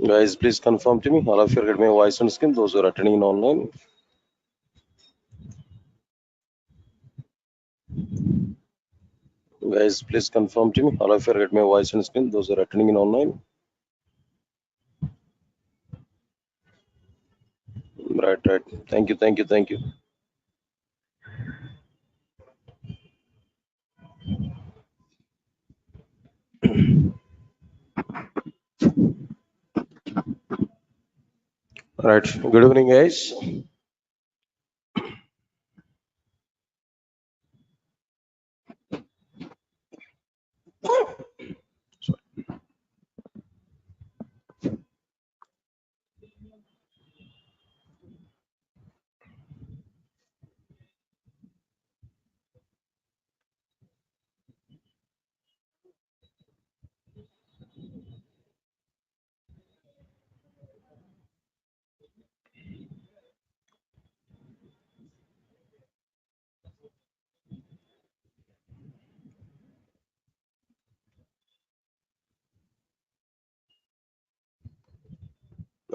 Guys, please confirm to me. All of you are getting my voice on screen. Those who are attending in online. Guys, please confirm to me. All of you are getting my voice on screen. Those who are attending in online. Right, right. Thank you, thank you, thank you. Right. Good evening, guys.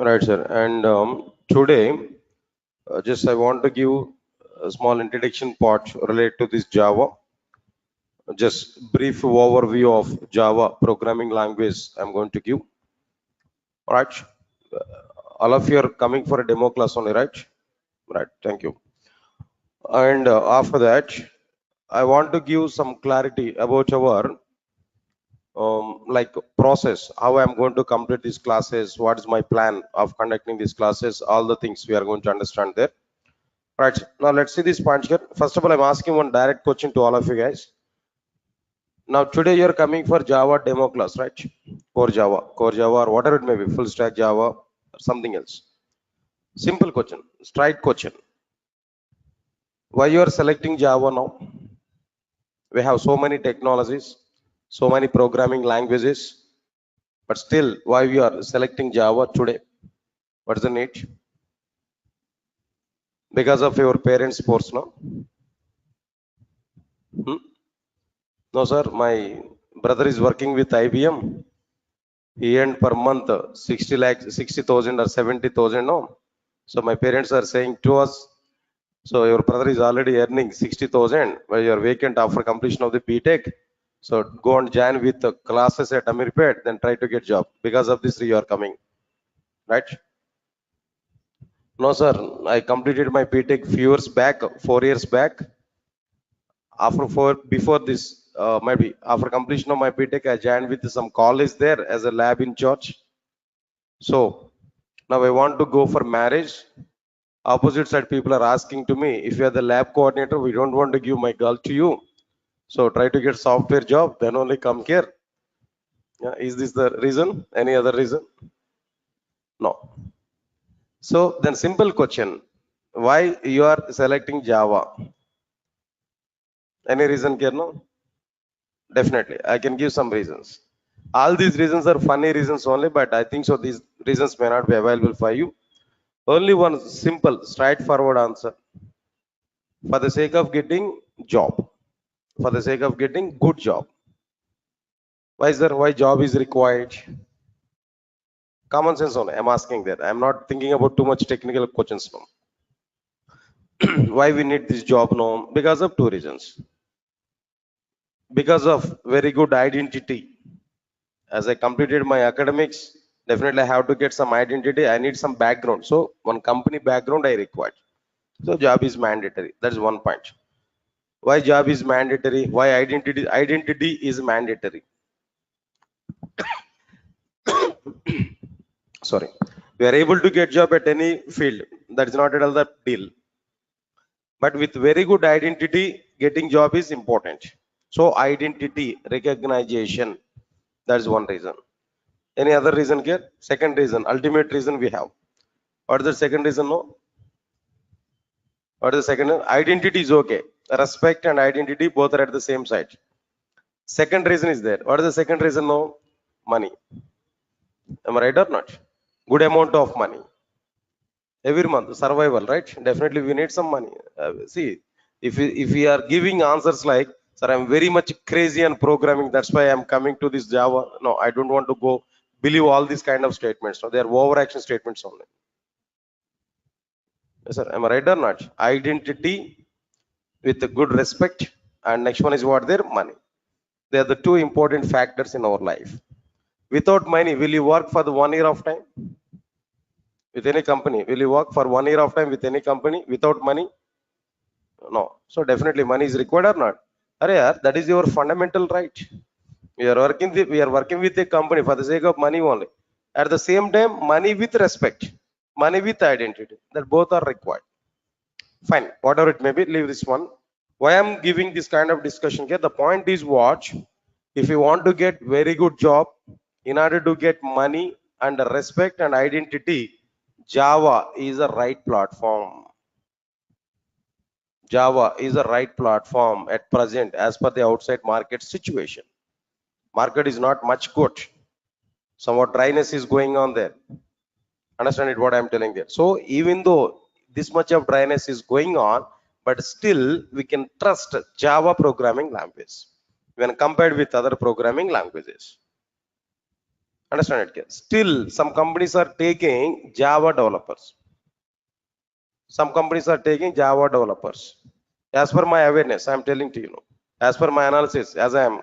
Right, sir. And today, just I want to give a small introduction part related to this Java. Just brief overview of Java programming language I'm going to give. All right. All of you are coming for a demo class only, right? Right. Thank you. And after that, I want to give some clarity about our like process, how I'm going to complete these classes, what is my plan of conducting these classes, all the things we are going to understand there. Right. Now let's see this point here. First of all, I'm asking one direct question to all of you guys. Now today you're coming for Java demo class, right? Core Java, or whatever it may be, full stack Java or something else. Simple question, straight question. Why you are selecting Java now? We have so many technologies, so many programming languages, but still why we are selecting Java today? What's the need? Because of your parents' force, no? Hmm? No, sir. My brother is working with IBM. He earned per month 60 lakhs, 60,000 or 70,000. No. So my parents are saying to us, so your brother is already earning 60,000 while you are vacant after completion of the BTech. So go and join with the classes at Amirpet, then try to get job. Because of this, you are coming, right? No, sir. I completed my BTech few years back, 4 years back. Before this, maybe after completion of my BTech, I joined with some college there as a lab in church. So now I want to go for marriage. Opposite side people are asking to me, if you are the lab coordinator, we don't want to give my girl to you. So try to get software job, then only come here. Yeah, is this the reason? Any other reason? No. So then simple question, why you are selecting Java? Any reason, Kerno? Definitely, I can give some reasons. All these reasons are funny reasons only, but I think so these reasons may not be available for you. Only one simple, straightforward answer. For the sake of getting job. For the sake of getting good job. Why is there? Why job is required? Common sense only. I'm asking that. I'm not thinking about too much technical questions now. Why we need this job now? Because of two reasons. Because of very good identity. As I completed my academics, definitely I have to get some identity. I need some background. So one company background I required. So job is mandatory. That's one point. Why job is mandatory? Why identity is mandatory? Sorry. We are able to get job at any field. That is not at all the deal. But with very good identity, getting job is important. So identity, recognition, that's one reason. Any other reason here? Second reason, ultimate reason we have. What is the second reason? No. What is the second? Identity is okay. Respect and identity both are at the same side. Second reason is there. What is the second reason? No. Money. Am I right or not? Good amount of money. Every month, survival, right? Definitely we need some money. See, if we are giving answers like, sir, I'm very much crazy on programming, that's why I'm coming to this Java. No, I don't want to go believe all these kind of statements. No, they are overaction statements only. Yes, sir. Am I right or not? Identity with a good respect, and next one is what? Their money. They are the two important factors in our life. Without money, will you work for the 1 year of time with any company? Will you work for 1 year of time with any company without money? No. So definitely money is required or not? Are yaar, that is your fundamental right. We are working with a company for the sake of money only. At the same time, money with respect, money with identity. That both are required. Fine, whatever it may be, leave this one. Why I'm giving this kind of discussion here? The point is what? If you want to get very good job, in order to get money and respect and identity, Java is a right platform. Java is a right platform at present as per the outside market situation. Market is not much good. Somewhat dryness is going on there. Understand it what I'm telling there. So even though this much of dryness is going on, but still we can trust Java programming language when compared with other programming languages. Understand it? Still, some companies are taking Java developers. Some companies are taking Java developers. As per my awareness, I'm telling to you, as per my analysis, as I am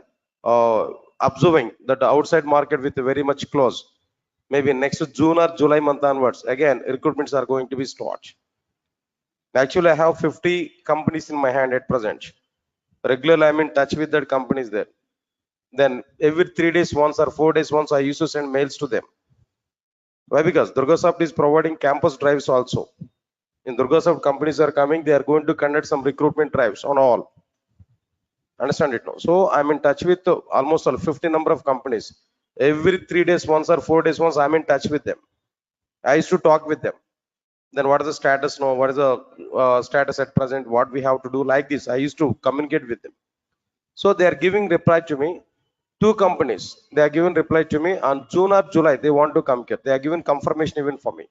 observing that the outside market with very much close, maybe next June or July month onwards, again, recruitments are going to be started. Actually, I have 50 companies in my hand at present. Regularly, I'm in touch with that companies there. Then every 3 days once or 4 days once, I used to send mails to them. Why? Because Durga is providing campus drives also. In Durga companies are coming, they are going to conduct some recruitment drives on all. Understand it now? So I'm in touch with almost all 50 number of companies. Every 3 days once or 4 days once, I'm in touch with them. I used to talk with them. Then what is the status now? What is the status at present? What we have to do like this? I used to communicate with them. So they are giving reply to me. Two companies, they are giving reply to me on June or July. They want to come here. They are giving confirmation even for me.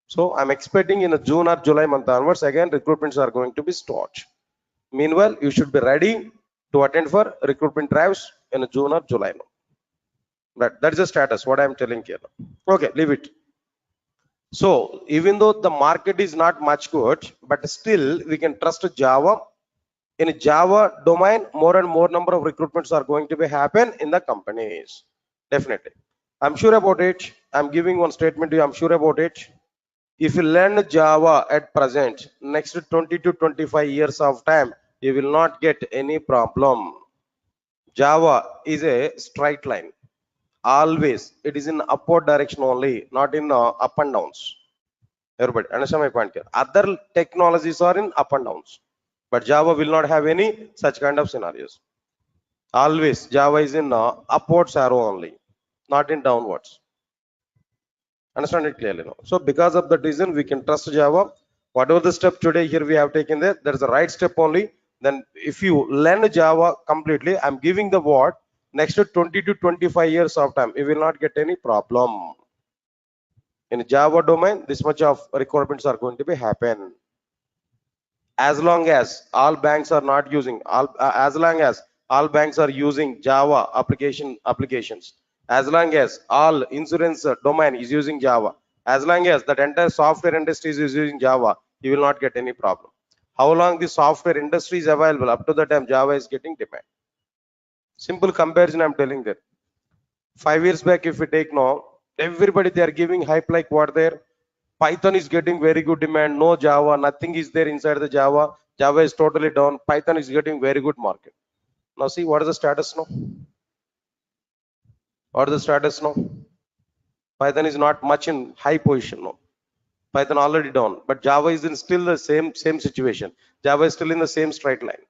So I'm expecting in a June or July month onwards, again, recruitments are going to be started. Meanwhile, you should be ready to attend for recruitment drives in June or July. That is the status, what I'm telling here. Okay, leave it. So even though the market is not much good, but still we can trust Java. In Java domain, more and more number of recruitments are going to be happen in the companies. Definitely. I'm sure about it. I'm giving one statement to you. I'm sure about it. If you learn Java at present, next 20 to 25 years of time, you will not get any problem. Java is a straight line. Always, it is in upward direction only, not in up and downs. Everybody, understand my point here? Other technologies are in up and downs, but Java will not have any such kind of scenarios. Always, Java is in upwards arrow only, not in downwards. Understand it clearly now. So because of that reason, we can trust Java. Whatever the step today here we have taken there is the right step only. Then if you learn Java completely, I'm giving the word, next to 20 to 25 years of time, you will not get any problem. In Java domain, this much of requirements are going to be happen. As long as all banks are not using, as long as all banks are using Java applications, as long as all insurance domain is using Java, as long as that entire software industry is using Java, you will not get any problem. How long the software industry is available, up to the time Java is getting demand. Simple comparison I'm telling that. 5 years back, if we take now, everybody they are giving hype like what there. Python is getting very good demand, no Java, nothing is there inside the Java. Java is totally down. Python is getting very good market. Now see what is the status now? What is the status now? Python is not much in high position now. Python already down, but Java is in still the same situation. Java is still in the same straight line.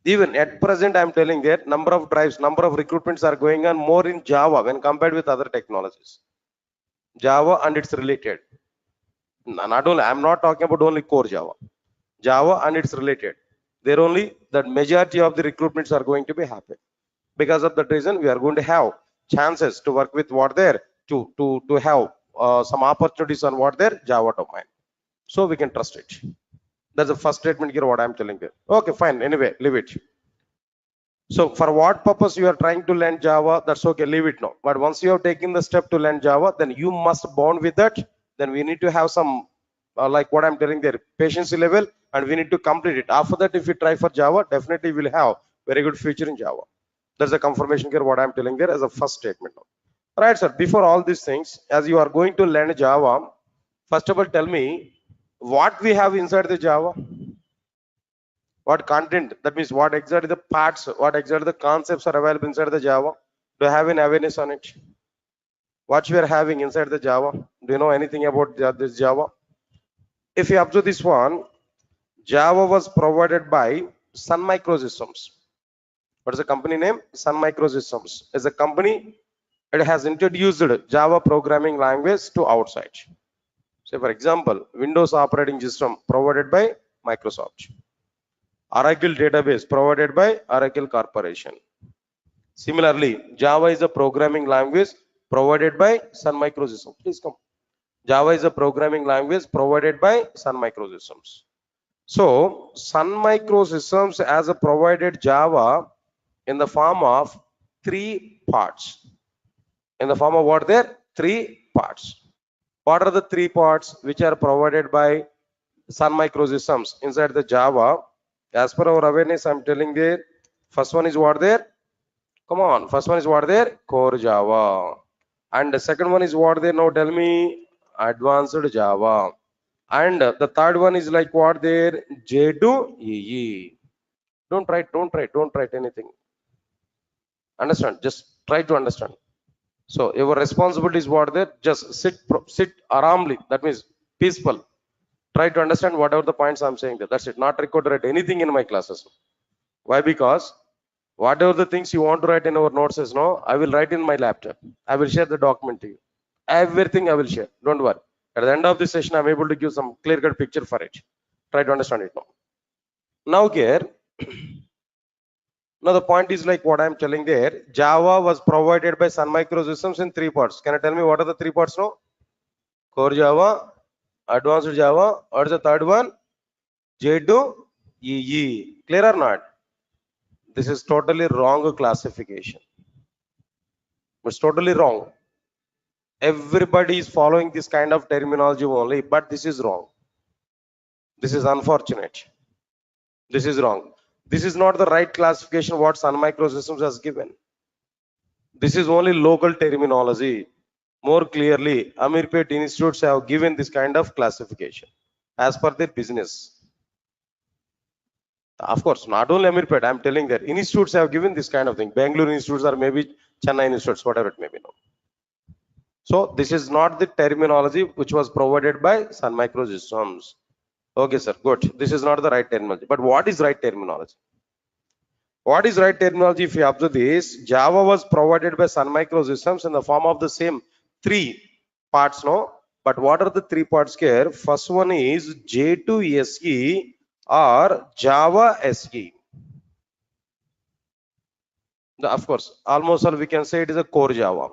Even at present, I'm telling that number of drives, number of recruitments are going on more in Java when compared with other technologies. Java and it's related. Not only, I'm not talking about only core Java. Java and it's related. There only the majority of the recruitments are going to be happen. Because of that reason, we are going to have chances to work with what there to have some opportunities on what there Java domain. So we can trust it. That's the first statement here. What I'm telling you. Okay, fine. Anyway, leave it. So for what purpose you are trying to learn Java, that's okay, leave it now. But once you have taken the step to learn Java, then you must bond with that. Then we need to have some, like what I'm telling there, patience level, and we need to complete it. After that, if you try for Java, definitely will have very good future in Java. There's a confirmation here, what I'm telling there as a first statement now. Right, sir. Before all these things, as you are going to learn Java, first of all, tell me what we have inside the Java. What content, that means what exactly the parts, what exactly the concepts are available inside the Java. Do you have an awareness on it? What you are having inside the Java? Do you know anything about this Java? If you observe this one, Java was provided by Sun Microsystems. What is the company name? Sun Microsystems is a company. It has introduced Java programming language to outside. Say for example, Windows operating system provided by Microsoft. Oracle database provided by Oracle Corporation. Similarly, Java is a programming language provided by Sun Microsystems. Please come. Java is a programming language provided by Sun Microsystems. So, Sun Microsystems has a provided Java in the form of three parts. In the form of what there? Three parts. What are the three parts which are provided by Sun Microsystems inside the Java? As per our awareness, I'm telling there. First one is what there? Come on, first one is what there? Core Java. And the second one is what there? Now tell me, advanced Java. And the third one is like what there? J2EE. Don't write anything. Understand? Just try to understand. So your responsibility is what there? Just sit aramly. That means peaceful. Try to understand whatever the points I'm saying there. That's it. Not required to write anything in my classes. Why? Because whatever the things you want to write in our notes is no, I will write in my laptop. I will share the document to you. Everything I will share. Don't worry. At the end of this session, I'm able to give some clear-cut picture for it. Try to understand it now. Now here, now the point is like what I'm telling there. Java was provided by Sun Microsystems in three parts. Can you tell me what are the three parts now? Core Java, Advanced Java, or the third one? J2EE. Clear or not? This is totally wrong classification. It's totally wrong. Everybody is following this kind of terminology only, but this is wrong. This is unfortunate. This is wrong. This is not the right classification what Sun Microsystems has given. This is only local terminology. More clearly, Amirpet institutes have given this kind of classification as per their business. Of course, not only Amirpet, I'm telling that institutes have given this kind of thing. Bangalore institutes or maybe Chennai institutes, whatever it may be now. So this is not the terminology which was provided by Sun Microsystems. Okay, sir, good. This is not the right terminology. But what is right terminology? What is right terminology? If you observe this, Java was provided by Sun Microsystems in the form of the same three parts, no? But what are the three parts here? First one is J2SE or Java SE. Of course, almost all we can say it is a core Java.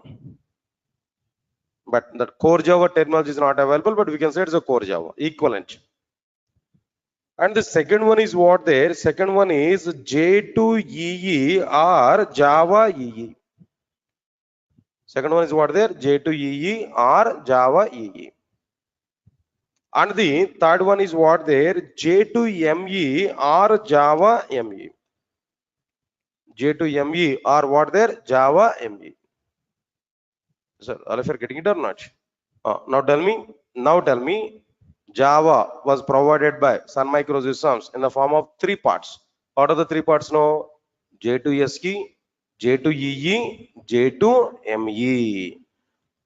But the core Java terminology is not available, but we can say it's a core Java, equivalent. And the second one is what there? Second one is J2EE or Java EE. Second one is what there? J2EE or Java EE. And the third one is what there? J2ME or Java ME. J2ME or what there? Java ME. Sir, all of you are getting it or not? Now tell me, Java was provided by Sun Microsystems in the form of three parts. What are the three parts now? J2SE, J2EE, J2ME.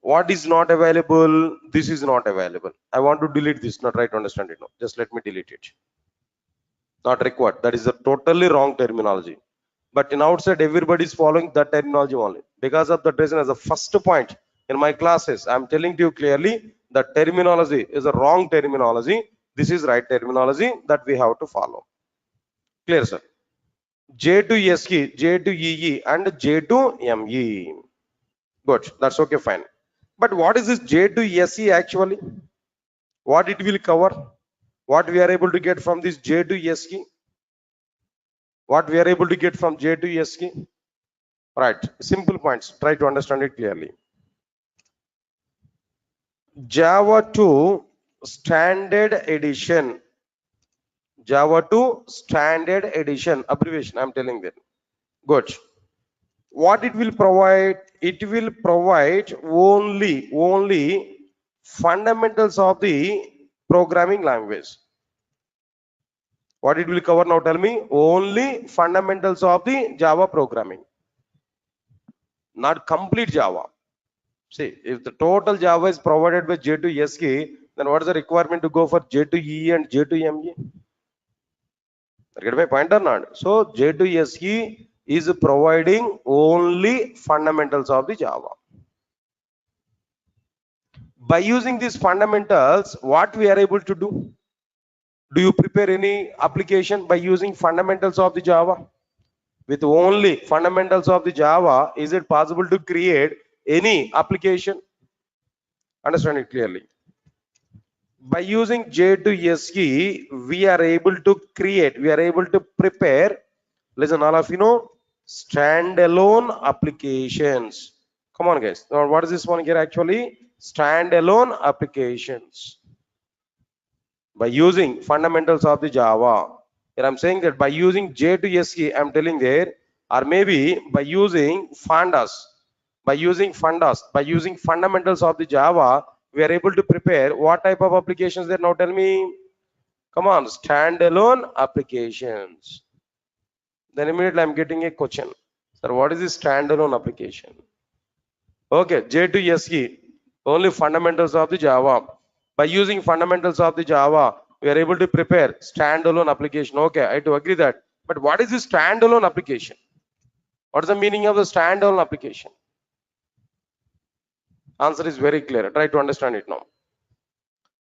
What is not available? This is not available. I want to delete this, not try to understand it now. Just let me delete it. Not required. That is a totally wrong terminology. But in outside, everybody is following that terminology only. Because of that reason, as a first point in my classes, I'm telling to you clearly that terminology is a wrong terminology. This is right terminology that we have to follow. Clear, sir? J2SE, J2EE, and J2ME. Good. That's okay, fine. But what is this J2SE actually? What it will cover? What we are able to get from this J2SE? What we are able to get from J to S key? Right, simple points. Try to understand it clearly. Java 2 standard edition. Java 2 standard edition. Abbreviation, I'm telling them. Good. What it will provide? It will provide only fundamentals of the programming language. What it will cover now? Tell me. Only fundamentals of the Java programming, not complete Java. See, if the total Java is provided by J to S key, then what is the requirement to go for J to E and J to ME? Get my point or not? So J to S key is providing only fundamentals of the Java. By using these fundamentals, what we are able to do? Do you prepare any application by using fundamentals of the Java? With only fundamentals of the Java, is it possible to create any application? Understand it clearly. By using J to S key, we are able to create, we are able to prepare, listen, all of you know, standalone applications. Come on, guys. Now, what is this one here actually? Standalone applications. By using fundamentals of the Java. Here I'm saying that by using J to S key, I'm telling there, or maybe by using fundas, by using fundamentals of the Java, we are able to prepare what type of applications there? Now tell me. Come on, standalone applications. Then immediately I'm getting a question. Sir, what is this standalone application? Okay, J to S key, only fundamentals of the Java. By using fundamentals of the Java, we are able to prepare standalone application. Okay, I do agree that. But what is this standalone application? What is the meaning of the standalone application? Answer is very clear. Try to understand it now.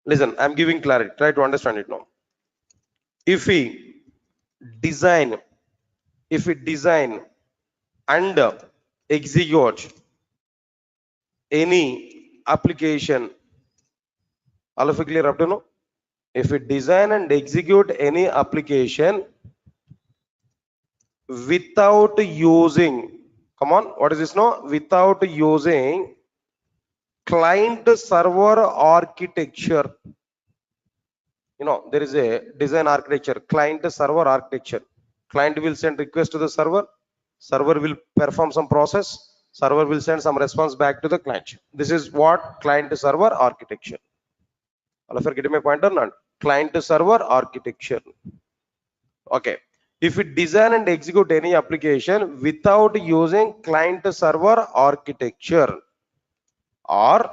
Listen, I'm giving clarity. Try to understand it now. If we design, and execute any application, all of you clear up to now? If we design and execute any application without using, come on, what is this now? Without using client server architecture. You know, there is a design architecture, client server architecture. Client will send request to the server, server will perform some process, server will send some response back to the client. This is what client server architecture. All of you getting my point or not? Client server architecture. Okay. If we design and execute any application without using client server architecture, or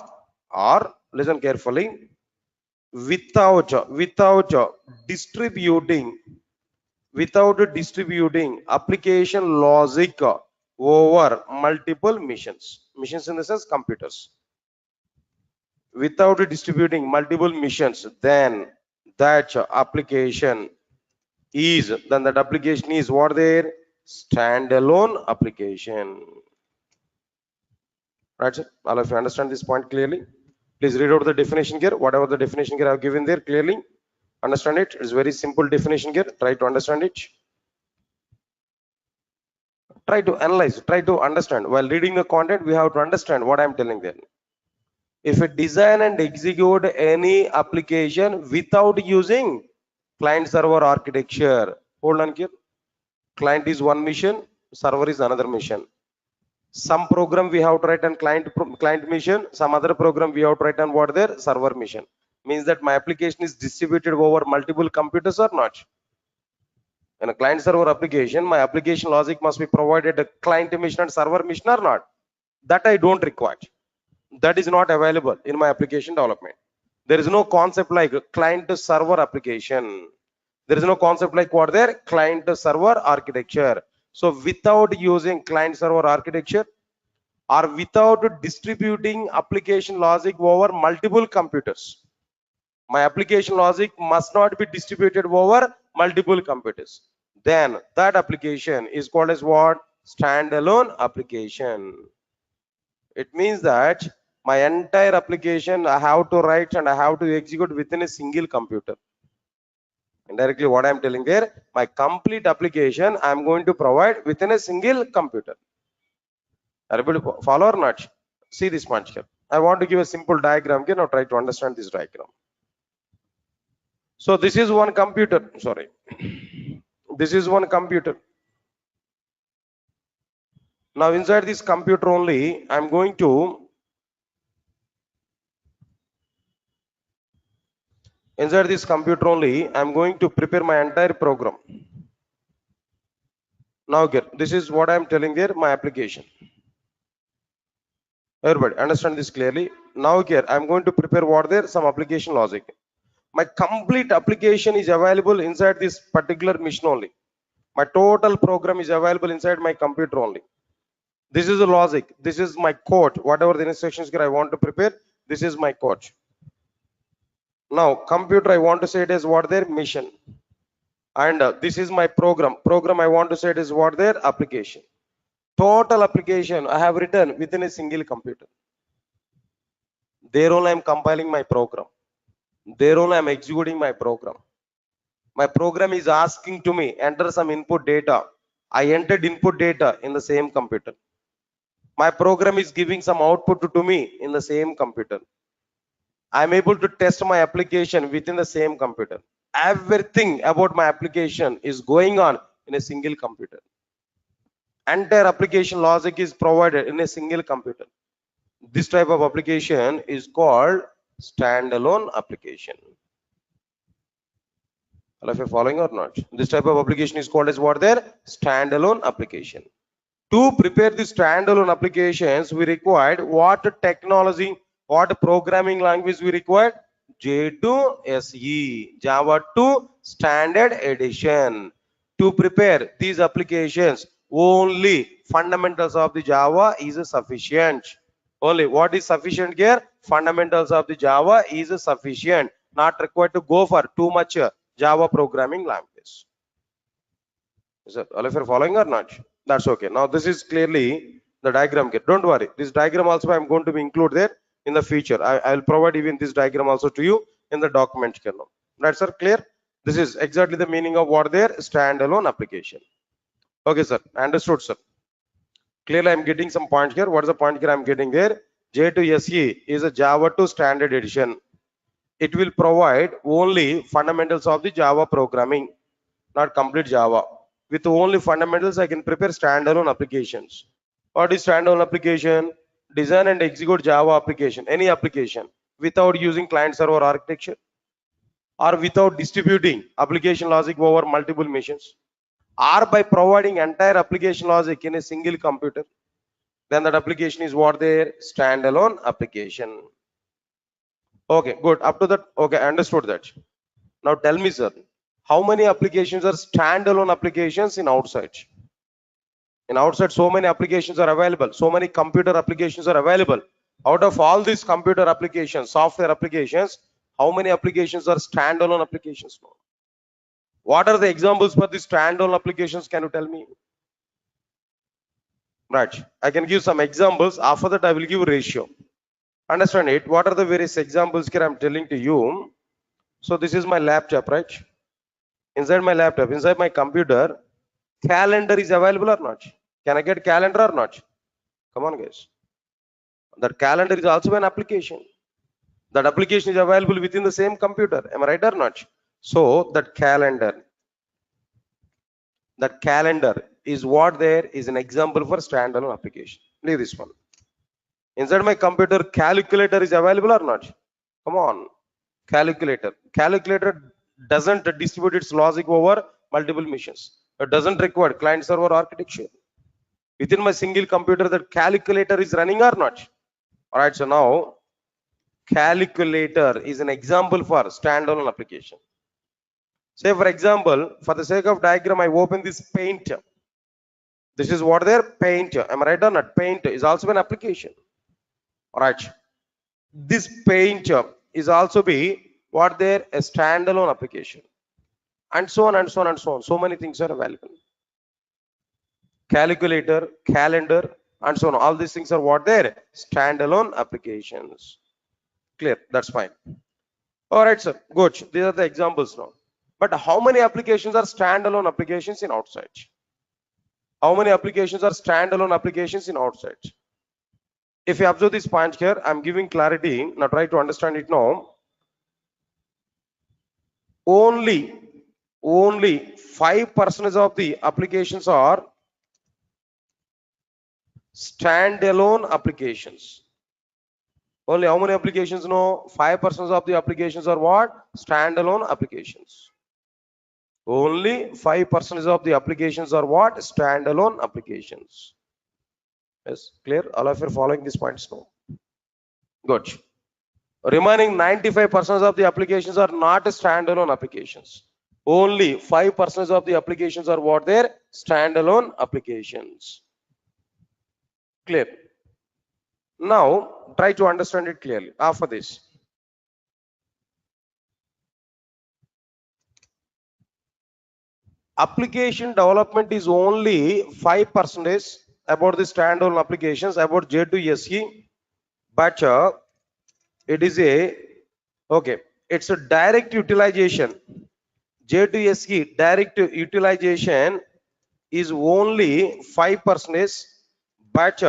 listen carefully, without distributing application logic over multiple machines in the sense computers, without distributing multiple machines, then that application is what there? Standalone application. Right, sir? All of you understand this point clearly? Please read out the definition here. Whatever the definition here I've given there, clearly understand it. It's very simple definition here. Try to understand it. Try to analyze, try to understand. While reading the content, we have to understand what I'm telling there. If we design and execute any application without using client server architecture, hold on here. Client is one mission, server is another mission. Some program we have to write on client mission, some other program we have to write on what their server mission. Means that my application is distributed over multiple computers or not. In a client server application, my application logic must be provided a client mission and server mission or not. That I don't require. That is not available in my application development. There is no concept like client server application. There is no concept like what there? Client server architecture. So without using client server architecture or without distributing application logic over multiple computers, my application logic must not be distributed over multiple computers, then that application is called as what? Standalone application. It means that my entire application I have to write and I have to execute within a single computer. Indirectly, what I'm telling there, my complete application I'm going to provide within a single computer. Are you able to follow or not? See this punch here. I want to give a simple diagram here. Now try to understand this diagram. So this is one computer. Sorry. This is one computer. Now inside this computer only, I'm going to prepare my entire program. Now here, this is what I'm telling there, my application. Everybody understand this clearly. Now here, I'm going to prepare what there, some application logic. My complete application is available inside this particular machine only. My total program is available inside my computer only. This is the logic. This is my code. Whatever the instructions here I want to prepare, this is my code. Now computer I want to say it as what their mission. And this is my program. Program I want to say it is what their application. Total application I have written within a single computer. There only I am compiling my program. There only I am executing my program. My program is asking to me enter some input data. I entered input data in the same computer. My program is giving some output to me in the same computer. I am able to test my application within the same computer. Everything about my application is going on in a single computer. Entire application logic is provided in a single computer. This type of application is called standalone application. All of you following or not? This type of application is called as what there? Standalone application. To prepare the standalone applications, we required what technology, what programming language we required? J2SE, Java 2 Standard Edition. To prepare these applications, only fundamentals of the Java is sufficient. Only what is sufficient here? Fundamentals of the Java is sufficient. Not required to go for too much Java programming language. Is that all of you following or not? That's okay. Now this is clearly the diagram here. Don't worry. This diagram also I'm going to be include there in the future. I will provide even this diagram also to you in the document here now. Right, sir? Clear? This is exactly the meaning of what their standalone application. Okay, sir. Understood, sir. Clearly, I'm getting some points here. What is the point here I'm getting there? J2SE is a Java 2 Standard Edition. It will provide only fundamentals of the Java programming, not complete Java. With only fundamentals, I can prepare standalone applications. What is standalone application? Design and execute Java application, any application, without using client server architecture or without distributing application logic over multiple machines, or by providing entire application logic in a single computer. Then that application is what their standalone application. Okay, good. Up to that, okay, I understood that. Now tell me, sir, how many applications are standalone applications in outside? In outside, so many applications are available. So many computer applications are available. Out of all these computer applications, software applications, how many applications are standalone applications? What are the examples for these standalone applications? Can you tell me? Right. I can give some examples. After that, I will give ratio. Understand it? What are the various examples here I'm telling to you? So this is my laptop, right? Inside my laptop, inside my computer, calendar is available or not? Can I get calendar or not? Come on, guys. That calendar is also an application. That application is available within the same computer. Am I right or not? So that calendar is what there is an example for standalone application. Leave this one. Inside my computer, calculator is available or not? Come on. Calculator doesn't distribute its logic over multiple machines. It doesn't require client server architecture. Within my single computer, that calculator is running or not? All right, so now calculator is an example for standalone application. Say for example, for the sake of diagram, I open this paint. This is what their paint. Am I right or not? Paint is also an application. All right. This paint is also be what their a standalone application, and so on and so on and so on. So many things are available. Calculator, calendar, and so on. All these things are what their standalone applications. Clear? That's fine. All right, sir. Good. These are the examples now. But how many applications are standalone applications in outside? How many applications are standalone applications in outside? If you observe this point here, I'm giving clarity. Now try to understand it now. Only 5% of the applications are standalone applications. Only how many applications? No, 5% of the applications are what? Standalone applications. Only 5% of the applications are what? Standalone applications. Yes, clear? All of you are following these points now. Good. Remaining 95% of the applications are not standalone applications. Only 5% of the applications are what? They're standalone applications. Clear? Now, try to understand it clearly. After this, application development is only 5% about the standalone applications, about J2SE, but it is it's a direct utilization. J2SE direct utilization is only 5%, but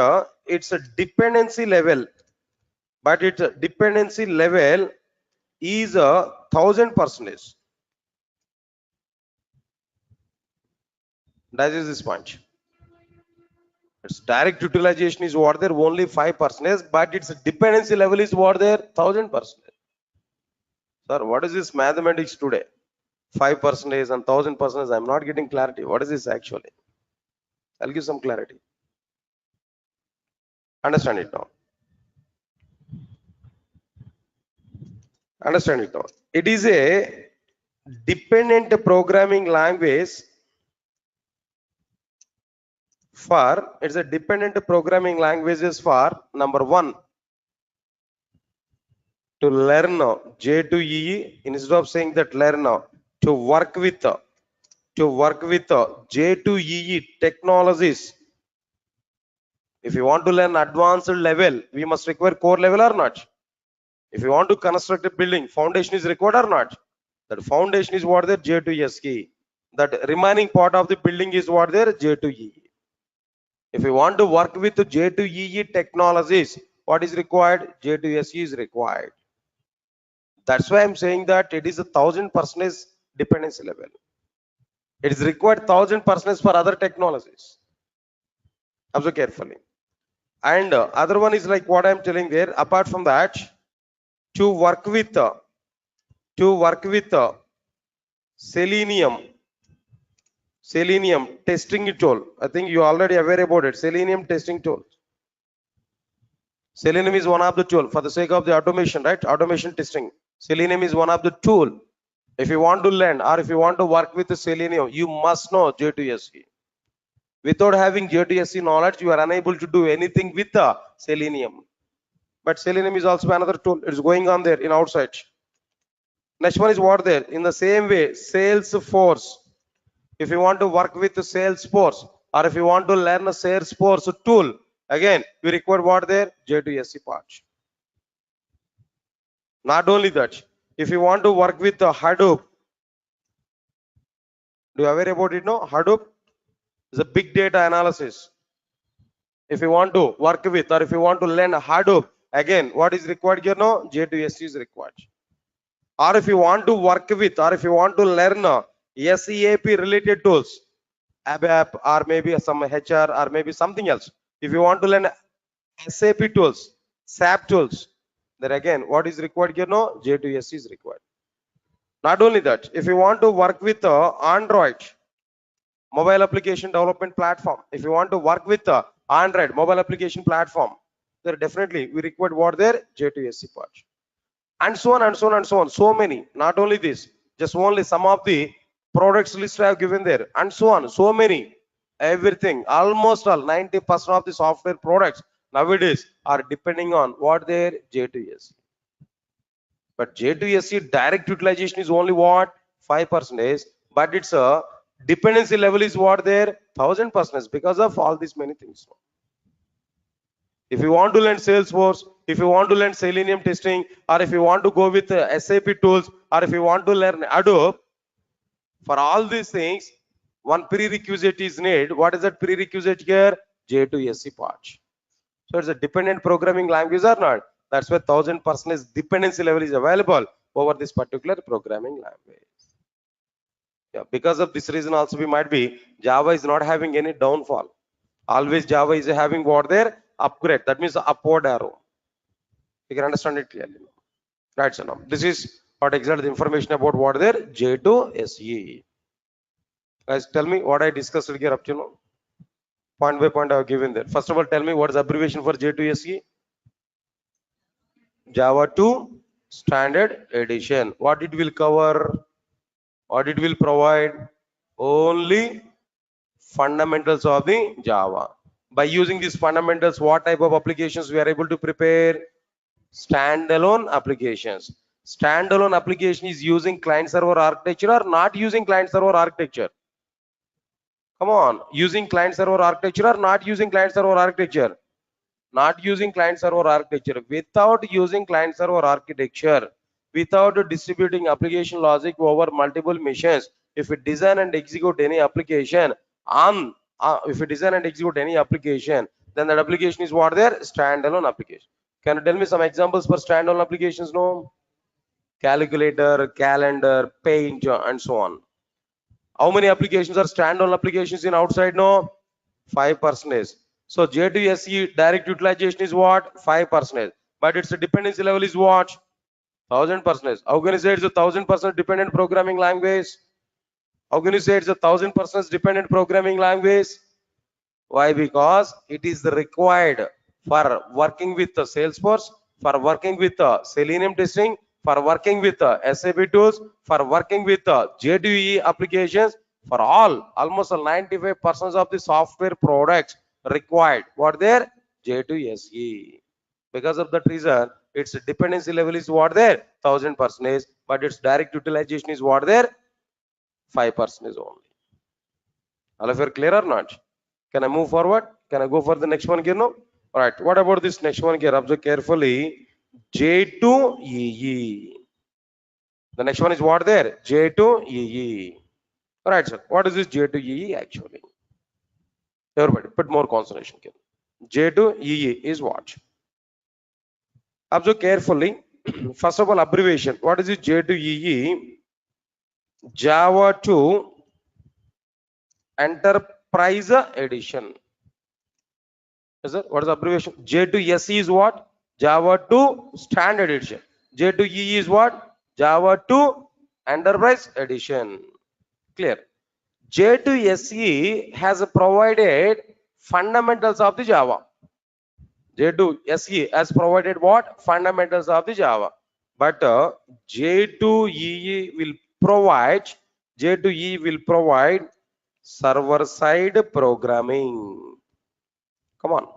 it's a dependency level. But its dependency level is 1000%. That is this point. Its direct utilization is what there only 5%, but its dependency level is what there 1000%. Sir, what is this mathematics today? 5% and 1000%. I'm not getting clarity. What is this actually? I'll give some clarity. Understand it now. Understand it now. It is a dependent programming language for, it's a dependent programming languages for number one, to learn J2EE, instead of saying that learn, to work with J2EE technologies. If you want to learn advanced level, we must require core level or not? If you want to construct a building, foundation is required or not? That foundation is what there J2SE. That remaining part of the building is what there J2EE. If you want to work with J2EE technologies, what is required? J2SE is required. That's why I'm saying that it is 1000% dependency level. It is required 1000% for other technologies. Observe carefully. And other one is like what I'm telling there. Apart from that, to work with Selenium testing tool. I think you already aware about it. Selenium testing tool. Selenium is one of the tool for the sake of the automation, right? Automation testing. Selenium is one of the tool. If you want to learn or if you want to work with the Selenium, you must know J2SE. Without having J2SE knowledge, you are unable to do anything with the Selenium. But Selenium is also another tool. It's going on there in outside. Next one is what there? In the same way, Salesforce. If you want to work with the Salesforce or if you want to learn a Salesforce tool, again, we require what there? J2SE part. Not only that, if you want to work with the Hadoop, do you aware about it? No, Hadoop is a big data analysis. If you want to work with or if you want to learn Hadoop, again, what is required here? No, J2SE is required. Or if you want to work with or if you want to learn SAP related tools, ABAP or maybe some HR or maybe something else. If you want to learn SAP tools, SAP tools, then again, what is required here? No, J2SE is required. Not only that, if you want to work with Android mobile application development platform, if you want to work with Android mobile application platform, there definitely we require what there? J2SE part. And so on and so on and so on. So many. Not only this, just only some of the products list I have given there, and so on. So many. Everything. Almost all 90% of the software products nowadays are depending on what their J2SE. But J2SE direct utilization is only what? 5%. But its dependency level is what there? 1000% because of all these many things. If you want to learn Salesforce, if you want to learn Selenium testing, or if you want to go with SAP tools, or if you want to learn Hadoop, For all these things, one prerequisite is needed. What is that prerequisite here? J2SE part. So it's a dependent programming language or not? That's why 1000% dependency level is available over this particular programming language. Yeah, because of this reason also we might be Java is not having any downfall. Always Java is having what there upgrade. That means upward arrow. You can understand it clearly. Right, so now this is what exactly the information about what there J2SE. Guys, tell me what I discussed here up to now. Point by point I have given there. First of all, tell me what is abbreviation for J2SE? Java 2 Standard Edition. What it will cover? What it will provide? Only fundamentals of the Java. By using these fundamentals, what type of applications we are able to prepare? Standalone applications. Standalone application is using client server architecture or not using client server architecture? Come on, using client server architecture or not using client server architecture? Not using client server architecture. Without using client server architecture, without distributing application logic over multiple machines, if we design and execute any application on if we design and execute any application, then that application is what there standalone application. Can you tell me some examples for standalone applications? No, calculator, calendar, paint, and so on. How many applications are standalone applications in outside? No, 5%. So J2SE direct utilization is what? 5%. But its dependency level is what? 1000%. How can you say it's a 1000% dependent programming language? How can you say it's a 1000% dependent programming language? Why? Because it is required for working with the Salesforce, for working with the Selenium testing, for working with the SAP tools, for working with the J2EE applications, for almost 95% of the software products required. What there? J2SE. Because of that reason, its dependency level is what there? 1000%, but its direct utilization is what there? 5% only. All of you are clear or not? Can I move forward? Can I go for the next one here now? All right. What about this next one here? Observe carefully. J2EE. The next one is what there? J2EE. All right, sir. What is this J2EE actually? Everybody, put more concentration here. J2EE is what? Observe carefully. First of all, abbreviation. What is this J2EE? Java 2 Enterprise Edition. Is it? What is the abbreviation? J2SE is what? Java 2 Standard Edition. J2EE is what? Java 2 Enterprise Edition. Clear? J2SE has provided fundamentals of the Java. J2SE has provided what? Fundamentals of the Java. But J2EE will provide server-side programming. Come on.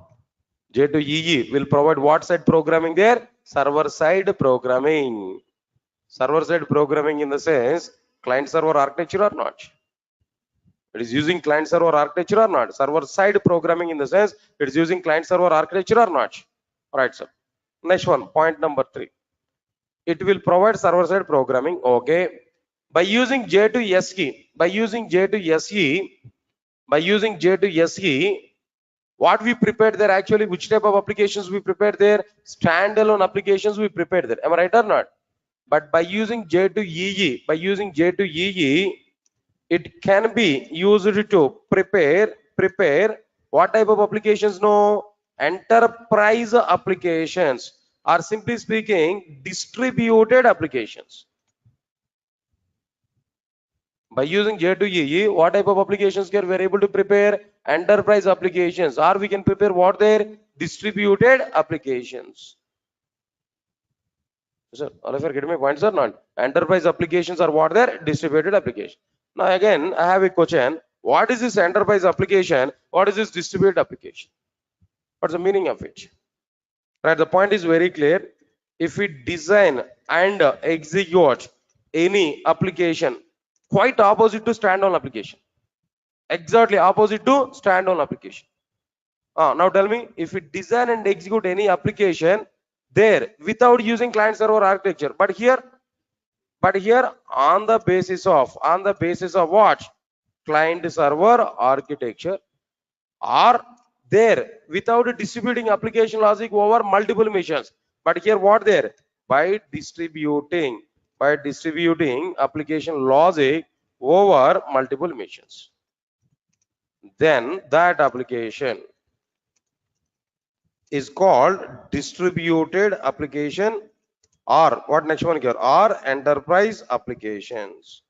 J2EE will provide what side programming there? Server-side programming. Server-side programming in the sense client-server architecture or not? It is using client-server architecture or not? Server-side programming in the sense it is using client-server architecture or not? All right, sir. Next one, point number 3. It will provide server-side programming. Okay. By using J2SE, what we prepared there actually, which type of applications we prepared there? Standalone applications we prepared there. Am I right or not? But by using J2EE, it can be used to prepare what type of applications? No, enterprise applications, or simply speaking, distributed applications. By using J2EE, what type of applications can we are able to prepare? Enterprise applications, or we can prepare what there? Distributed applications. Sir, all of you are getting my points or not? Enterprise applications are what there? Distributed application. Now again, I have a question. What is this enterprise application? What is this distributed application? What's the meaning of it? Right, the point is very clear. If we design and execute any application, quite opposite to standalone application. Exactly opposite to standalone application. Now tell me, if we design and execute any application there without using client server architecture, but here But here on the basis of what? Client server architecture are there without distributing application logic over multiple machines. But here what there? By distributing application logic over multiple machines. Then that application is called distributed application, or what next one here? Or enterprise applications.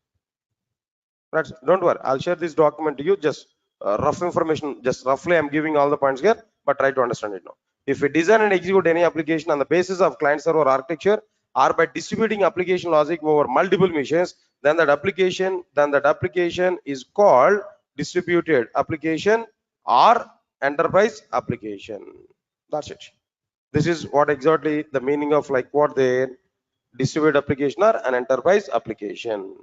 Right? Don't worry, I'll share this document to you. Just rough information, just roughly I'm giving all the points here, but try to understand it now. If we design and execute any application on the basis of client server architecture or by distributing application logic over multiple machines, then that application is called distributed application or enterprise application. That's it. This is what exactly the meaning of like what they distributed application or an enterprise application.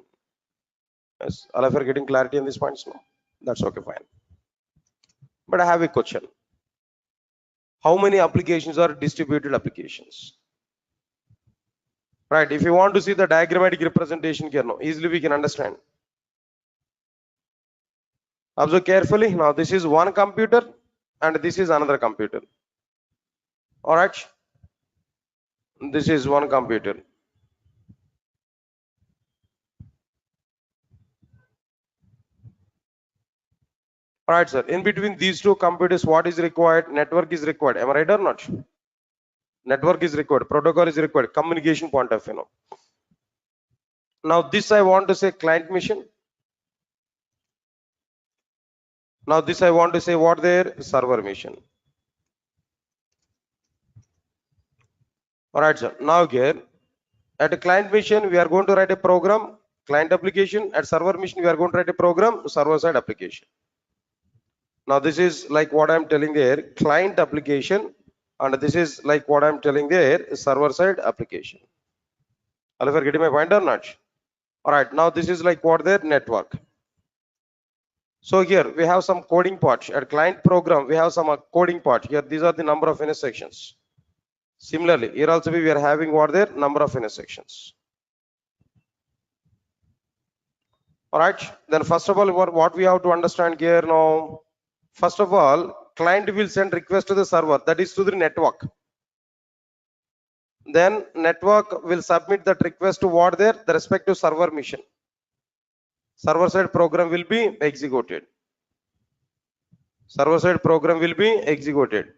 Yes, all of you are getting clarity on these points now. That's okay, fine. But I have a question. How many applications are distributed applications? Right, if you want to see the diagrammatic representation here now, easily we can understand. Observe carefully. Now this is one computer and this is another computer. All right. This is one computer. All right, sir. In between these two computers, what is required? Network is required. Am I right or not? Network is required. Protocol is required. Communication point of view. Now this I want to say client machine. Now this I want to say what there? Server machine. All right, sir. Now here at a client machine, we are going to write a program, client application. At server machine, we are going to write a program, server side application. Now this is like what I'm telling there, client application, and this is like what I'm telling there, server side application. All of you are getting my point or not? All right, now this is like what their network. So here we have some coding part. At client program, we have some coding part. Here these are the number of intersections. Similarly, here also we are having what their number of intersections. All right, then first of all, what we have to understand here now. First of all, client will send request to the server, that is to the network. Then network will submit that request to what there, the respective server machine. Server side program will be executed. Server side program will be executed.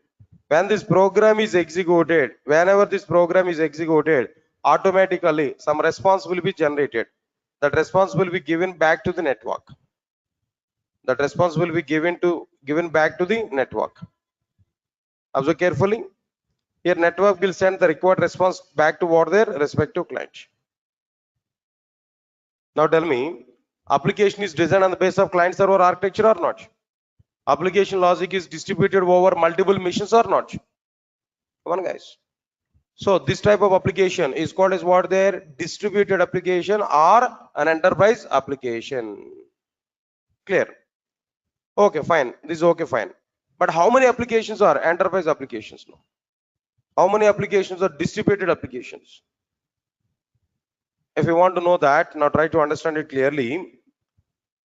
When this program is executed, whenever this program is executed, automatically some response will be generated. That response will be given back to the network. That response will be given back to the network. Observe carefully. Here network will send the required response back to what their respective client. Now tell me, application is designed on the basis of client server architecture or not? Application logic is distributed over multiple machines or not? Come on guys. So this type of application is called as what their distributed application or an enterprise application. Clear? Okay, fine. This is okay, fine. But how many applications are enterprise applications now? How many applications are distributed applications? If you want to know that, now try to understand it clearly.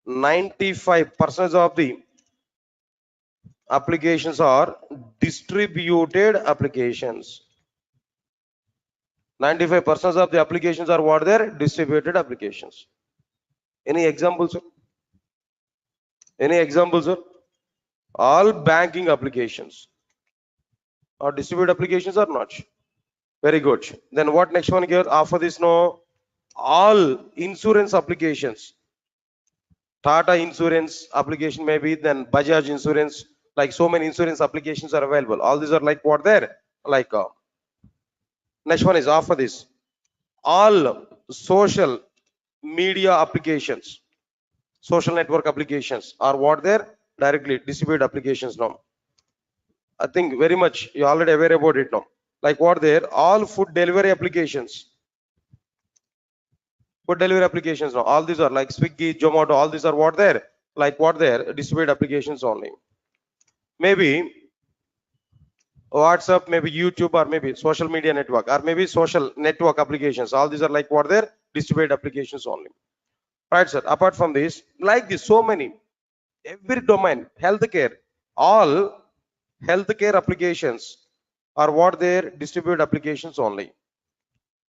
95% of the applications are distributed applications. 95% of the applications are what they're distributed applications. Any examples? Any examples? All banking applications are distributed applications or not? Very good. Then what next one here? After this, no, all insurance applications. Tata insurance application maybe, then Bajaj insurance, like so many insurance applications are available. All these are like what there? Like next one is after this. All social media applications, social network applications are what there? Directly distributed applications now. I think very much you already aware about it now. Like what there? All food delivery applications. Food delivery applications now. All these are like Swiggy, Zomato, all these are what there? Like what there? Distributed applications only. Maybe WhatsApp, maybe YouTube, or maybe social media network, or maybe social network applications. All these are like what there? distributed applications only. Right, sir. Apart from this, like this, so many, every domain, healthcare, all healthcare applications are what their distributed applications only.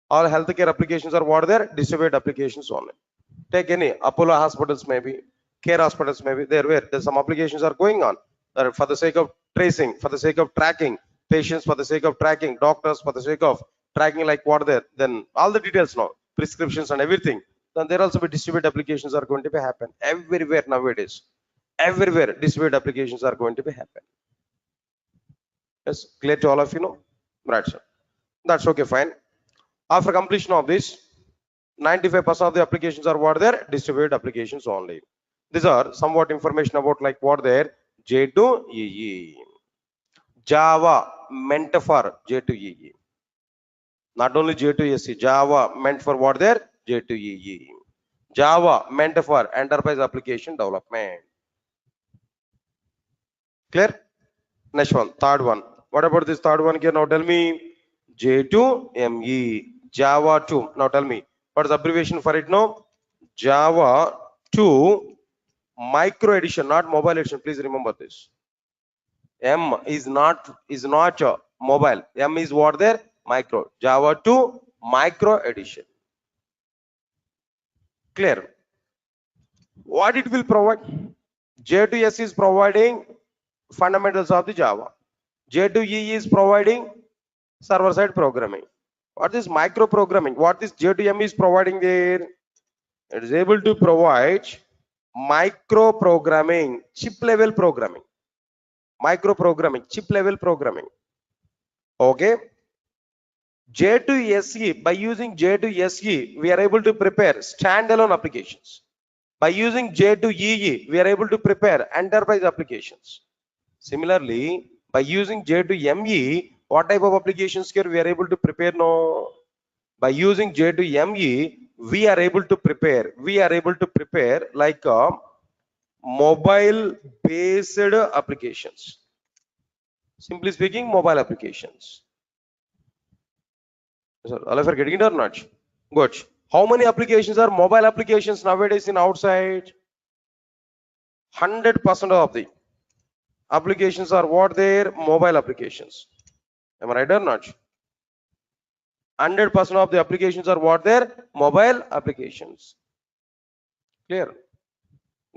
All healthcare applications are what their distributed applications only. Take any Apollo hospitals, maybe care hospitals, maybe there where there's some applications are going on for the sake of tracing, for the sake of tracking patients, for the sake of tracking doctors, for the sake of tracking like what there. Then all the details now, prescriptions and everything. Then there also be distributed applications are going to be happen everywhere nowadays. Everywhere distributed applications are going to be happen. Yes, clear to all of you know? Right, sir. That's okay, fine. After completion of this, 95% of the applications are what they're distributed applications only. These are somewhat information about like what they're J2EE. Java meant for J2EE. Not only J2SC, Java meant for what they're J2EE. Java meant for enterprise application development. Clear? Next one, third one. What about this third one here? Now tell me J2ME, Java 2. Now tell me, what is the abbreviation for it now? Java 2 micro edition, not mobile edition. Please remember this. M is not mobile. M is what there? Micro. Java 2 micro edition. Clear? What it will provide? J2S is providing fundamentals of the Java. J2E is providing server-side programming. What is micro programming? What this J2M is providing there? It is able to provide micro programming, chip level programming. Micro programming, chip level programming. Okay. J2SE, by using J2SE, we are able to prepare standalone applications. By using J2EE, we are able to prepare enterprise applications. Similarly, by using J2ME, what type of applications here we are able to prepare now? By using J2ME, we are able to prepare like mobile based applications. Simply speaking, mobile applications. So, all of you are getting it or not? Good. How many applications are mobile applications nowadays in outside? 100% of the applications are what they're mobile applications. Am I right or not? 100% of the applications are what they're mobile applications. Clear?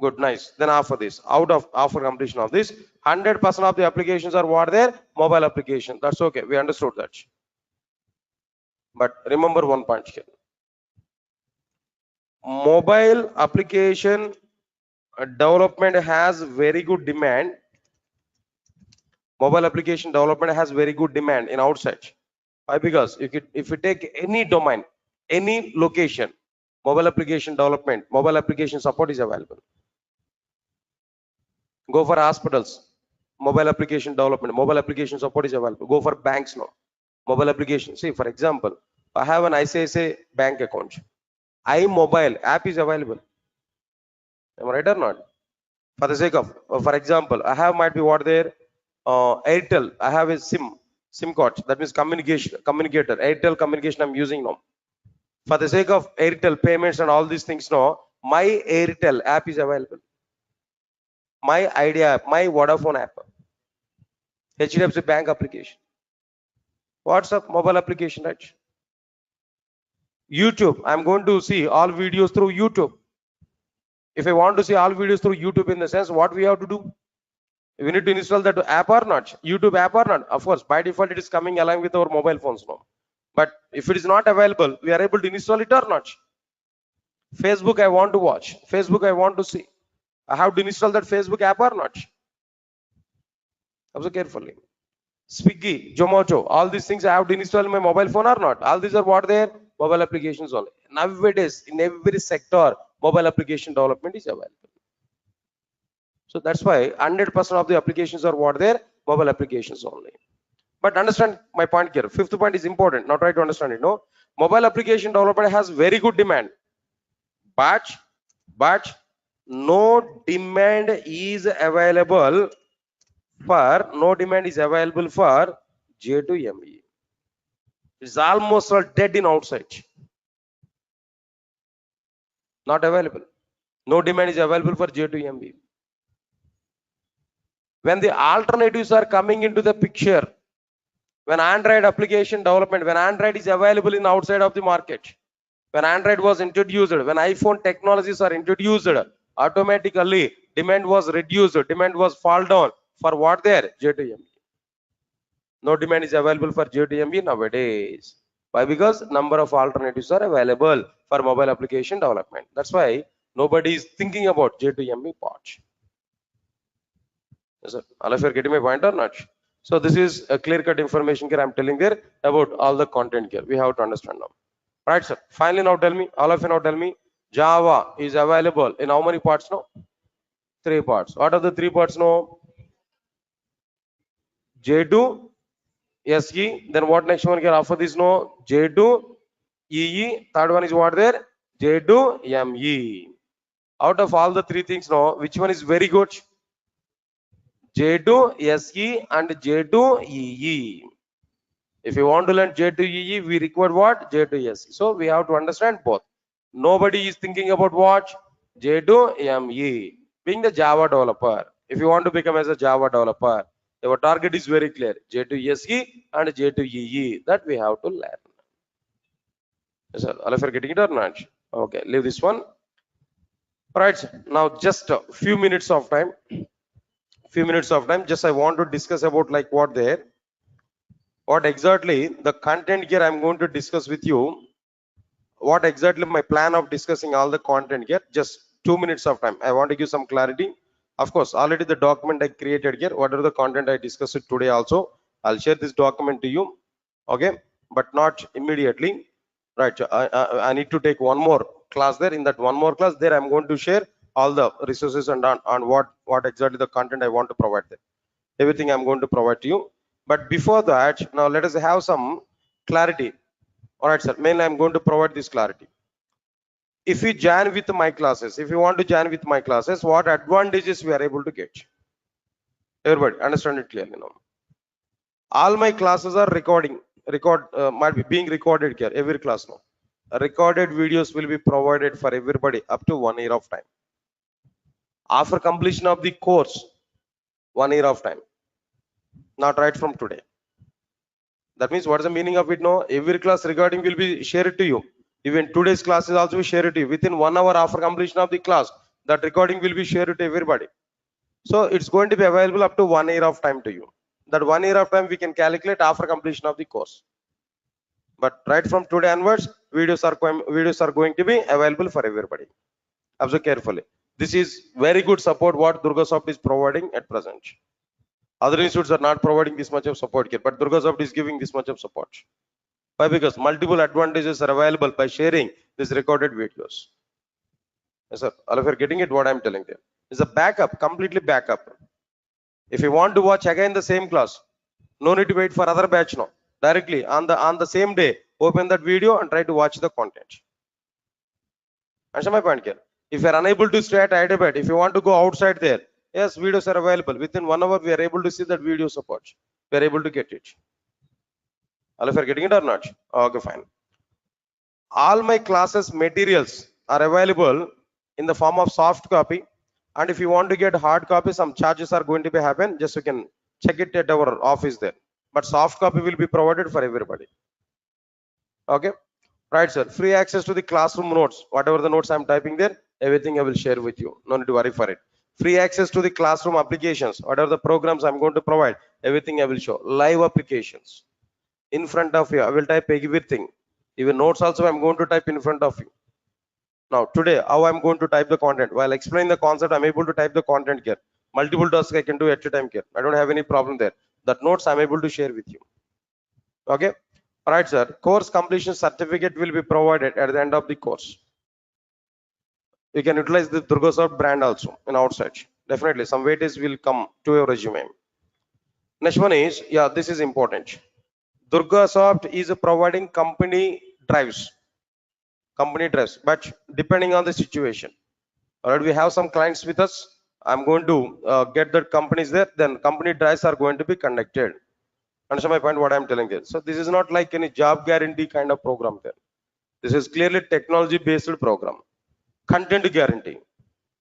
Good, nice. Then after this, after completion of this, 100% of the applications are what they're mobile applications. That's okay. We understood that. But remember one point here. Mobile application development has very good demand. Mobile application development has very good demand in outside. Why? Because if you take any domain, any location, mobile application development, mobile application support is available. Go for hospitals, mobile application development, mobile application support is available. Go for banks now, mobile application. See, for example, I have an ICICI bank account. iMobile app is available. Am I right or not? For the sake of, for example, I have might be what there, Airtel. I have a SIM card. That means communicator. Airtel communication I'm using now. For the sake of Airtel payments and all these things now, my Airtel app is available. My Idea app, my Vodafone app, HDFC Bank application, WhatsApp mobile application, right? YouTube, I'm going to see all videos through YouTube. If I want to see all videos through YouTube, in the sense, what we have to do? We need to install that app or not? YouTube app or not? Of course, by default, it is coming along with our mobile phones now. But if it is not available, we are able to install it or not? Facebook, I want to watch. Facebook, I want to see. I have to install that Facebook app or not? Observe carefully. Swiggy, Zomato, all these things I have to install in my mobile phone or not? All these are what they are? Mobile applications only. Nowadays, in every sector, mobile application development is available. So that's why 100% of the applications are what they are? Mobile applications only. But understand my point here. Fifth point is important. Now try to understand it. No, mobile application development has very good demand, but no demand is available for J2ME. It's almost all dead in outside. Not available. No demand is available for J2ME. When the alternatives are coming into the picture, when Android application development, when Android is available in outside of the market, when Android was introduced, when iPhone technologies are introduced, automatically demand was reduced, demand was fall down for what there? J2ME. No demand is available for J2ME nowadays. Why? Because number of alternatives are available for mobile application development. That's why nobody is thinking about J2ME part. Yes, sir. All of you are getting my point or not? So this is a clear-cut information here I'm telling there about all the content here. We have to understand now. Right, sir. Finally, now tell me, all of you now tell me, Java is available in how many parts now? 3 parts. What are the 3 parts now? J2, SE. Then what next one can offer this no? J2, EE. Third one is what there? J2, ME. Out of all the 3 things now, which one is very good? J2, SE and J2, EE. If you want to learn J2EE, we require what? J2SE. So we have to understand both. Nobody is thinking about what? J2ME. Being the Java developer. If you want to become as a Java developer, your target is very clear. J2SE and J2EE. That we have to learn. Yes, sir. All of you are getting it or not? Okay, leave this one. Right. Now just a few minutes of time. Just I want to discuss about like what there. What exactly the content here I'm going to discuss with you. What exactly my plan of discussing all the content here? Just 2 minutes of time. I want to give some clarity. Of course, already the document I created here, whatever the content I discussed it today also, I'll share this document to you. Okay, but not immediately. Right. I need to take one more class there. In that one more class there, I'm going to share all the resources and on what exactly the content I want to provide there. Everything I'm going to provide to you. But before that, now let us have some clarity. All right, sir. Mainly, I'm going to provide this clarity. If you join with my classes, if you want to join with my classes, what advantages we are able to get? Everybody, understand it clearly now. All my classes are might be being recorded here. Every class now. Recorded videos will be provided for everybody up to 1 year of time. After completion of the course, 1 year of time. Not right from today. That means what is the meaning of it now? Every class recording will be shared to you. Even today's class is also shared to you. Within 1 hour after completion of the class, that recording will be shared to everybody. So it's going to be available up to 1 year of time to you. That 1 year of time we can calculate after completion of the course. But right from today onwards, videos are going to be available for everybody. Observe carefully. This is very good support what Durga is providing at present. Other institutes are not providing this much of support here, but Durga is giving this much of support. Why? Because multiple advantages are available by sharing these recorded videos. Yes, sir. All of you are getting it what I'm telling you. It's a backup, completely backup. If you want to watch again the same class, no need to wait for other batch now. Directly on the same day, open that video and try to watch the content. Understand my point here? If you are unable to stay at Hyderabad, if you want to go outside there, yes, videos are available. Within 1 hour, we are able to see that video support. We are able to get it. All of you are getting it or not? Okay, fine. All my classes materials are available in the form of soft copy. And if you want to get hard copy, some charges are going to be happen. Just you can check it at our office there. But soft copy will be provided for everybody. Okay. Right, sir. Free access to the classroom notes. Whatever the notes I'm typing there, everything I will share with you. No need to worry for it. Free access to the classroom applications. Whatever the programs I'm going to provide, everything I will show. Live applications. In front of you, I will type everything. Even notes also I'm going to type in front of you. Now today, how I'm going to type the content? While explaining the concept, I'm able to type the content here. Multiple tasks I can do at a time here. I don't have any problem there. That notes I'm able to share with you. Okay. All right, sir. Course completion certificate will be provided at the end of the course. You can utilize the Durga brand also in outside. Definitely, some weightage will come to your resume. Next one is, yeah, this is important. Durga is providing company drives, but depending on the situation. All right, we have some clients with us. I'm going to get the companies there. Then company drives are going to be conducted. Understand my point? What I'm telling you. So this is not like any job guarantee kind of program there. This is clearly technology based program. content guarantee,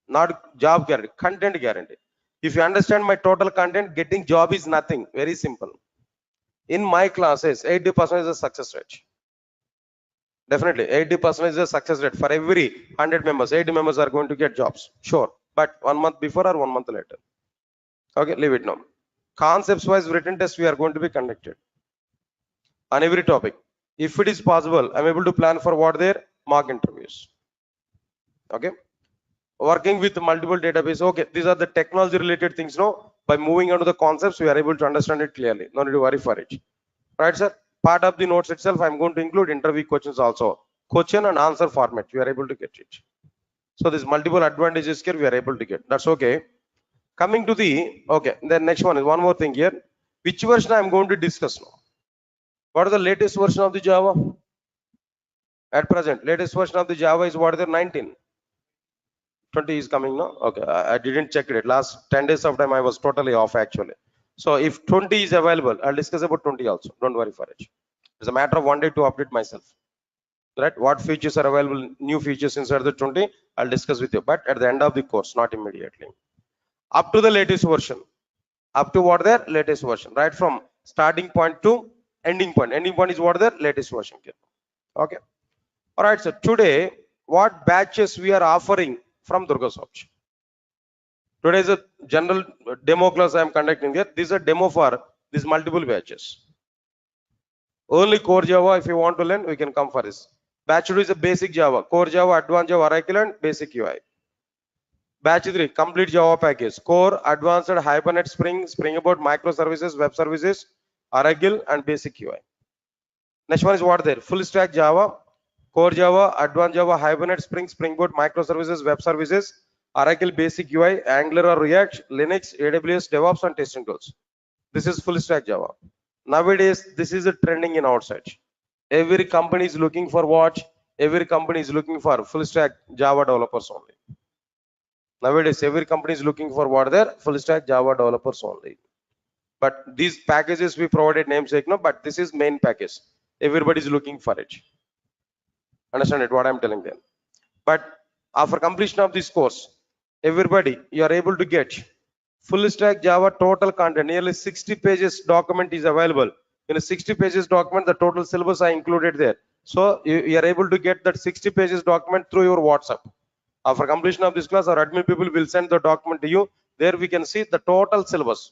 not job guarantee, content guarantee. If you understand my total content, getting job is nothing, very simple. In my classes 80% is a success rate. Definitely 80% is a success rate. For every 100 members, 80 members are going to get jobs, sure, but 1 month before or 1 month later. Okay, leave it now. Concepts wise written test we are going to be conducted on every topic. If it is possible, I'm able to plan for what their mock interviews. Okay, working with multiple database. Okay, these are the technology related things. No, by moving on to the concepts, we are able to understand it clearly. No need to worry for it. Right, sir? Part of the notes itself, I'm going to include interview questions also. Question and answer format, we are able to get it. So there's multiple advantages here we are able to get. That's okay. Coming to the, okay, the next one is one more thing here. Which version I'm going to discuss now? What is the latest version of the Java? At present, latest version of the Java is what is the 19? 20 is coming now. Okay, I didn't check it. Last 10 days of time I was totally off actually. So if 20 is available, I'll discuss about 20 also. Don't worry for it. It's a matter of one day to update myself. Right? What features are available, new features inside the 20, I'll discuss with you. But at the end of the course, not immediately. Up to the latest version. Up to what their latest version. Right from starting point to ending point. Ending point is what their latest version. Okay. All right. So today, what batches we are offering from Durga Soft? Today is a general demo class I am conducting here. This is a demo for these multiple batches. Only core Java, if you want to learn, we can come for this. Batch 2 is a basic Java, core Java, advanced Java, Oracle, and basic UI. Batch 3, complete Java package, core, advanced, Hibernate, Spring, Spring Boot, microservices, web services, Oracle, and basic UI. Next one is what there? Full stack Java, core Java, advanced Java, Hibernate, Spring, Spring Boot, microservices, web services, Oracle, basic UI, Angular or React, Linux, AWS, DevOps, and testing tools. This is full stack Java. Nowadays, this is a trending in outside. Every company is looking for what? Every company is looking for full stack Java developers only. Nowadays, every company is looking for what? Their full stack Java developers only. But these packages we provided namesake, no, but this is main package. Everybody is looking for it. Understand it? What I'm telling them. But after completion of this course, everybody, you are able to get full stack Java total content. Nearly 60 pages document is available. In a 60 pages document, the total syllabus I included there. So you are able to get that 60 pages document through your WhatsApp. After completion of this class, our admin people will send the document to you. There we can see the total syllabus.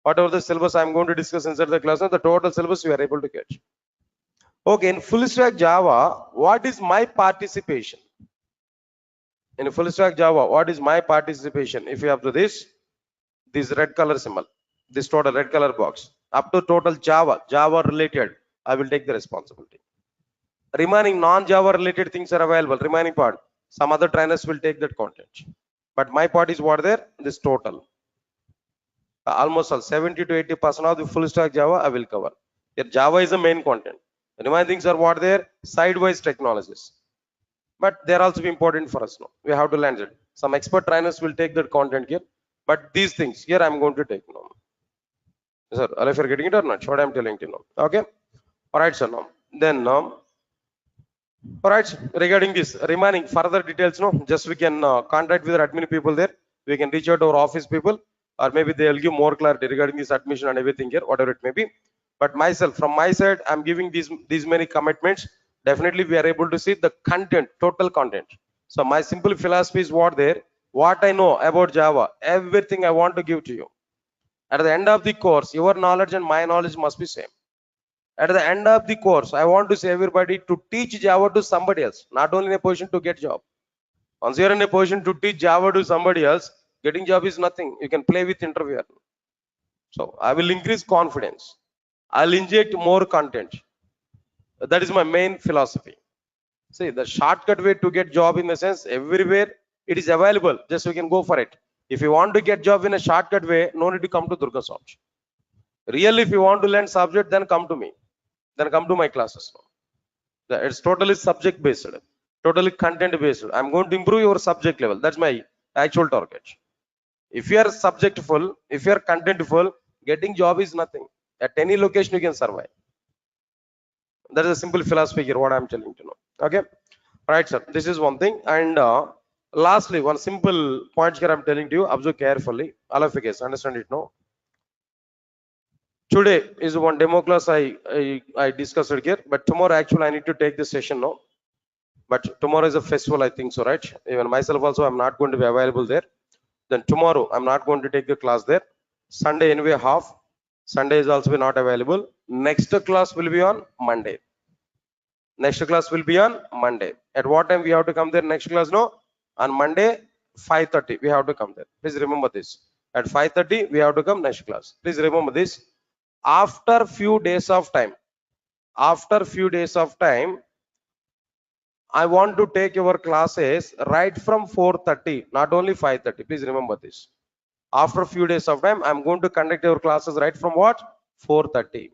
Whatever the syllabus I'm going to discuss inside the class, the total syllabus you are able to get. Okay, in full stack Java, what is my participation? In full stack Java, what is my participation? If you have to this red color symbol, this total red color box, up to total Java related, I will take the responsibility. Remaining non-Java related things are available. Remaining part, some other trainers will take that content. But my part is what there? This total. Almost all 70 to 80% of the full stack Java I will cover. Here Java is the main content. Remaining things are what there? Sidewise technologies. But they are also important for us now. We have to learn it. Some expert trainers will take that content here. But these things here I'm going to take now. Sir, if you're getting it or not, what I'm telling you now. Okay. All right, sir. Now then all right, regarding this remaining further details, no, just we can contact with our admin people there. We can reach out to our office people, or maybe they will give more clarity regarding this admission and everything here, whatever it may be. But myself, from my side, I'm giving these many commitments. Definitely, we are able to see the content, total content. So my simple philosophy is what there, what I know about Java, everything I want to give to you. At the end of the course, your knowledge and my knowledge must be same. At the end of the course, I want to say everybody to teach Java to somebody else, not only in a position to get job. Once you're in a position to teach Java to somebody else, getting job is nothing. You can play with interviewer. So I will increase confidence. I'll inject more content. That is my main philosophy. See, the shortcut way to get job in the sense everywhere it is available. Just you can go for it. If you want to get job in a shortcut way, no need to come to Durga Soft. Really, if you want to learn subject, then come to me. Then come to my classes. It's totally subject based, totally content based. I'm going to improve your subject level. That's my actual target. If you are subjectful, if you are contentful, getting job is nothing. At any location you can survive. That is a simple philosophy here, what I'm telling you now. Okay. All right, sir. This is one thing. And Lastly, one simple point here I'm telling to you. Observe carefully. All of you guys understand it now. Today is one demo class I discussed it here, but tomorrow actually I need to take this session now. But tomorrow is a festival, I think so, right? Even myself also, I'm not going to be available there. Then tomorrow, I'm not going to take the class there. Sunday anyway half. Sunday is also not available. Next class will be on Monday. Next class will be on Monday. At what time we have to come there? Next class, no? On Monday, 5:30. We have to come there. Please remember this. At 5:30, we have to come next class. Please remember this. After few days of time, after few days of time, I want to take your classes right from 4:30, not only 5:30. Please remember this. After a few days of time, I'm going to conduct your classes right from what? 4:30.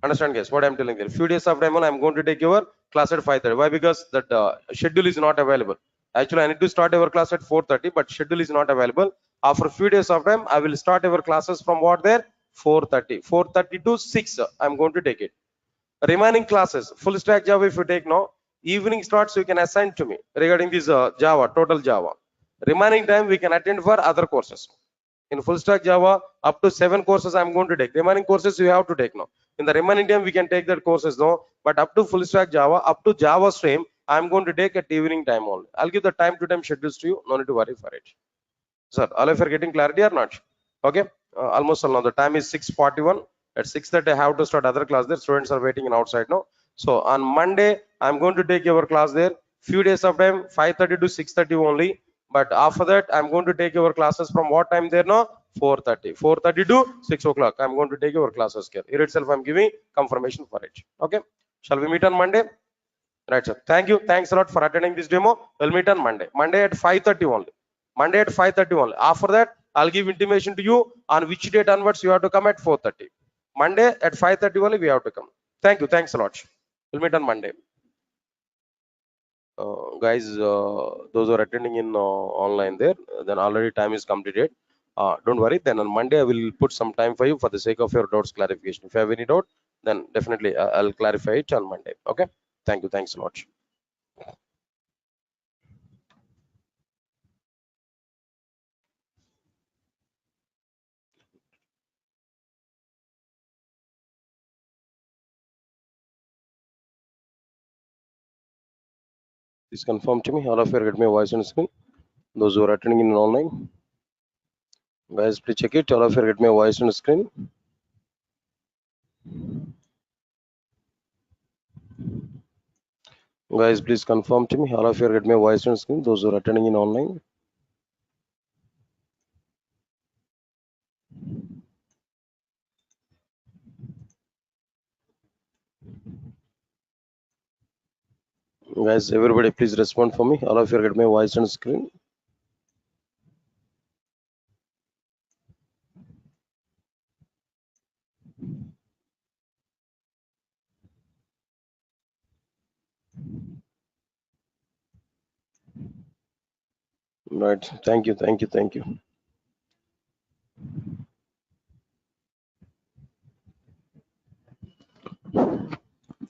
Understand, guys? What I'm telling you. Few days of time, I'm going to take your class at 5:30. Why? Because that schedule is not available. Actually, I need to start your class at 4:30, but schedule is not available. After a few days of time, I will start your classes from what there? 4:30. 4:30 to 6. I'm going to take it. Remaining classes, full stack Java, if you take now, evening starts, you can assign to me regarding this Java, total Java. Remaining time, we can attend for other courses. In full stack Java, up to 7 courses I'm going to take. Remaining courses you have to take now. In the remaining time, we can take that courses now. But up to full stack Java, up to Java stream, I'm going to take at evening time only. I'll give the time to time schedules to you. No need to worry for it. Sir, all of you are getting clarity or not? Okay. Almost all now. The time is 6:41. At 6:30, I have to start other class there. Students are waiting in outside now. So on Monday, I'm going to take your class there. Few days of time, 5:30 to 6:30 only. But after that, I'm going to take your classes from what time there now? 4:30. 4:30 to 6 o'clock. I'm going to take your classes here. Here itself, I'm giving confirmation for it. Okay. Shall we meet on Monday? Right, sir. Thank you. Thanks a lot for attending this demo. We'll meet on Monday. Monday at 5:30 only. Monday at 5:30 only. After that, I'll give intimation to you on which date onwards you have to come at 4:30. Monday at 5:30 only we have to come. Thank you. Thanks a lot. We'll meet on Monday. Guys, those who are attending in online there, then already time is completed. Don't worry. Then on Monday, I will put some time for you for the sake of your doubts clarification. If you have any doubt, then definitely I'll clarify it on Monday. Okay. Thank you. Thanks a lot. Please confirm to me. All of you get my voice on screen. Those who are attending in online, guys, please check it. All of you get my voice on screen. Guys, please confirm to me. All of you get my voice on screen. Those who are attending in online. Guys, everybody, please respond for me. All of you get my voice on screen. Right. Thank you. Thank you. Thank you.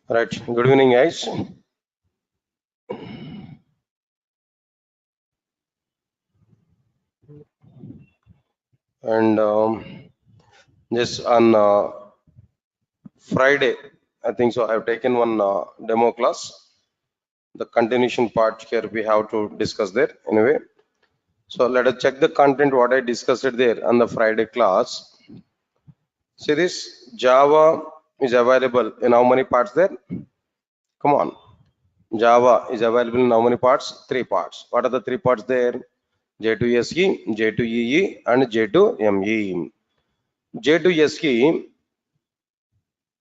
Right. Good evening, guys. And just on Friday, I think so. I've taken one demo class. The continuation part here we have to discuss there anyway. So let us check the content what I discussed it there on the Friday class. See this Java is available in how many parts there? Come on. Java is available in how many parts? 3 parts. What are the 3 parts there? J2SE, J2EE and J2ME. J2SE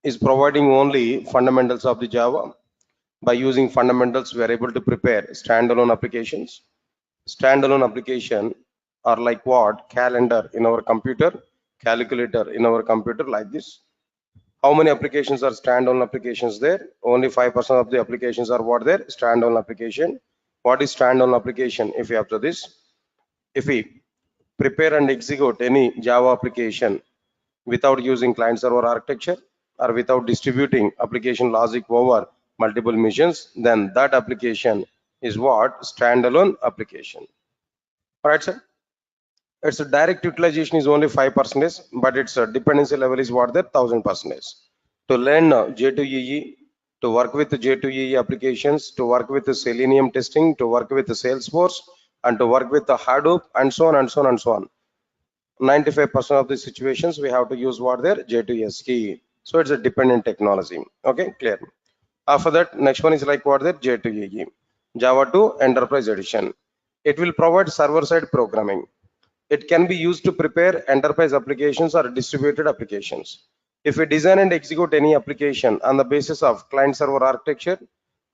is providing only fundamentals of the Java. By using fundamentals, we are able to prepare standalone applications. Standalone application are like what? Calendar in our computer, calculator in our computer, like this. How many applications are standalone applications there? Only 5% of the applications are what there? Standalone application. What is standalone application? If you have to this, if we prepare and execute any Java application without using client server architecture or without distributing application logic over multiple machines, then that application is what? Standalone application. All right, sir. Its direct utilization is only 5%, but its dependency level is what? There 1000%. To learn J2EE, to work with J2EE applications, to work with the Selenium testing, to work with the Salesforce, and to work with the Hadoop, and so on and so on and so on. 95% of the situations we have to use what there? J2SE. So it's a dependent technology. Okay, clear. After that, next one is like what there? J2EE. Java 2 Enterprise Edition. It will provide server-side programming. It can be used to prepare enterprise applications or distributed applications. If we design and execute any application on the basis of client-server architecture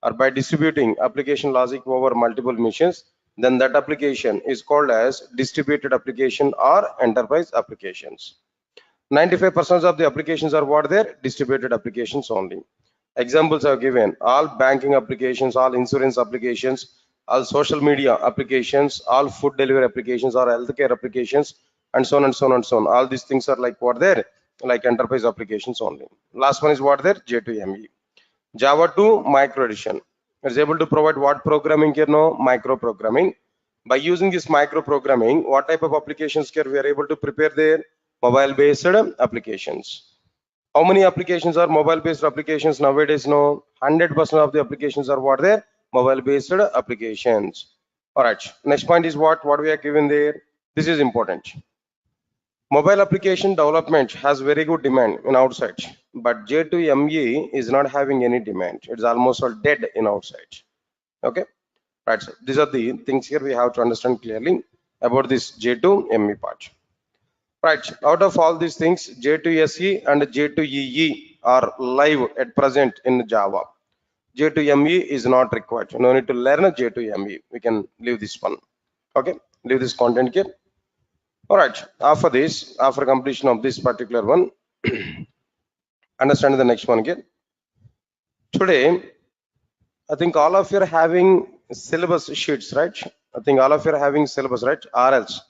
or by distributing application logic over multiple machines, then that application is called as distributed application or enterprise applications. 95% of the applications are what there? Distributed applications only. Examples are given: all banking applications, all insurance applications, all social media applications, all food delivery applications, or healthcare applications, and so on and so on and so on. All these things are like what there? Like enterprise applications only. Last one is what there? J2ME. Java 2 micro edition. It's able to provide what programming here? No, micro programming. By using this micro programming, what type of applications here we are able to prepare there? Mobile based applications. How many applications are mobile based applications nowadays? No, 100% of the applications are what there? Mobile based applications. All right, next point is what we are given there. This is important. Mobile application development has very good demand in outside, but J2ME is not having any demand. It's almost all dead in outside. Okay, right. So these are the things here we have to understand clearly about this J2ME part. Right, out of all these things, J2SE and J2EE are live at present in Java. J2ME is not required. No need to learn J2ME. We can leave this one. Okay, leave this content here. All right, after this, after completion of this particular one, understand the next one again. Today, I think all of you are having syllabus sheets, right? I think all of you are having syllabus, right? Or else,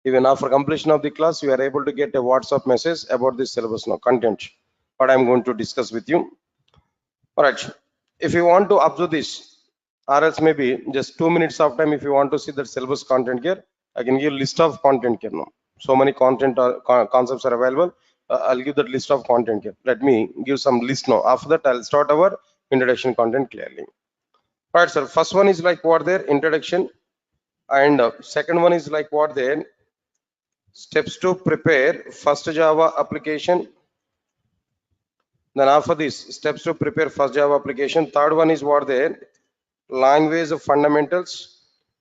even after completion of the class, you are able to get a WhatsApp message about this syllabus now, content, what I'm going to discuss with you. All right, if you want to observe this, or else maybe just 2 minutes of time, if you want to see the syllabus content here, I can give list of content here now. So many content concepts are available. I'll give that list of content here. Let me give some list now. After that, I'll start our introduction content clearly. All right, sir. First one is like what there? Introduction. And second one is like what there? Steps to prepare first Java application. Then after this, steps to prepare first Java application. Third one is what there? Language fundamentals.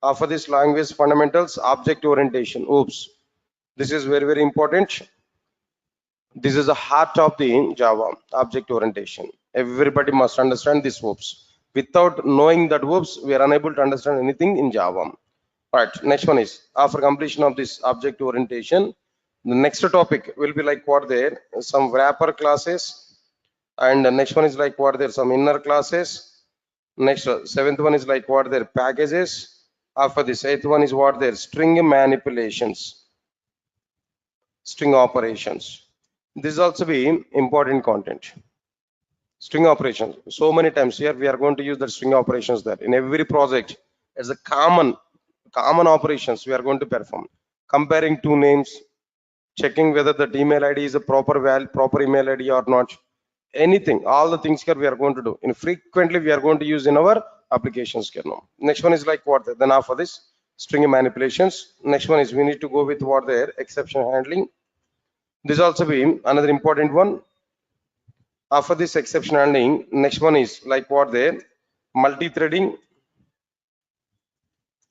After this language fundamentals, object orientation. Oops. This is very, very important. This is the heart of the Java, object orientation. Everybody must understand this oops. Without knowing that oops, we are unable to understand anything in Java. All right, next one is after completion of this object orientation, the next topic will be like what there? Some wrapper classes. And the next one is like what there? Some inner classes. Next, seventh one is like what there? Packages. After this, eighth one is what there? String manipulations, string operations. This is also be important content. String operations. So many times here we are going to use the string operations there in every project. As a common operations we are going to perform. Comparing two names, checking whether the email ID is a proper email ID or not. Anything, all the things here we are going to do. And frequently we are going to use in our applications here now. Next one is like what? Then after this, string manipulations. Next one is we need to go with what there? Exception handling. This also be another important one. After this exception handling, next one is like what there? Multi-threading.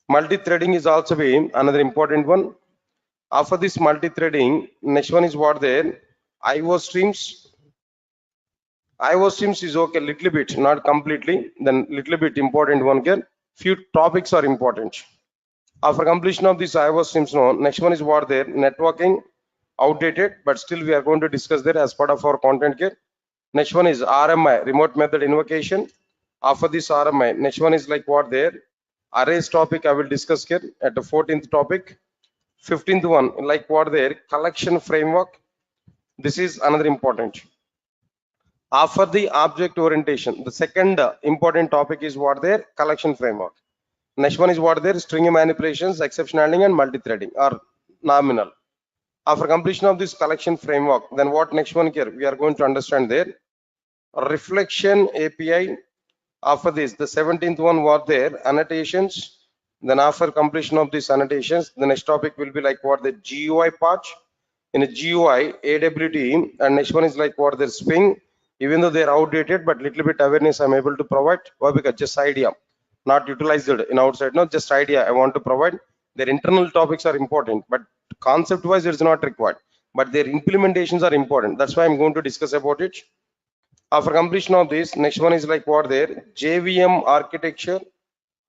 Multi-threading is also be another important one. After this multi-threading, next one is what there? IO streams. IO streams is okay, little bit, not completely. Then little bit important one here. Few topics are important. After completion of this IO streams, no. Next one is what there? Networking. Outdated, but still we are going to discuss there as part of our content here. Next one is RMI, remote method invocation. After this RMI, next one is like what there? Arrays topic I will discuss here at the 14th topic. 15th one, like what there? Collection framework. This is another important. After the object orientation, the second important topic is what there? Collection framework. Next one is what there? String manipulations, exception handling, and multi-threading or nominal. After completion of this collection framework, then what next one here? We are going to understand there. Reflection API. After this, the 17th one was there, annotations. Then after completion of these annotations, the next topic will be like what the GUI part. In a GUI, AWT, and next one is like what the Swing. Even though they are outdated, but little bit awareness I'm able to provide. Why? Because just idea, not utilized in outside. No, just idea I want to provide. Their internal topics are important, but concept-wise it's not required. But their implementations are important. That's why I'm going to discuss about it. After completion of this, next one is like what there? JVM architecture.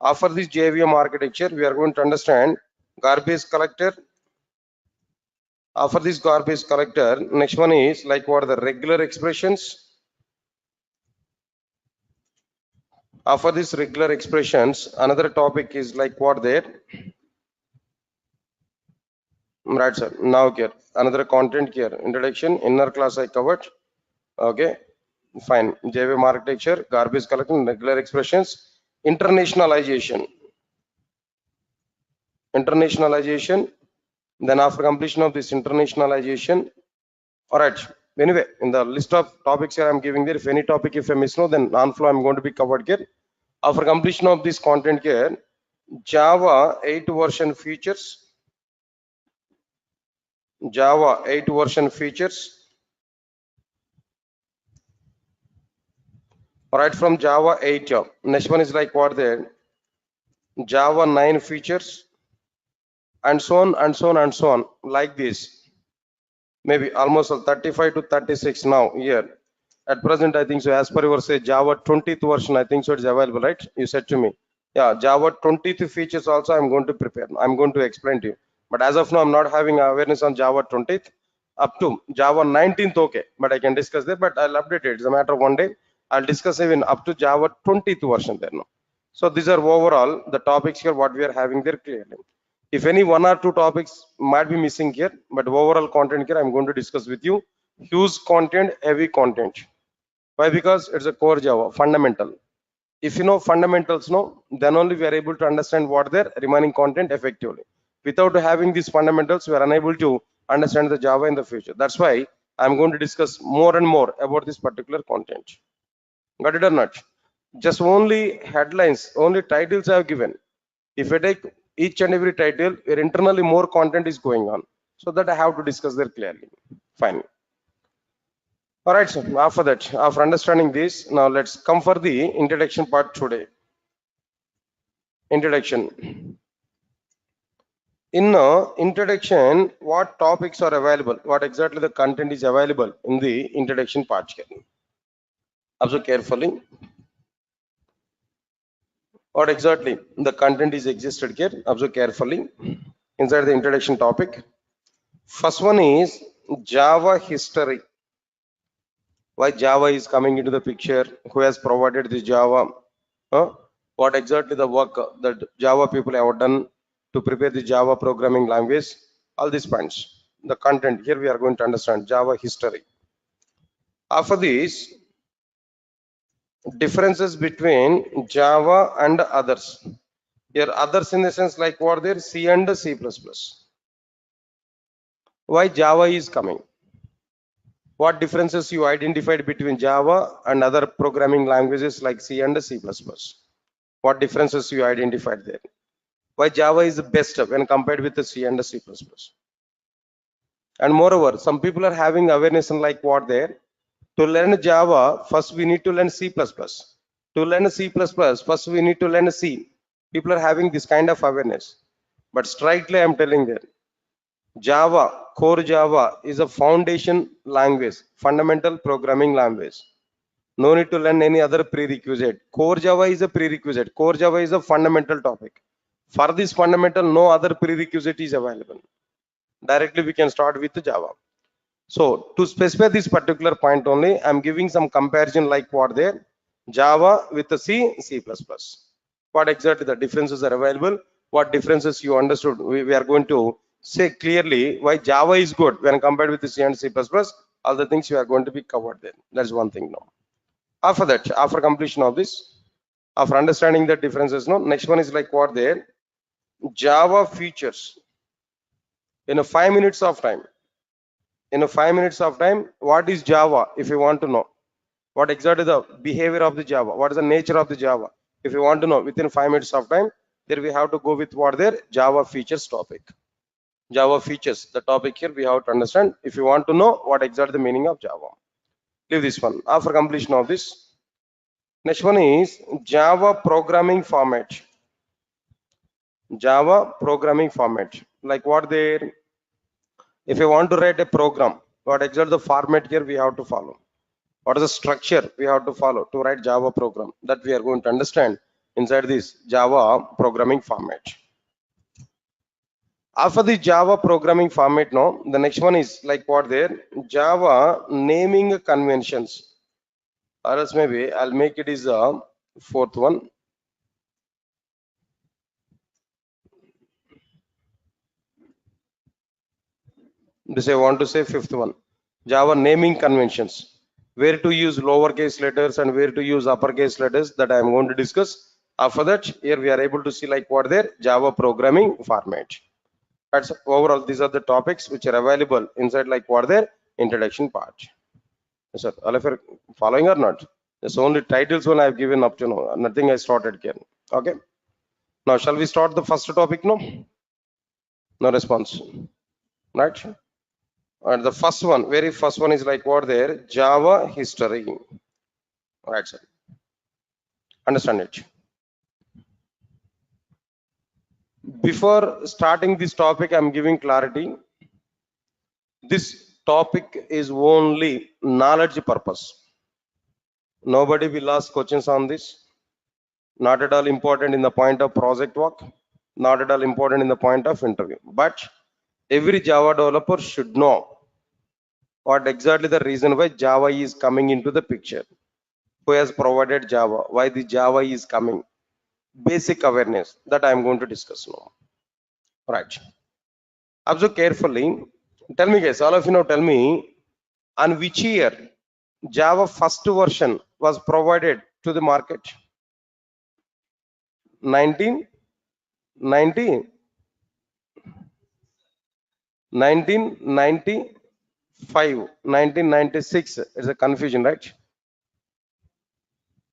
After this JVM architecture, we are going to understand garbage collector. After this garbage collector, next one is like what are the regular expressions. After this regular expressions, another topic is like what there? Right, sir. Now here, another content here. Introduction, inner class I covered. Okay, fine. JVM architecture, garbage collection, regular expressions, internationalization. Internationalization. Then after completion of this internationalization, all right. Anyway, in the list of topics here I'm giving there, if any topic if I miss no, then non-flow I'm going to be covered here. After completion of this content here, Java 8 version features. Java 8 version features. All right, from Java 8. Next one is like what there? Java 9 features, and so on and so on and so on, like this. Maybe almost 35 to 36 now here. At present, I think so. As per your say, Java 20th version, I think so it's available, right? You said to me, yeah, Java 20th features also I'm going to prepare. I'm going to explain to you. But as of now, I'm not having awareness on Java 20th up to Java 19th. Okay, but I can discuss that. But I'll update it. It's a matter of one day. I'll discuss even up to Java 20th version there now. So these are overall the topics here what we are having there clearly. If any one or two topics might be missing here, but overall content here I'm going to discuss with you. Huge content, heavy content. Why? Because it's a core Java, fundamental. If you know fundamentals, no, then only we are able to understand what their remaining content effectively. Without having these fundamentals, we are unable to understand the Java in the future. That's why I'm going to discuss more and more about this particular content. Got it or not? Just only headlines, only titles I have given. If I take each and every title, where internally more content is going on, so that I have to discuss there clearly. Fine. All right, so after that, after understanding this, now let's come for the introduction part today. Introduction. In introduction, what topics are available? What exactly the content is available in the introduction part here? Observe carefully. What exactly the content is existed here? Observe carefully inside the introduction topic. First one is Java history. Why Java is coming into the picture? Who has provided this Java? What exactly the work that Java people have done to prepare the Java programming language? All these points. The content here we are going to understand Java history. After this, differences between Java and others. Here others in the sense like what there? C and C++. Why Java is coming? What differences you identified between Java and other programming languages like C and C++? What differences you identified there? Why Java is the best when compared with the C and the C++? And moreover, some people are having awareness on like what there? To learn Java, first we need to learn C++. To learn C++, first we need to learn C. People are having this kind of awareness. But strictly I'm telling them, Java, core Java is a foundation language, fundamental programming language. No need to learn any other prerequisite. Core Java is a prerequisite. Core Java is a fundamental topic. For this fundamental, no other prerequisite is available. Directly we can start with Java. So to specify this particular point only, I'm giving some comparison like what there, Java with the C, C++. What exactly the differences are available? What differences you understood? We are going to say clearly why Java is good when compared with the C and C++. All the things you are going to be covered there. That's one thing now. After that, after completion of this, After understanding the differences, no, next one is like what there, Java features. In a 5 minutes of time, what is Java? If you want to know, what exactly the behavior of the Java, what is the nature of the Java? If you want to know within 5 minutes of time, there we have to go with what there, Java features topic. Java features, the topic here we have to understand. If you want to know what exactly the meaning of Java, leave this one. After completion of this, next one is Java programming format. Java programming format. Like what there, if you want to write a program, what exactly the format here we have to follow? What is the structure we have to follow to write Java program? That we are going to understand inside this Java programming format. After the Java programming format, no, the next one is like what there, Java naming conventions. Or else maybe I'll make it is a fourth one. This I want to say fifth one. Java naming conventions. Where to use lowercase letters and where to use uppercase letters, that I am going to discuss. After that, here we are able to see like what there, Java programming format. That's overall, these are the topics which are available inside like what there, introduction part. Yes, sir. All of you are following or not? There's only titles one I've given up to now. Nothing I started here. Okay. Now shall we start the first topic? No? No response. Right? And the first one, very first one is like what there, Java history. Right, sir. Understand it. Before starting this topic, I'm giving clarity. This topic is only knowledge purpose. Nobody will ask questions on this. Not at all important in the point of project work. Not at all important in the point of interview. But every Java developer should know what exactly the reason why Java is coming into the picture. Who has provided Java? Why the Java is coming? Basic awareness that I am going to discuss now. Right. Observe carefully. Tell me, guys, all of you now tell me on which year Java first version was provided to the market? 1990, 1995, 1996. It's a confusion, right?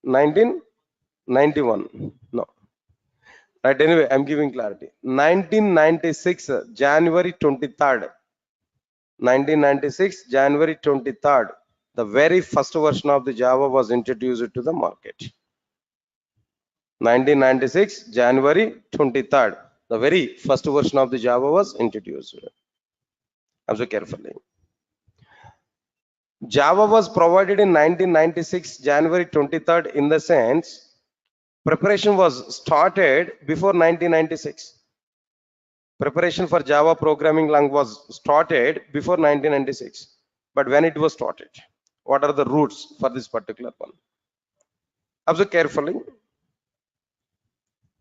1991. No. Right. Anyway, I'm giving clarity. 1996, January 23rd. 1996, January 23rd. The very first version of the Java was introduced to the market. 1996, January 23rd. The very first version of the Java was introduced. Observe carefully. Java was provided in 1996, January 23rd, in the sense preparation was started before 1996. Preparation for Java programming language was started before 1996. But when it was started, what are the roots for this particular one? Observe carefully.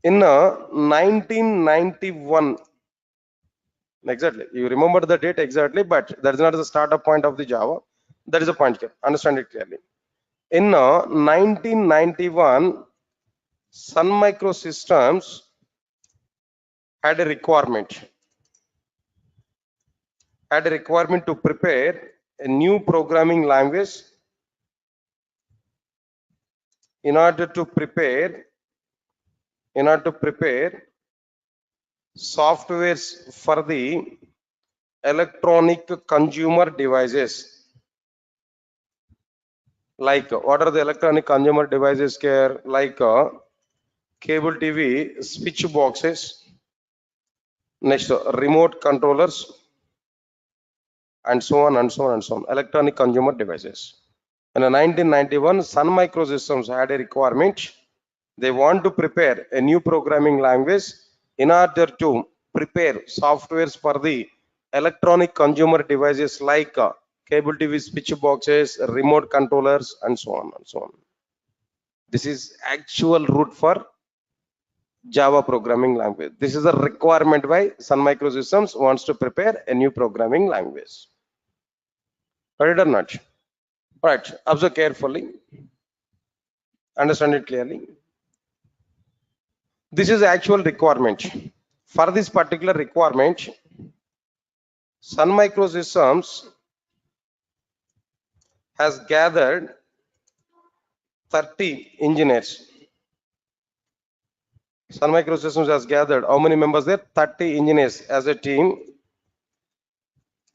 In 1991, exactly, you remember the date exactly, but that is not the startup point of the Java. That is a point here. Understand it clearly. In 1991, Sun Microsystems had a requirement to prepare a new programming language in order to prepare softwares for the electronic consumer devices. Like what are the electronic consumer devices here? Like cable TV, switch boxes, next remote controllers, and so on and so on and so on. Electronic consumer devices. In 1991, Sun Microsystems had a requirement. They want to prepare a new programming language in order to prepare softwares for the electronic consumer devices like cable TV, switch boxes, remote controllers, and so on and so on. This is actual root for Java programming language. This is a requirement why Sun Microsystems wants to prepare a new programming language. Got it or not? Right. Observe carefully. Understand it clearly. This is actual requirement. For this particular requirement, Sun Microsystems has gathered 30 engineers. Sun Microsystems has gathered how many members there? 30 engineers as a team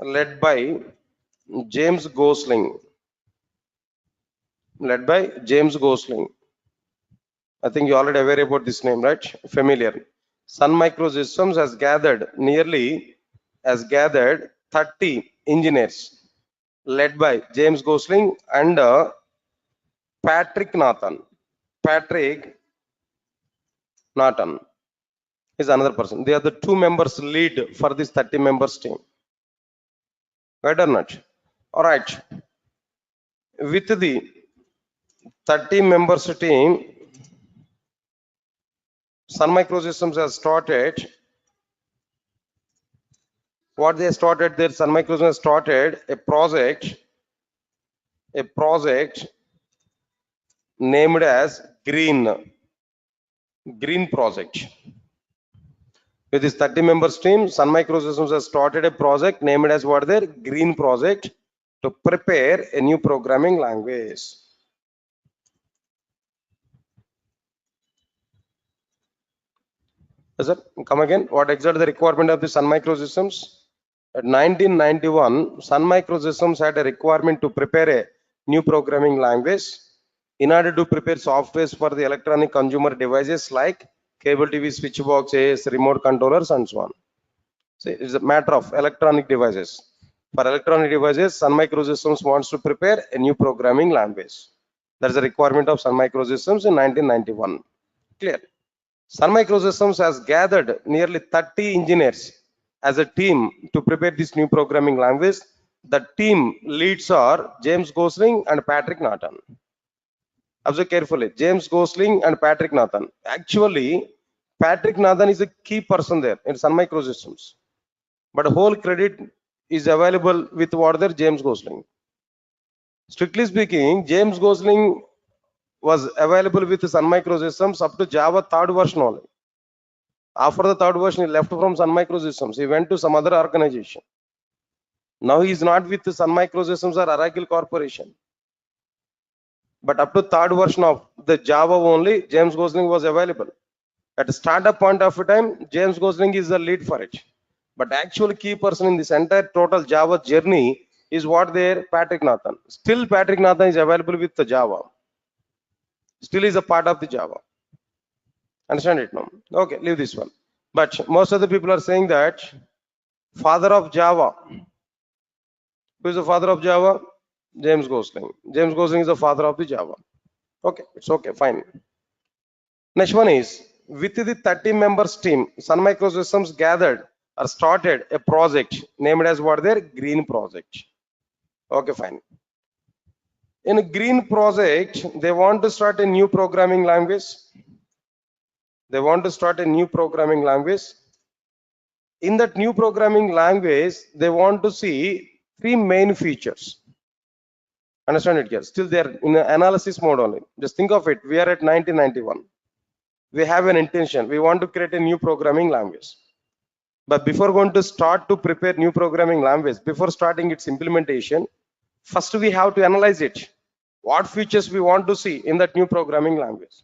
led by James Gosling. Led by James Gosling. I think you already aware about this name, right? Familiar. Sun Microsystems has gathered 30 engineers led by James Gosling and Patrick Nathan. Patrick Nathan is another person. They are the two members lead for this 30 members team. Right or not? All right. With the 30 members team, Sun Microsystems has started. What they started there, Sun Microsystems started a project named as Green Project. With this 30 members team, Sun Microsystems has started a project named as what there? Green Project to prepare a new programming language. Yes, sir. Come again. What exactly the requirement of the Sun Microsystems? At 1991, Sun Microsystems had a requirement to prepare a new programming language in order to prepare softwares for the electronic consumer devices like cable TV, switch boxes, remote controllers, and so on. So it's a matter of electronic devices. For electronic devices, Sun Microsystems wants to prepare a new programming language. That is a requirement of Sun Microsystems in 1991. Clear? Sun Microsystems has gathered nearly 30 engineers as a team to prepare this new programming language. The team leads are James Gosling and Patrick Nathan. Observe carefully. James Gosling and Patrick Nathan. Actually, Patrick Nathan is a key person there in Sun Microsystems. But whole credit is available with what there? James Gosling. Strictly speaking, James Gosling was available with Sun Microsystems up to Java 3rd version only. After the 3rd version, he left from Sun Microsystems. He went to some other organization. Now he is not with Sun Microsystems or Oracle Corporation. But up to 3rd version of the Java only, James Gosling was available. At the startup point of time, James Gosling is the lead for it. But actual key person in this entire total Java journey is what there? Patrick Nathan. Still Patrick Nathan is available with the Java. Still is a part of the Java. Understand it now? Okay, leave this one. But most of the people are saying that father of Java. Who is the father of Java? James Gosling. James Gosling is the father of the Java. Okay, it's okay, fine. Next one is, with the 30 members team, Sun Microsystems gathered or started a project named as what their Green Project. Okay, fine. In a Green Project, they want to start a new programming language. They want to start a new programming language. In that new programming language, they want to see 3 main features. Understand it here? Still they are in the analysis mode only. Just think of it. We are at 1991. We have an intention. We want to create a new programming language. But before going to start to prepare new programming language, before starting its implementation, first we have to analyze it. What features we want to see in that new programming language?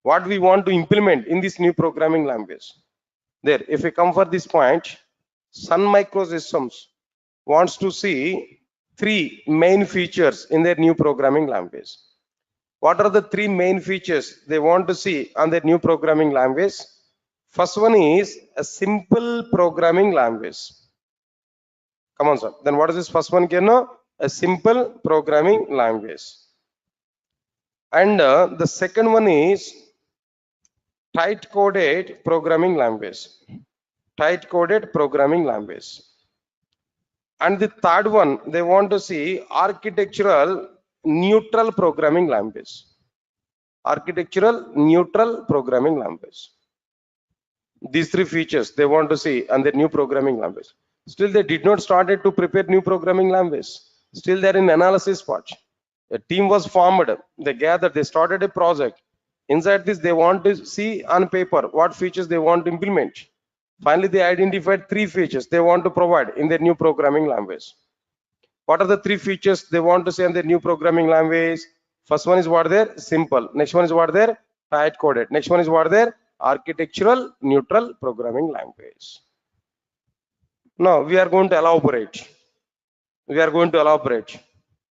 What we want to implement in this new programming language? There, if we come for this point, Sun Microsystems wants to see 3 main features in their new programming language. What are the 3 main features they want to see on their new programming language? First one is a simple programming language. Come on, sir. Then what is this first one? A simple programming language. And the second one is tight coded programming language. Tight coded programming language. And the third one, they want to see architectural neutral programming language. Architectural neutral programming language. These 3 features they want to see on their new programming language. Still they did not started to prepare new programming language. Still they're in analysis part. A team was formed. They gathered. They started a project. Inside this, they want to see on paper what features they want to implement. Finally, they identified 3 features they want to provide in their new programming language. What are the 3 features they want to say in their new programming language? First one is what there? Simple. Next one is what there? Tight coded. Next one is what there? Architectural neutral programming language. Now we are going to elaborate. We are going to elaborate.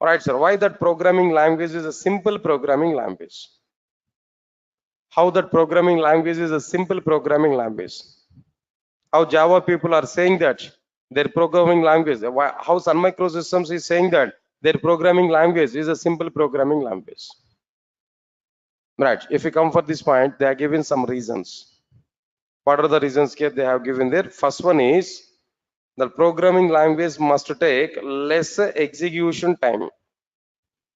All right, sir. Why that programming language is a simple programming language? How that programming language is a simple programming language? How Java people are saying that their programming language, how Sun Microsystems is saying that their programming language is a simple programming language. Right. If you come for this point, they are given some reasons. What are the reasons here they have given there? First one is the programming language must take less execution time.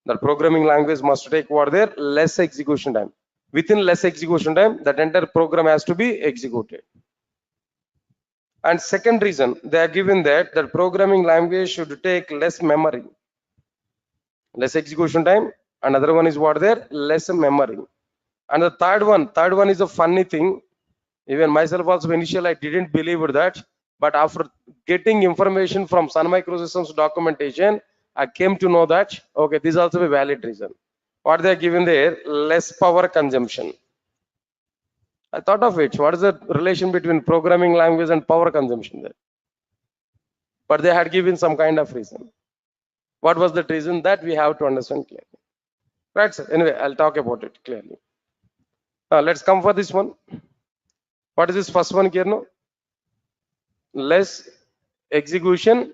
The programming language must take what there? Less execution time. Within less execution time, that entire program has to be executed. And second reason, they are given that the programming language should take less memory, less execution time. Another one is what there? Less memory. And the third one is a funny thing. Even myself also initially I didn't believe that, but after getting information from Sun Microsystems documentation, I came to know that okay, this is also a valid reason. What they are given there? Less power consumption. I thought of it. What is the relation between programming language and power consumption there? But they had given some kind of reason. What was that reason? That we have to understand clearly. Right, sir. Anyway, I'll talk about it clearly. Now, let's come for this one. What is this first one here now? Less execution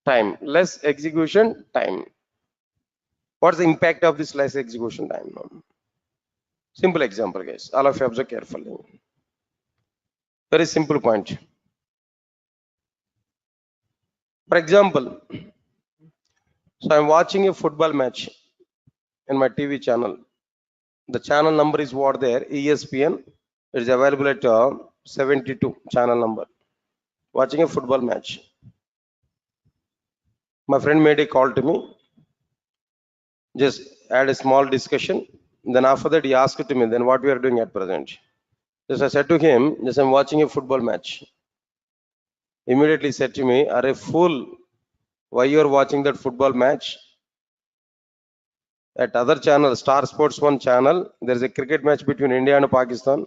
time. Less execution time. What's the impact of this less execution time now? Simple example, guys. All of you observe carefully. Very simple point. For example, so I'm watching a football match in my TV channel. The channel number is what there? ESPN. It is available at 72 channel number. Watching a football match. My friend made a call to me. Just had a small discussion. Then after that, he asked to me, then what we are doing at present. Just I said to him, just I'm watching a football match. Immediately said to me, are a fool, why you are watching that football match? At other channel, Star Sports 1 channel, there is a cricket match between India and Pakistan.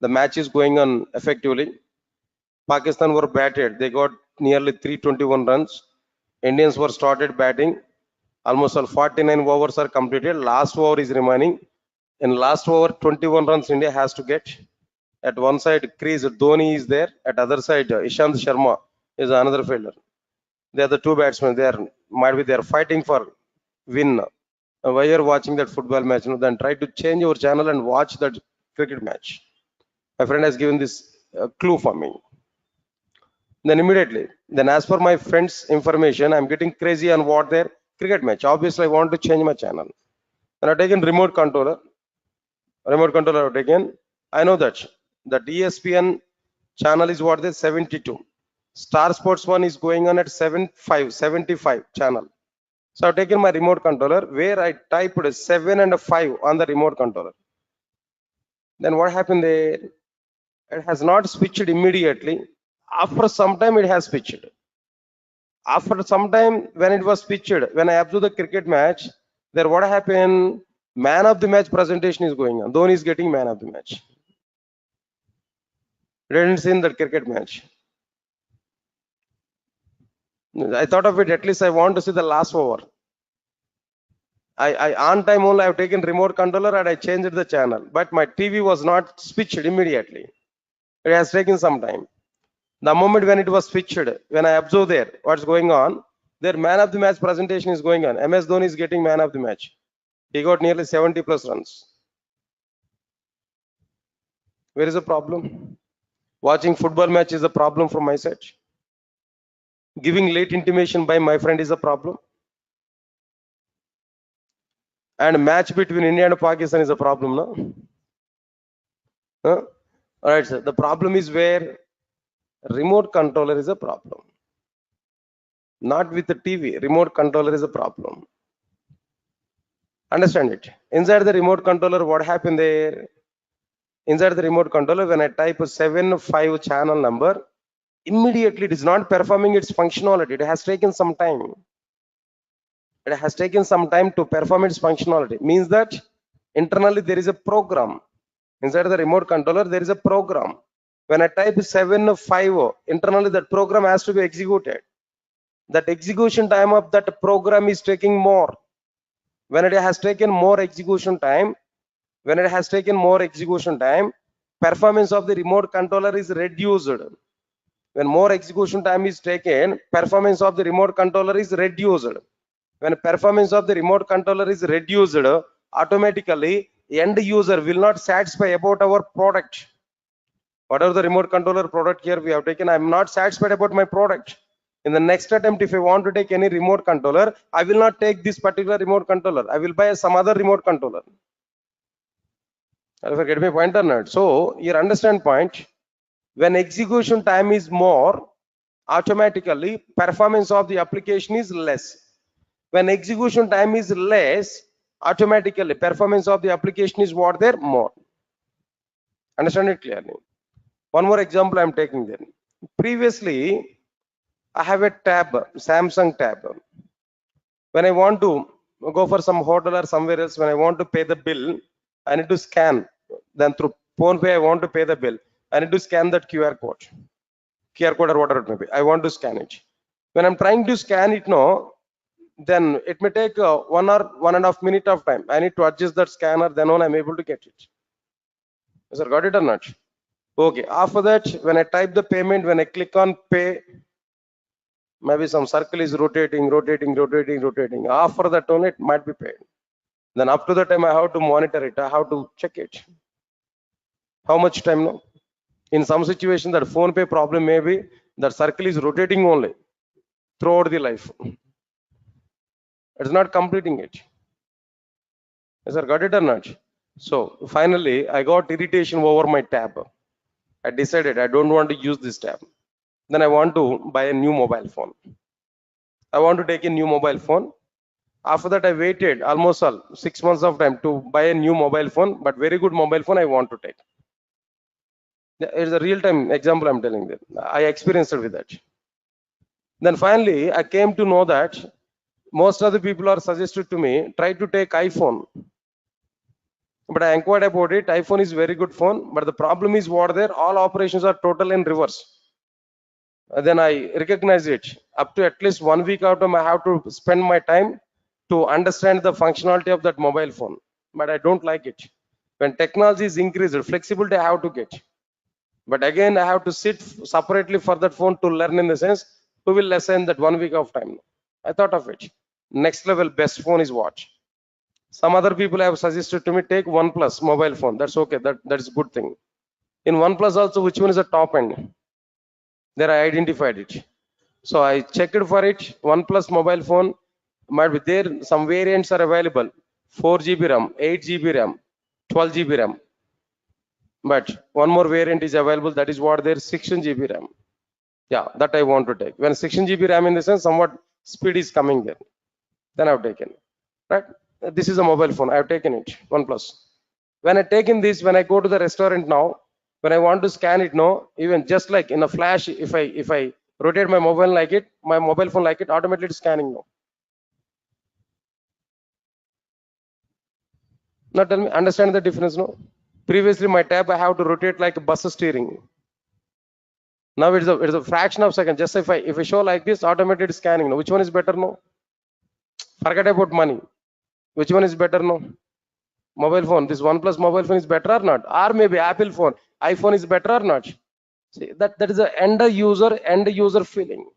The match is going on effectively. Pakistan were batted. They got nearly 321 runs. Indians were started batting. Almost all 49 overs are completed. Last over is remaining. In last over, 21 runs India has to get. At one side, crease Dhoni is there. At other side, Ishant Sharma is another fielder. They are the two batsmen. They are fighting for win. Why you are watching that football match? Then try to change your channel and watch that cricket match. My friend has given this clue for me. Then immediately, then as per my friend's information, I'm getting crazy on what their cricket match. Obviously, I want to change my channel. Then I've taken remote controller. Remote controller I've taken. I know that ESPN channel is what they 72. Star Sports 1 is going on at 75 channel. So I've taken my remote controller where I typed 7 and 5 on the remote controller. Then what happened there? It has not switched immediately. After some time, it has switched. After some time, when it was switched, when I observed the cricket match, there what happened? Man of the match presentation is going on. Dhoni is getting man of the match. Didn't see in that cricket match. I thought of it, at least I want to see the last over. I on time only I've taken remote controller and I changed the channel, but my TV was not switched immediately. It has taken some time. The moment when it was switched, when I observe there what's going on, their man of the match presentation is going on. MS Dhoni is getting man of the match. He got nearly 70 plus runs. Where is the problem? Watching football match is a problem from my side. Giving late intimation by my friend is a problem. And match between India and Pakistan is a problem, no? Huh? All right, sir. The problem is where remote controller is a problem. Not with the TV. Remote controller is a problem. Understand it. Inside the remote controller, what happened there? Inside the remote controller, when I type a 7 5 channel number, immediately it is not performing its functionality. It has taken some time. It has taken some time to perform its functionality. Means that internally there is a program. Inside the remote controller, there is a program. When I type 7 5, internally that program has to be executed. That execution time of that program is taking more. When it has taken more execution time, performance of the remote controller is reduced. When more execution time is taken, performance of the remote controller is reduced. When performance of the remote controller is reduced, automatically end user will not satisfy about our product. Whatever the remote controller product here we have taken, I'm not satisfied about my product. In the next attempt, if I want to take any remote controller, I will not take this particular remote controller. I will buy some other remote controller. If I get my point or not? So your understand point, when execution time is more, automatically performance of the application is less. When execution time is less, automatically performance of the application is what there more. Understand it clearly. One more example I'm taking there. Previously, I have a tab, Samsung tab. When I want to go for some hotel or somewhere else, when I want to pay the bill, I need to scan. Then through PhonePe, I want to pay the bill. I need to scan that QR code or whatever it may be. I want to scan it. When I'm trying to scan it now, then it may take 1 or 1.5 minute of time. I need to adjust that scanner, then only I'm able to get it. Sir, got it or not? Okay. After that, when I type the payment, when I click on pay, maybe some circle is rotating. After that only it might be paid. Then up to the time I have to monitor it. I have to check it. How much time now? In some situation, that phone pay problem may be that circle is rotating only throughout the life. It's not completing it. Yes, sir, got it or not? So finally, I got irritation over my tab. I decided I don't want to use this tab. Then I want to buy a new mobile phone. I want to take a new mobile phone. After that, I waited almost 6 months of time to buy a new mobile phone, but very good mobile phone I want to take. It's a real-time example I'm telling you. I experienced it with that. Then finally, I came to know that most of the people are suggested to me, try to take iPhone. But I inquired about it. iPhone is very good phone, but the problem is what there, all operations are total in reverse. Then I recognize it. Up to at least 1 week out of I have to spend my time to understand the functionality of that mobile phone. But I don't like it. When technology is increased, flexibility I have to get. But again, I have to sit separately for that phone to learn, in the sense, who will lesson that 1 week of time. I thought of it. Next level best phone is what? Some other people have suggested to me, take OnePlus mobile phone. That's okay. That is good thing. In OnePlus also, which one is the top end? There I identified it. So I checked for it. OnePlus mobile phone might be there. Some variants are available. 4 GB RAM, 8 GB RAM, 12 GB RAM. But one more variant is available. That is what there, 16 GB RAM. Yeah, that I want to take. When 16 GB RAM, in the sense, somewhat speed is coming there. Then I've taken. Right? This is a mobile phone. I've taken it. OnePlus. When I taken this, when I go to the restaurant now, when I want to scan it now, even just like in a flash, if I rotate my mobile like it, my mobile phone like it, automatically it's scanning now. Now tell me, understand the difference now? Previously my tab I have to rotate like a bus steering. Now it's a fraction of a second. Just if I show like this, automated scanning now. Which one is better now? Forget about money. Which one is better now? Mobile phone. This OnePlus mobile phone is better or not? Or maybe Apple phone, iPhone is better or not? See, that is the end user feeling.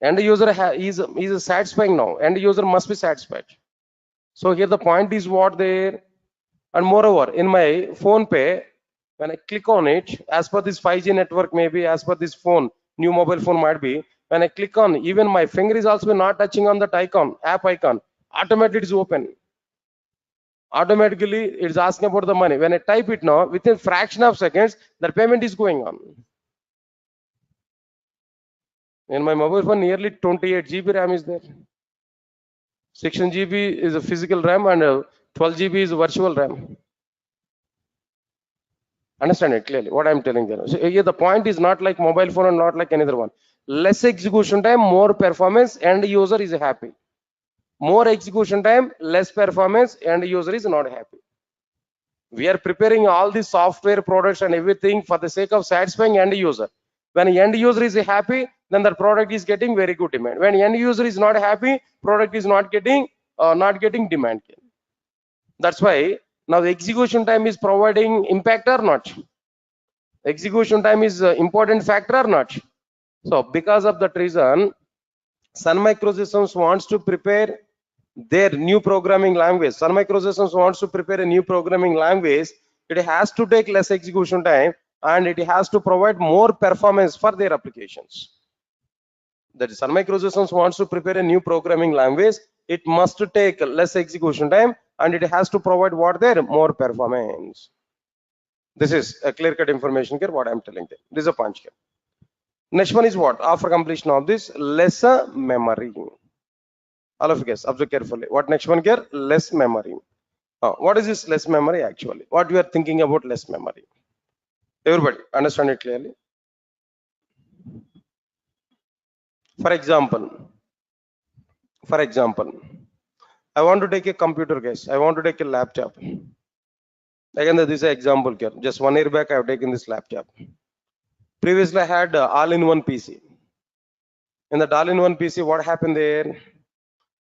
End user is satisfying now. End user must be satisfied. So here the point is what there. And moreover, in my phone pay, when I click on it, as per this 5G network, maybe as per this phone, new mobile phone might be, when I click on, even my finger is also not touching on that icon, app icon, automatically it's open. Automatically it's asking about the money. When I type it now, within fraction of seconds, the payment is going on. In my mobile phone, nearly 28 GB RAM is there. 16 GB is a physical RAM and 12 GB is virtual RAM. Understand it clearly what I'm telling you. So here the point is not like mobile phone and not like another one. Less execution time, more performance, and user is happy. More execution time, less performance, and user is not happy. We are preparing all the software products and everything for the sake of satisfying end user. When end user is happy, then the product is getting very good demand. When end user is not happy, product is not getting demand. That's why now the execution time is providing impact or not. Execution time is important factor or not. So because of that reason, Sun Microsystems wants to prepare their new programming language. Sun Microsystems wants to prepare a new programming language. It has to take less execution time and it has to provide more performance for their applications. That is, Sun Microsystems wants to prepare a new programming language. It must take less execution time and it has to provide what there more performance. This is a clear-cut information here. What I'm telling you. This is a punch here. Next one is what? After completion of this, lesser memory. All of you guys observe carefully. What next one here? Less memory. What is this less memory actually? What we are thinking about less memory? Everybody understand it clearly. For example, I want to take a computer, guys. I want to take a laptop. Again, this is an example here. Just 1 year back, I have taken this laptop. Previously, I had all-in-one PC. In that all-in-one PC, what happened there?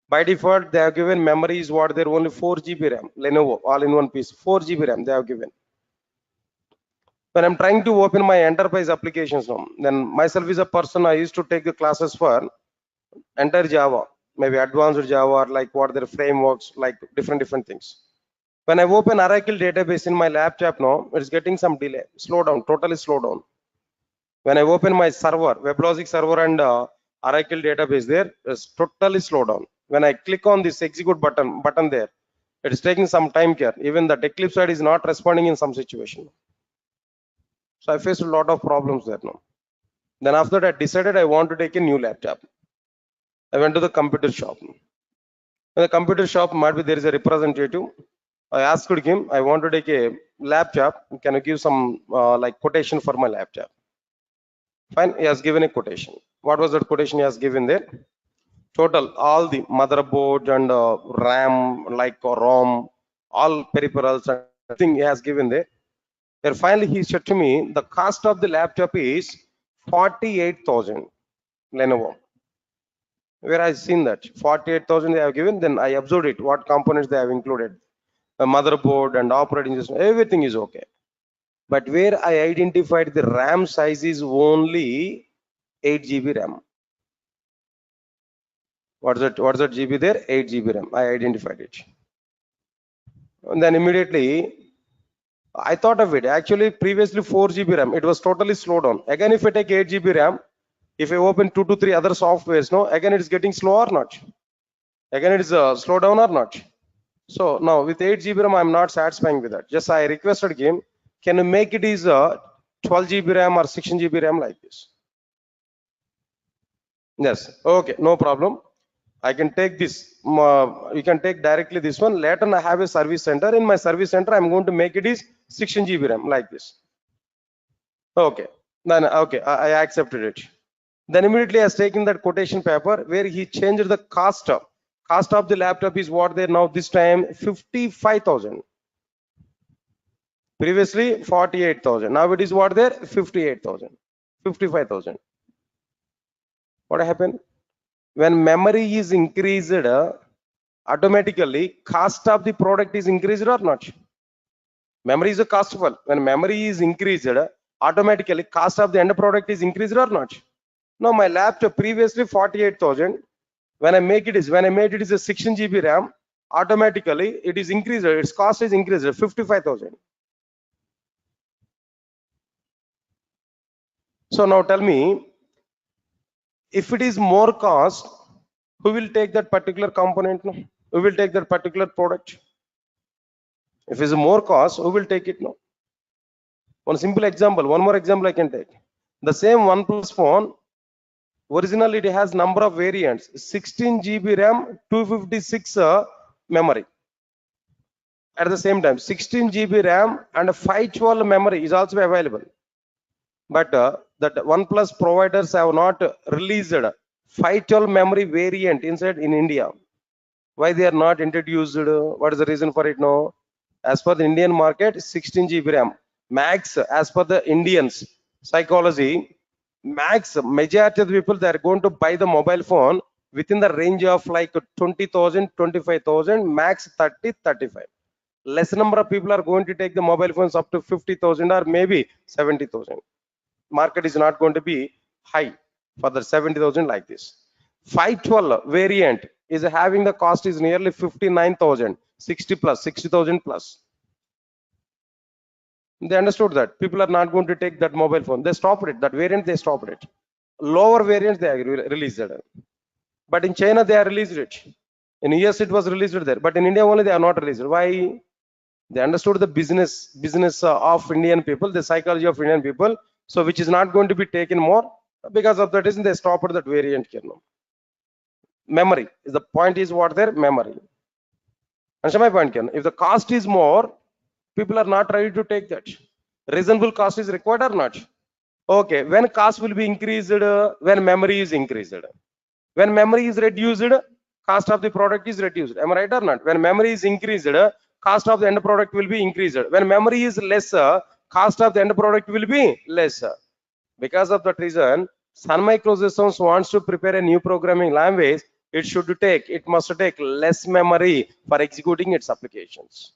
By default, they have given memories what they're only 4 GB RAM. Lenovo all-in-one PC, 4 GB RAM they have given. When I'm trying to open my enterprise applications now, then myself is a person, I used to take the classes for entire Java, maybe advanced Java, like what their frameworks, like different things. When I open Oracle database in my laptop now, it's getting some delay, slow down, totally slow down. When I open my server, WebLogic server and Oracle database there, it's totally slow down. When I click on this execute button there, it is taking some time here. Even the Eclipse side is not responding in some situation. So I faced a lot of problems there now. Then after that, I decided I want to take a new laptop. I went to the computer shop. In the computer shop, might be there is a representative. I asked him, I want to take a laptop. Can you give some like quotation for my laptop? Fine, he has given a quotation. What was that quotation he has given there? Total, all the motherboard and RAM, like ROM, all peripherals and everything he has given there. Then finally he said to me, the cost of the laptop is 48,000 Lenovo. Where I seen that 48,000 they have given, then I observed it, what components they have included. The motherboard and operating system, everything is okay. But where I identified the RAM size is only 8 GB RAM. What's that GB there? 8 GB RAM. I identified it. And then immediately I thought of it. Actually, previously 4 GB RAM. It was totally slowed down. Again, if I take 8 GB RAM, if I open 2 to 3 other softwares, no, again it's getting slow or not? Again, it's slow down or not? So now with 8 GB RAM, I'm not satisfying with that. Just I requested him, can you make it is 12 GB RAM or 16 GB RAM like this? Yes. Okay, no problem. I can take this. You can take directly this one. Later, I have a service center. In my service center, I'm going to make it is 16 GB RAM like this. Okay. Then okay, I accepted it. Then immediately I was taking that quotation paper where he changed the cost of the laptop is what there now this time 55,000. Previously 48,000. Now it is what there 58,000, 55,000. What happened? When memory is increased, automatically cost of the product is increased or not? Memory is a costful. When memory is increased, automatically cost of the end product is increased or not? No, my laptop previously 48,000. When I made it is a 16 GB RAM, automatically it is increased. Its cost is increased 55,000. So now tell me, if it is more cost, who will take that particular component? No? Who will take that particular product? If it's more cost, who will take it? No. One simple example, one more example I can take. The same OnePlus phone, Originally, it has number of variants: 16 GB RAM, 256 memory. At the same time, 16 GB RAM and 512 memory is also available. But that OnePlus providers have not released 512 memory variant inside in India. Why they are not introduced? What is the reason for it? No, as per the Indian market, 16 GB RAM max. As per the Indians psychology, max majority of the people, they are going to buy the mobile phone within the range of like 20,000, 25,000, max 30, 35. Less number of people are going to take the mobile phones up to 50,000 or maybe 70,000. Market is not going to be high for the 70,000 like this. 512 variant is having the cost is nearly 59,000, 60 plus, 60,000 plus. They understood that people are not going to take that mobile phone. They stopped it. That variant, they stopped it. Lower variants, they released it. But in China, they are released it. In US, it was released there. But in India only, they are not released. Why? They understood the business of Indian people, the psychology of Indian people. So which is not going to be taken more. Because of that reason, they stopped that variant here now. Memory. The point is what there? Memory. Understand my point, Ken? If the cost is more, people are not ready to take that. Reasonable cost is required or not? Okay, when cost will be increased, when memory is increased. When memory is reduced, cost of the product is reduced. Am I right or not? When memory is increased, cost of the end product will be increased. When memory is lesser, cost of the end product will be lesser. Because of that reason, Sun Microsystems wants to prepare a new programming language. It must take less memory for executing its applications.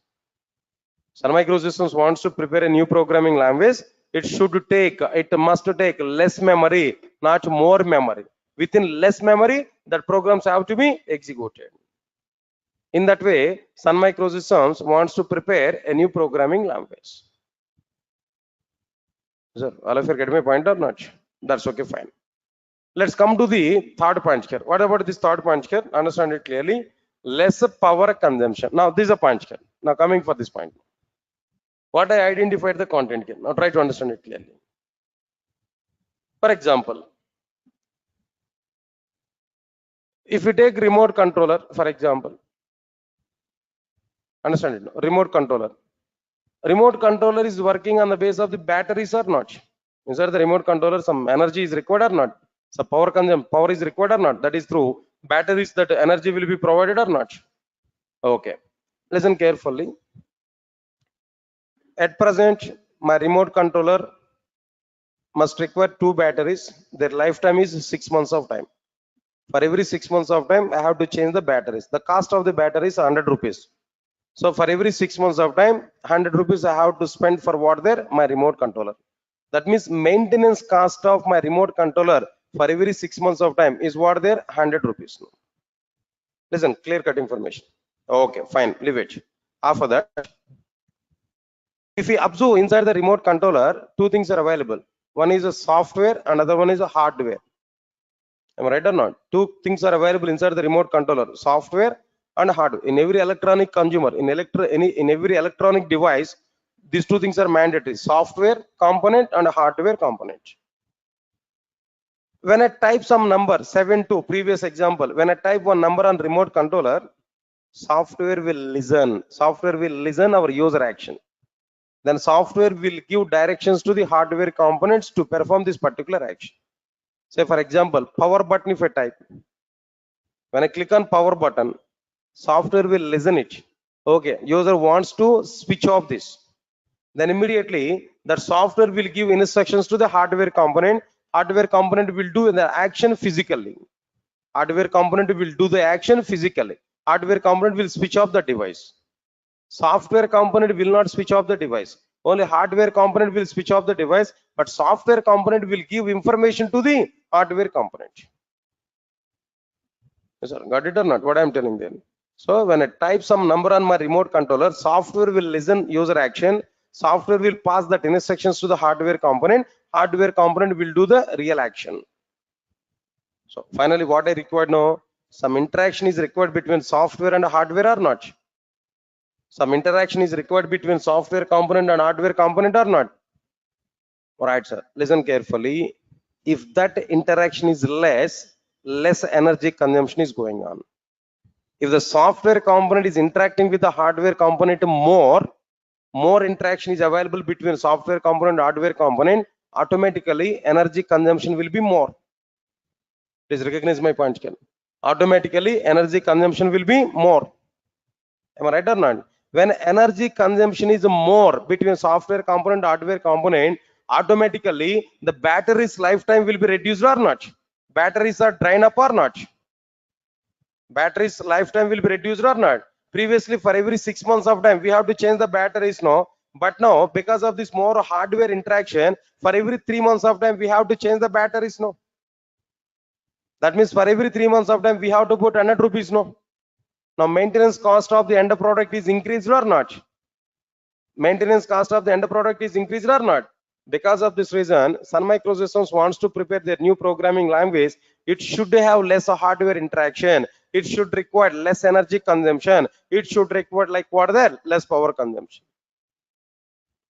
Sun Microsystems wants to prepare a new programming language. It must take less memory, not more memory. Within less memory, that programs have to be executed. In that way, Sun Microsystems wants to prepare a new programming language. Sir, all of you get my point or not? That's okay, fine. Let's come to the third point here. What about this third point here? Understand it clearly. Less power consumption. Now, this is a point here. Now, coming for this point. What I identified the content here. Now, try to understand it clearly. For example, if we take remote controller, for example, understand it, remote controller. Remote controller is working on the base of the batteries or not? Inside the remote controller, some energy is required or not? Some power is required or not? That is through batteries, that energy will be provided or not? Okay, listen carefully. At present, my remote controller must require 2 batteries. Their lifetime is 6 months of time. For every 6 months of time, I have to change the batteries. The cost of the battery is 100 rupees. So for every 6 months of time, 100 rupees I have to spend for what there? My remote controller. That means maintenance cost of my remote controller for every 6 months of time is what there? 100 rupees. Listen, clear cut information. Okay, fine, leave it. After that, if we observe inside the remote controller, 2 things are available. One is a software, another one is a hardware. Am I right or not? 2 things are available inside the remote controller: software and hardware. In every electronic consumer, in every electronic device, these 2 things are mandatory: software component and hardware component. When I type some number, 7 to previous example, when I type one number on remote controller, software will listen our user action. Then software will give directions to the hardware components to perform this particular action. Say for example, power button, if I type, when I click on power button, software will listen it. Okay, user wants to switch off this. Then immediately that software will give instructions to the hardware component. Hardware component will do the action physically. Hardware component will do the action physically. Hardware component will switch off the device. Software component will not switch off the device. Only hardware component will switch off the device, but software component will give information to the hardware component. Yes, sir. Got it or not? What I am telling them. So when I type some number on my remote controller, software will listen user action. Software will pass that instructions to the hardware component. Hardware component will do the real action. So finally, what I required now, some interaction is required between software and hardware or not? Some interaction is required between software component and hardware component or not? All right, sir. Listen carefully. If that interaction is less energy consumption is going on. If the software component is interacting with the hardware component more interaction is available between software component and hardware component, automatically energy consumption will be more. Please recognize my point, Ken. Automatically energy consumption will be more. Am I right or not? When energy consumption is more between software component and hardware component, automatically the battery's lifetime will be reduced or not? Batteries are drained up or not? Battery's lifetime will be reduced or not? Previously, for every 6 months of time, we have to change the batteries, no? But now, because of this more hardware interaction, for every 3 months of time, we have to change the batteries, no? That means for every 3 months of time, we have to put 100 rupees, no? Now, maintenance cost of the end product is increased or not? Maintenance cost of the end product is increased or not? Because of this reason, Sun Microsystems wants to prepare their new programming language. It should have less hardware interaction. It should require less energy consumption. It should require like what there? Less power consumption.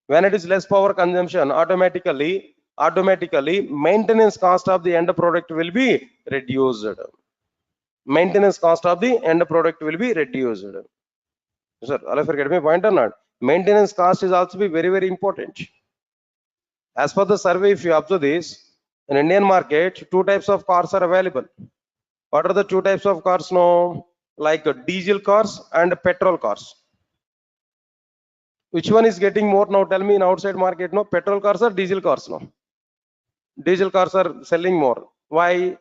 When it is less power consumption, automatically maintenance cost of the end product will be reduced. Maintenance cost of the end product will be reduced. Sir, all of you get my point or not? Maintenance cost is also be very important. As per the survey, if you observe this, in Indian market, two types of cars are available. What are the two types of cars now? Like diesel cars and petrol cars. Which one is getting more now? Tell me in outside market, no? Petrol cars or diesel cars now? Diesel cars are selling more. Why?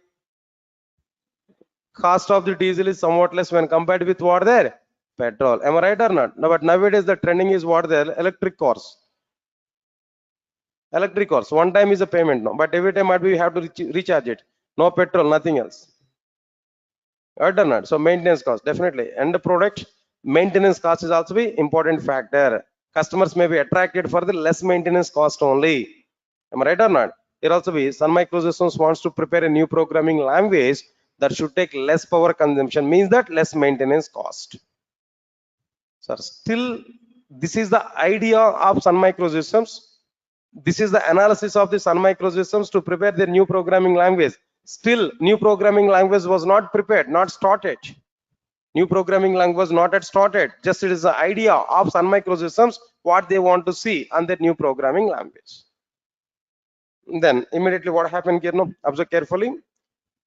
Cost of the diesel is somewhat less when compared with what there? Petrol. Am I right or not? No, but nowadays the trending is what there? Electric cars. Electric cars. One time is a payment now, but every time we have to recharge it. No petrol, nothing else. Right or not? So maintenance cost definitely. And the product maintenance cost is also be important factor. Customers may be attracted for the less maintenance cost only. Am I right or not? Here also be Sun Microsystems wants to prepare a new programming language that should take less power consumption, means that less maintenance cost. Sir, still this is the idea of Sun Microsystems. This is the analysis of the Sun Microsystems to prepare their new programming language. Still, new programming language was not prepared, not started. New programming language was not yet started. Just it is the idea of Sun Microsystems, what they want to see on their new programming language. Then immediately what happened here? No, observe carefully.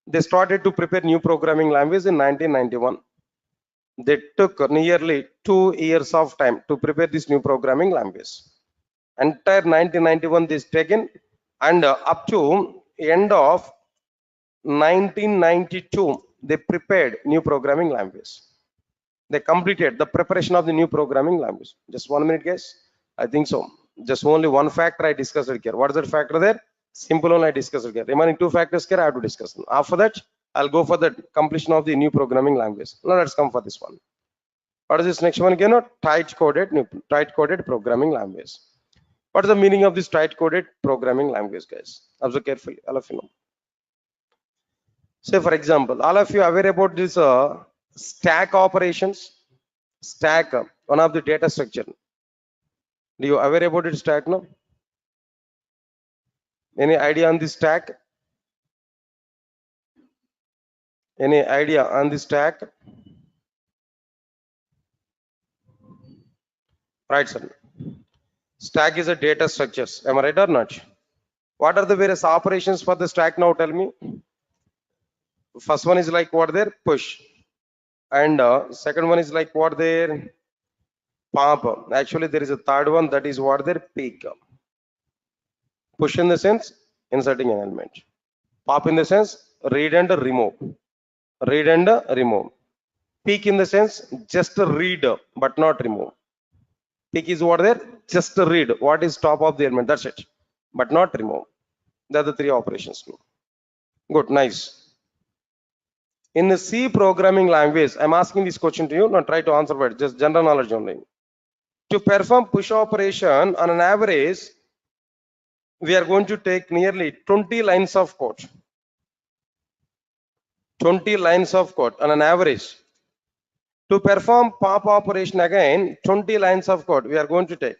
They started to prepare new programming language in 1991. They took nearly 2 years of time to prepare this new programming language. Entire 1991 this taken, and up to end of 1992 they prepared new programming language. They completed the preparation of the new programming language. Just 1 minute, guys. I think so. Just only one factor I discussed here. What is that factor there? Simple one I discussed here. Remaining two factors here I have to discuss. After that, I'll go for the completion of the new programming language. Now let's come for this one. What is this next one again? Tight coded programming language. What is the meaning of this tight coded programming language, guys? Observe carefully, all of you know. Say for example, all of you are aware about this stack operations. Stack, one of the data structure. Do you aware about it? Stack, no? Any idea on this stack? Any idea on this stack? Right, sir. Stack is a data structures. Am I right or not? What are the various operations for the stack now? Tell me. First one is like what there? Push. And second one is like what there? Pop. Actually, there is a third one, that is what there? Peak. Push in the sense inserting an element. Pop in the sense read and remove. Read and remove. Peak in the sense just read but not remove. Peak is what there? Just read what is top of the element. That's it. But not remove. They're the three operations. Good, nice. In the C programming language, I'm asking this question to you. Now try to answer it. Just general knowledge only. To perform push operation on an average, we are going to take nearly 20 lines of code. 20 lines of code on an average. To perform pop operation again, 20 lines of code we are going to take.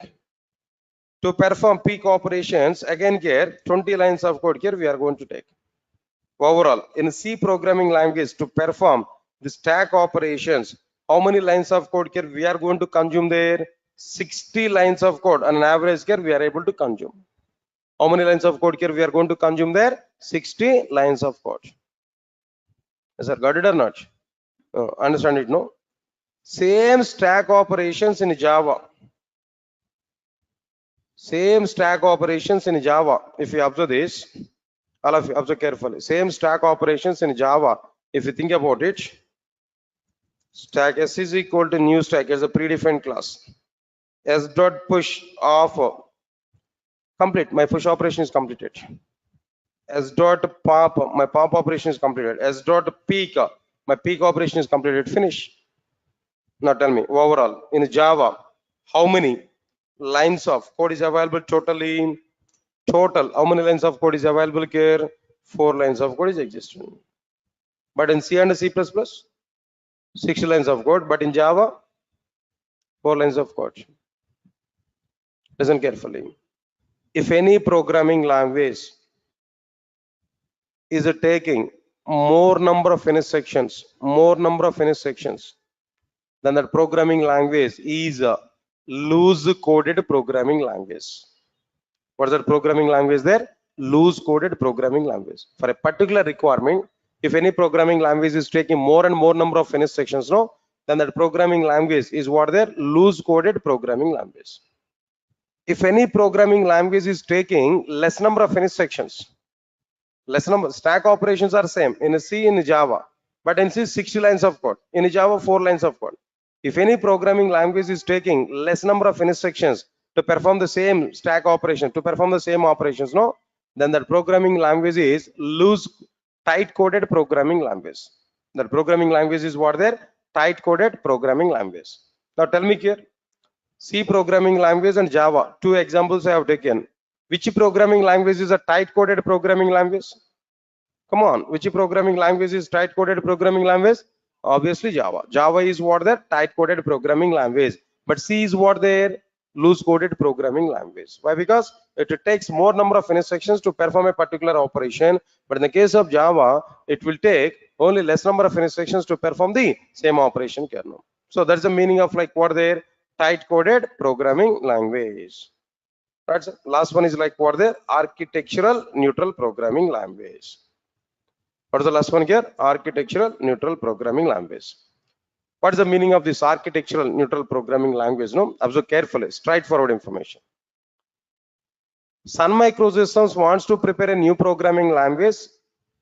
to perform peak operations. Again here 20 lines of code here we are going to take. Overall, in C programming language, to perform the stack operations, how many lines of code here we are going to consume there? 60 lines of code. On an average here we are able to consume. How many lines of code here we are going to consume there? 60 lines of code. Yes, sir, got it or not? Understand it, no? Same stack operations in Java. Same stack operations in Java. If you observe this, all of you observe carefully. Same stack operations in Java. If you think about it, stack S is equal to new stack as a predefined class. S dot push of complete. My push operation is completed. S dot pop, my pop operation is completed. S dot peak, my peak operation is completed. Finish. Now tell me overall in Java, how many lines of code is available totally? Total, how many lines of code is available here? 4 lines of code is existing. But in C and C++, 60 lines of code. But in Java, 4 lines of code. Listen carefully. If any programming language is taking more number of finish sections, then that programming language is a loose coded programming language. What is that programming language there? Loose coded programming language. For a particular requirement, if any programming language is taking more and more number of finish sections, no, then that programming language is what there? Loose coded programming language. If any programming language is taking less number of finish sections, less number stack operations are same in C, in Java, but in C 60 lines of code, in Java 4 lines of code. If any programming language is taking less number of finish sections to perform the same stack operation, to perform the same operations, no, then that programming language is loose tight coded programming language. That programming language is what there? Tight coded programming language. Now tell me here, C programming language and Java, 2 examples I have taken. Which programming language is a tight coded programming language? Come on, which programming language is tight coded programming language? Obviously Java. Java is what their tight coded programming language, but C is what their loose coded programming language. Why? Because it takes more number of instructions to perform a particular operation, but in the case of Java, it will take only less number of instructions to perform the same operation kernel. So that's the meaning of like what their tight coded programming language. Right, sir? Last one is like what their architectural neutral programming language. What is the last one here? Architectural neutral programming language. What is the meaning of this architectural neutral programming language? No, observe carefully, straightforward information. Sun Microsystems wants to prepare a new programming language.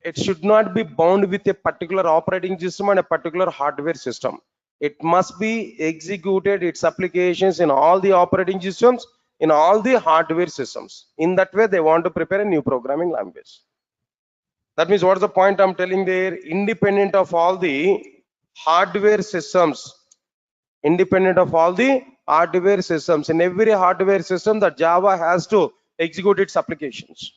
It should not be bound with a particular operating system and a particular hardware system. It must be executed its applications in all the operating systems, in all the hardware systems. In that way, they want to prepare a new programming language. That means what's the point I'm telling there? Independent of all the hardware systems, independent of all the hardware systems, in every hardware system that Java has to execute its applications.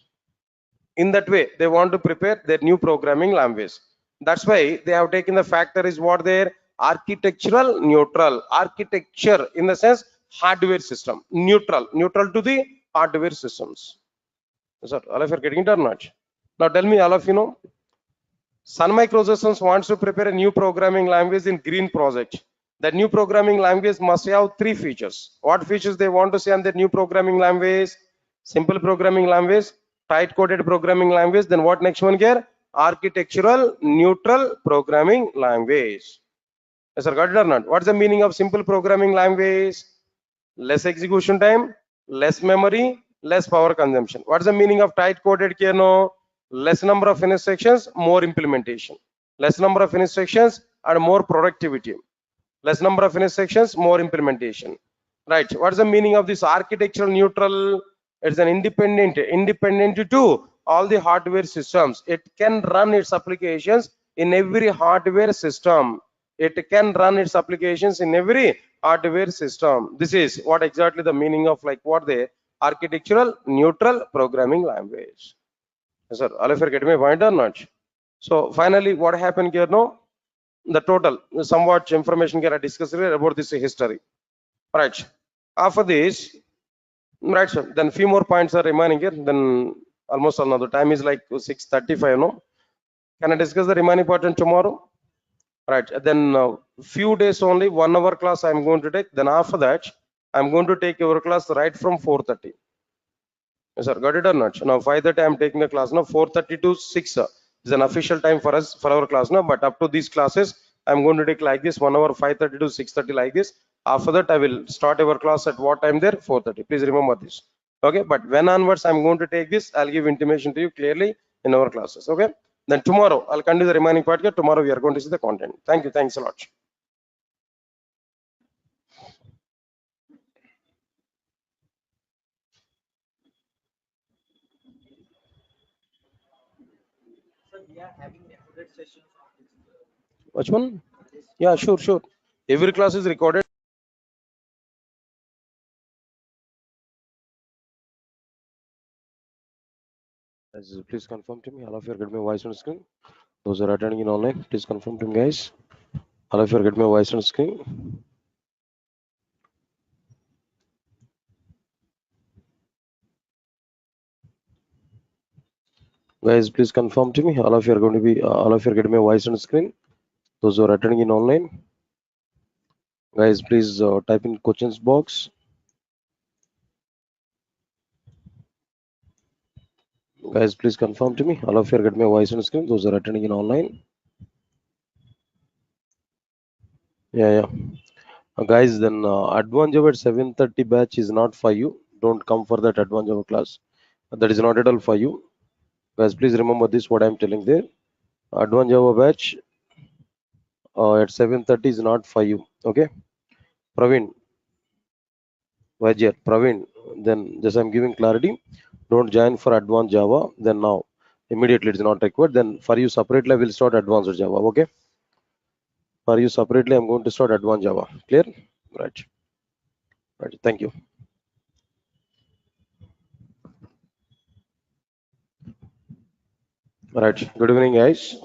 In that way, they want to prepare their new programming language. That's why they have taken the factor is what their architectural neutral, architecture in the sense hardware system, neutral to the hardware systems. Sir, all of you are getting it or not? Now tell me, all of you know, Sun Microsystems wants to prepare a new programming language in green project. That new programming language must have 3 features. What features they want to see on the new programming language? Simple programming language, tight coded programming language. Then what next one here? Architectural neutral programming language. Yes, sir, got it or not? What's the meaning of simple programming language? Less execution time, less memory, less power consumption. What's the meaning of tight coded here? No, less number of instructions, more implementation. Less number of instructions and more productivity. Less number of instructions, more implementation. Right. What's the meaning of this architectural neutral? It's an independent to all the hardware systems. It can run its applications in every hardware system. It can run its applications in every hardware system. This is what exactly the meaning of like what the architectural neutral programming language. Yes, sir, all of you are getting my point or not? So finally, what happened here? No, the total somewhat information here I discussed about this history. Right. After this, Right, sir. Then few more points are remaining here. Then almost another time is like 6:35. No, can I discuss the remaining part on tomorrow? Right. Then few days only 1 hour class I'm going to take. Then after that I'm going to take your class right from 4:30. Yes, sir. Got it or not? Now 5:30 I'm taking a class. Now 4:30 to 6 is an official time for us for our class now. But up to these classes, I'm going to take like this 1 hour 5:30 to 6:30 like this. After that, I will start our class at what time there? 4:30. Please remember this. Okay. But when onwards I'm going to take this, I'll give intimation to you clearly in our classes. Okay. Then tomorrow I'll continue the remaining part here. Tomorrow we are going to see the content. Thank you. Thanks a lot. Which one? Yeah, sure, sure. Every class is recorded. Please confirm to me. All of you are getting my voice on screen. Those who are attending in online, please confirm to me, guys. All of you are getting my voice on screen. Guys, please confirm to me. All of you are going to be. All of you are getting my voice on screen. Those who are attending in online, guys, please type in questions box. Guys, please confirm to me. All of you are getting my voice on screen. Those who are attending in online. Yeah, yeah. Guys, then advanced Java at 7:30 batch is not for you. Don't come for that advanced Java class. That is not at all for you. Guys, please remember this. What I am telling there. Advanced Java batch at 7:30 is not for you. Okay, Praveen, Vajir, Praveen. Then just I'm giving clarity. Don't join for advanced Java. Then now immediately it's not required. Then for you separately, I will start advanced Java. Okay, for you separately, I'm going to start advanced Java. Clear? Right. Right. Thank you. Right. Good evening, guys.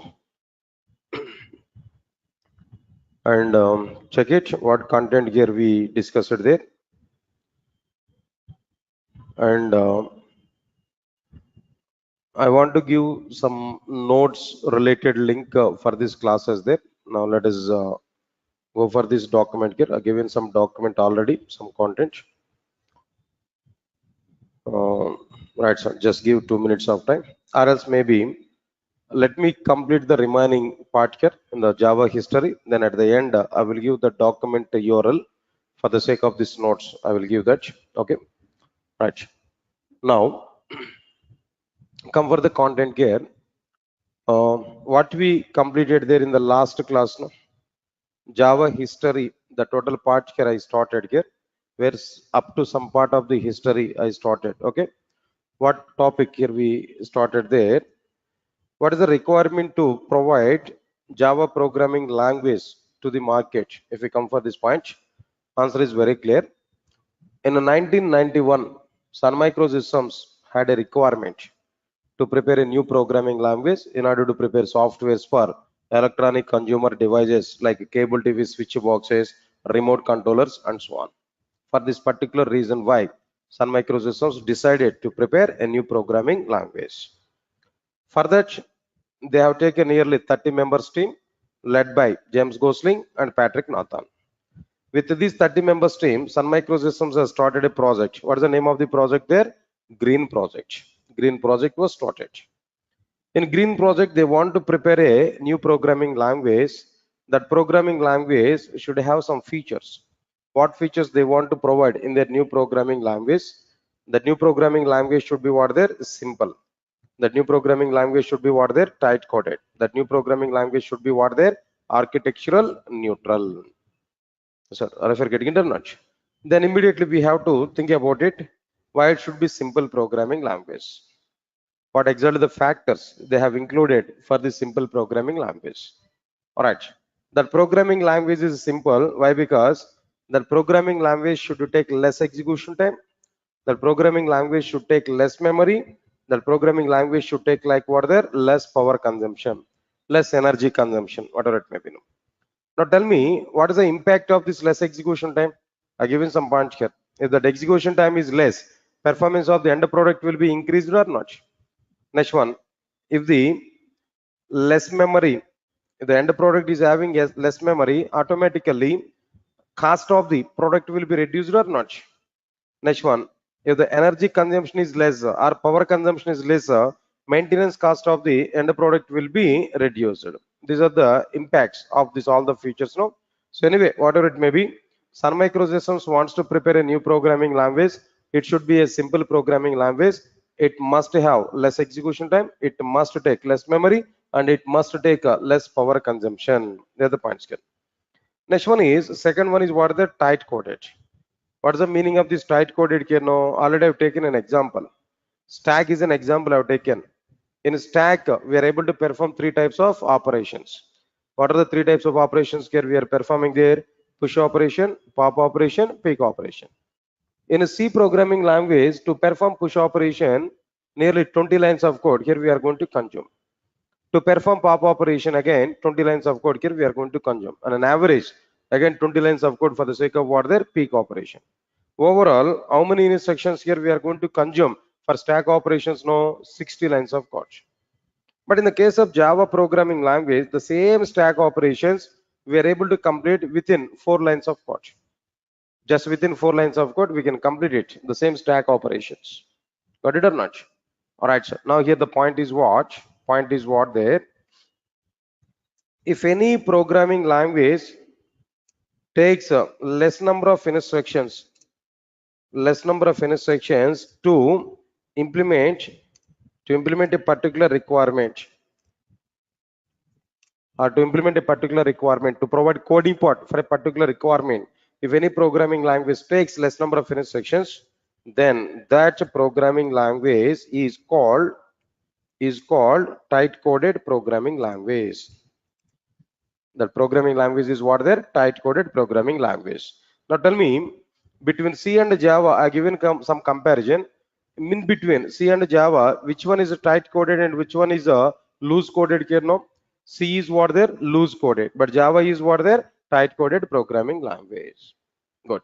And check it. What content here we discussed there. And I want to give some notes related link for this classes there. Now let us go for this document here. I've given some document already, some content. Uh, right, so just give 2 minutes of time. Or else maybe let me complete the remaining part here in the Java history. Then at the end, I will give the document URL for the sake of this notes. I will give that. Okay, right. Now come for the content here. What we completed there in the last class, no? Java history, the total part here I started here, where up to some part of the history I started. Okay, what topic here we started there? What is the requirement to provide Java programming language to the market? If we come for this point, answer is very clear. In 1991, Sun Microsystems had a requirement to prepare a new programming language in order to prepare softwares for electronic consumer devices like cable TV switch boxes, remote controllers, and so on. For this particular reason, why Sun Microsystems decided to prepare a new programming language. For that, they have taken nearly 30 members team led by James Gosling and Patrick Nathan. With this 30 members team, Sun Microsystems has started a project. What is the name of the project there? Green Project. Green Project was started. In Green Project, they want to prepare a new programming language. That programming language should have some features. What features they want to provide in their new programming language? The new programming language should be what there? Simple. That new programming language should be what there? Tight coded. That new programming language should be what there? Architectural neutral. Sir, are you getting it or not? Then immediately we have to think about it. Why it should be simple programming language? What exactly the factors they have included for this simple programming language? All right, that programming language is simple. Why? Because that programming language should take less execution time. That programming language should take less memory. That programming language should take like what there less power consumption, less energy consumption, whatever it may be. Now tell me, what is the impact of this less execution time? I given some points here. If that execution time is less, performance of the end product will be increased or not. Next one, if the less memory, if the end product is having less memory, automatically cost of the product will be reduced or not. Next one, if the energy consumption is less or power consumption is less, maintenance cost of the end product will be reduced. These are the impacts of this all the features, no? So anyway, whatever it may be, Sun Microsystems wants to prepare a new programming language. It should be a simple programming language. It must have less execution time, it must take less memory, and it must take less power consumption. They're the points here. Next one is, second one is, what are the tight coded? What's the meaning of this tight coded here? No, already I've taken an example. Stack is an example I've taken. In stack, we are able to perform three types of operations. What are the three types of operations here we are performing there? Push operation, pop operation, pick operation. In a C programming language, to perform push operation, nearly 20 lines of code here we are going to consume. To perform pop operation, again 20 lines of code here we are going to consume. On an average, again 20 lines of code for the sake of what their peak operation. Overall, how many instructions here we are going to consume for stack operations? No, 60 lines of code. But in the case of Java programming language, the same stack operations we are able to complete within 4 lines of code. Just within 4 lines of code, we can complete it, the same stack operations. Got it or not? All right, sir. Now here the point is what? Point is what there? If any programming language takes a less number of instructions to implement a particular requirement, or to implement a particular requirement, to provide coding part for a particular requirement, if any programming language takes less number of instructions, then that programming language is called tight coded programming language. That programming language is what? Their tight coded programming language. Now tell me, between C and Java, I given some comparison. In between C and Java, which one is a tight coded and which one is a loose coded here? No, C is what? Their loose coded, but Java is what? Their tight coded programming language. Good.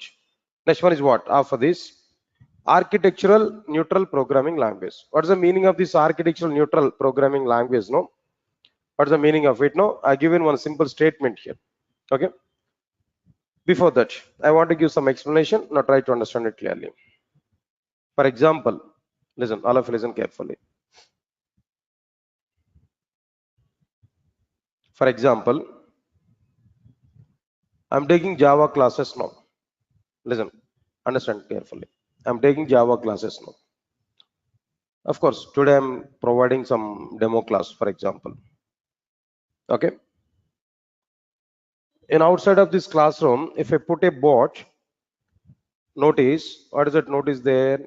Next one is what? After this, architectural neutral programming language. What is the meaning of this architectural neutral programming language? No, what's the meaning of it? No, I given one simple statement here. Okay. Before that, I want to give some explanation. Now try to understand it clearly. For example, listen, all of you listen carefully. For example, I'm taking Java classes now. Listen, understand carefully. I'm taking Java classes now. Of course, today I'm providing some demo class, for example. Okay. And outside of this classroom, if I put a bot, notice, what is that notice there?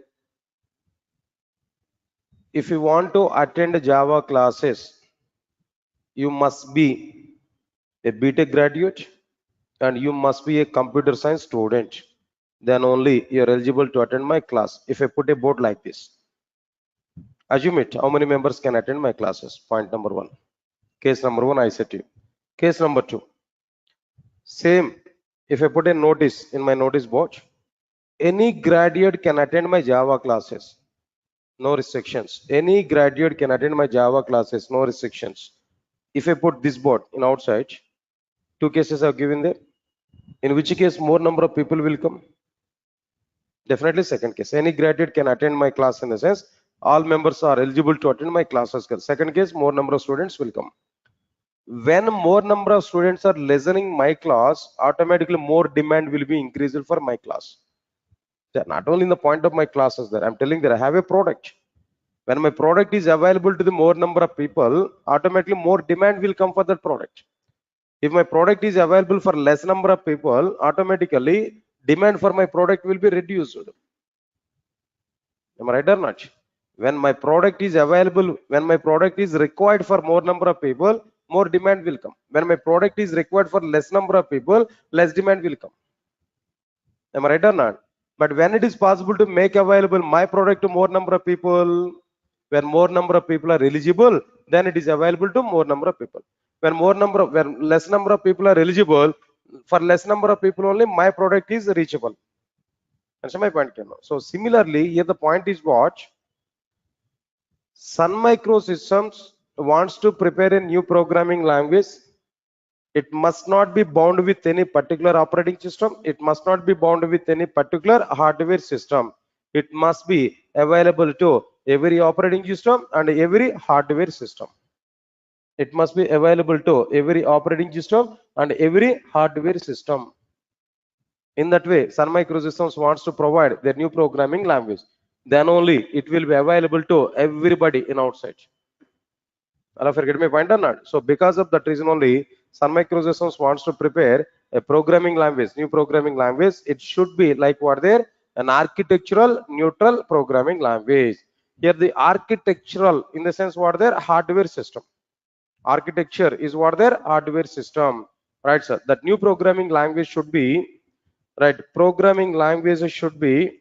If you want to attend Java classes, you must be a BTech graduate and you must be a computer science student. Then only you're eligible to attend my class. If I put a board like this, assume it, how many members can attend my classes? Point number one. Case number one, I said to you. Case number two, same. If I put a notice in my notice board, any graduate can attend my Java classes. No restrictions. Any graduate can attend my Java classes. No restrictions. If I put this board in outside, two cases I've given there. In which case more number of people will come? Definitely second case. Any graduate can attend my class, in the sense all members are eligible to attend my classes. Second case, more number of students will come. When more number of students are listening my class, automatically more demand will be increased for my class. Not only in the point of my classes there, I'm telling that I have a product. When my product is available to the more number of people, automatically more demand will come for that product. If my product is available for less number of people, automatically demand for my product will be reduced. Am I right or not? When my product is available, when my product is required for more number of people, more demand will come. When my product is required for less number of people, less demand will come. Am I right or not? But when it is possible to make available my product to more number of people, when more number of people are eligible, then it is available to more number of people. When less number of people are eligible, for less number of people only my product is reachable. Understand my point? So similarly, here the point is what? Sun Microsystems wants to prepare a new programming language. It must not be bound with any particular operating system. It must not be bound with any particular hardware system. It must be available to every operating system and every hardware system. It must be available to every operating system and every hardware system. In that way, Sun Microsystems wants to provide their new programming language. Then only it will be available to everybody in outside. All of you get my point or not? So because of that reason only, Sun Microsystems wants to prepare a programming language, new programming language. It should be like what there, an architectural neutral programming language. Here the architectural in the sense what there, hardware system. Architecture is what their hardware system, right, sir? That new programming language should be, right, programming languages should be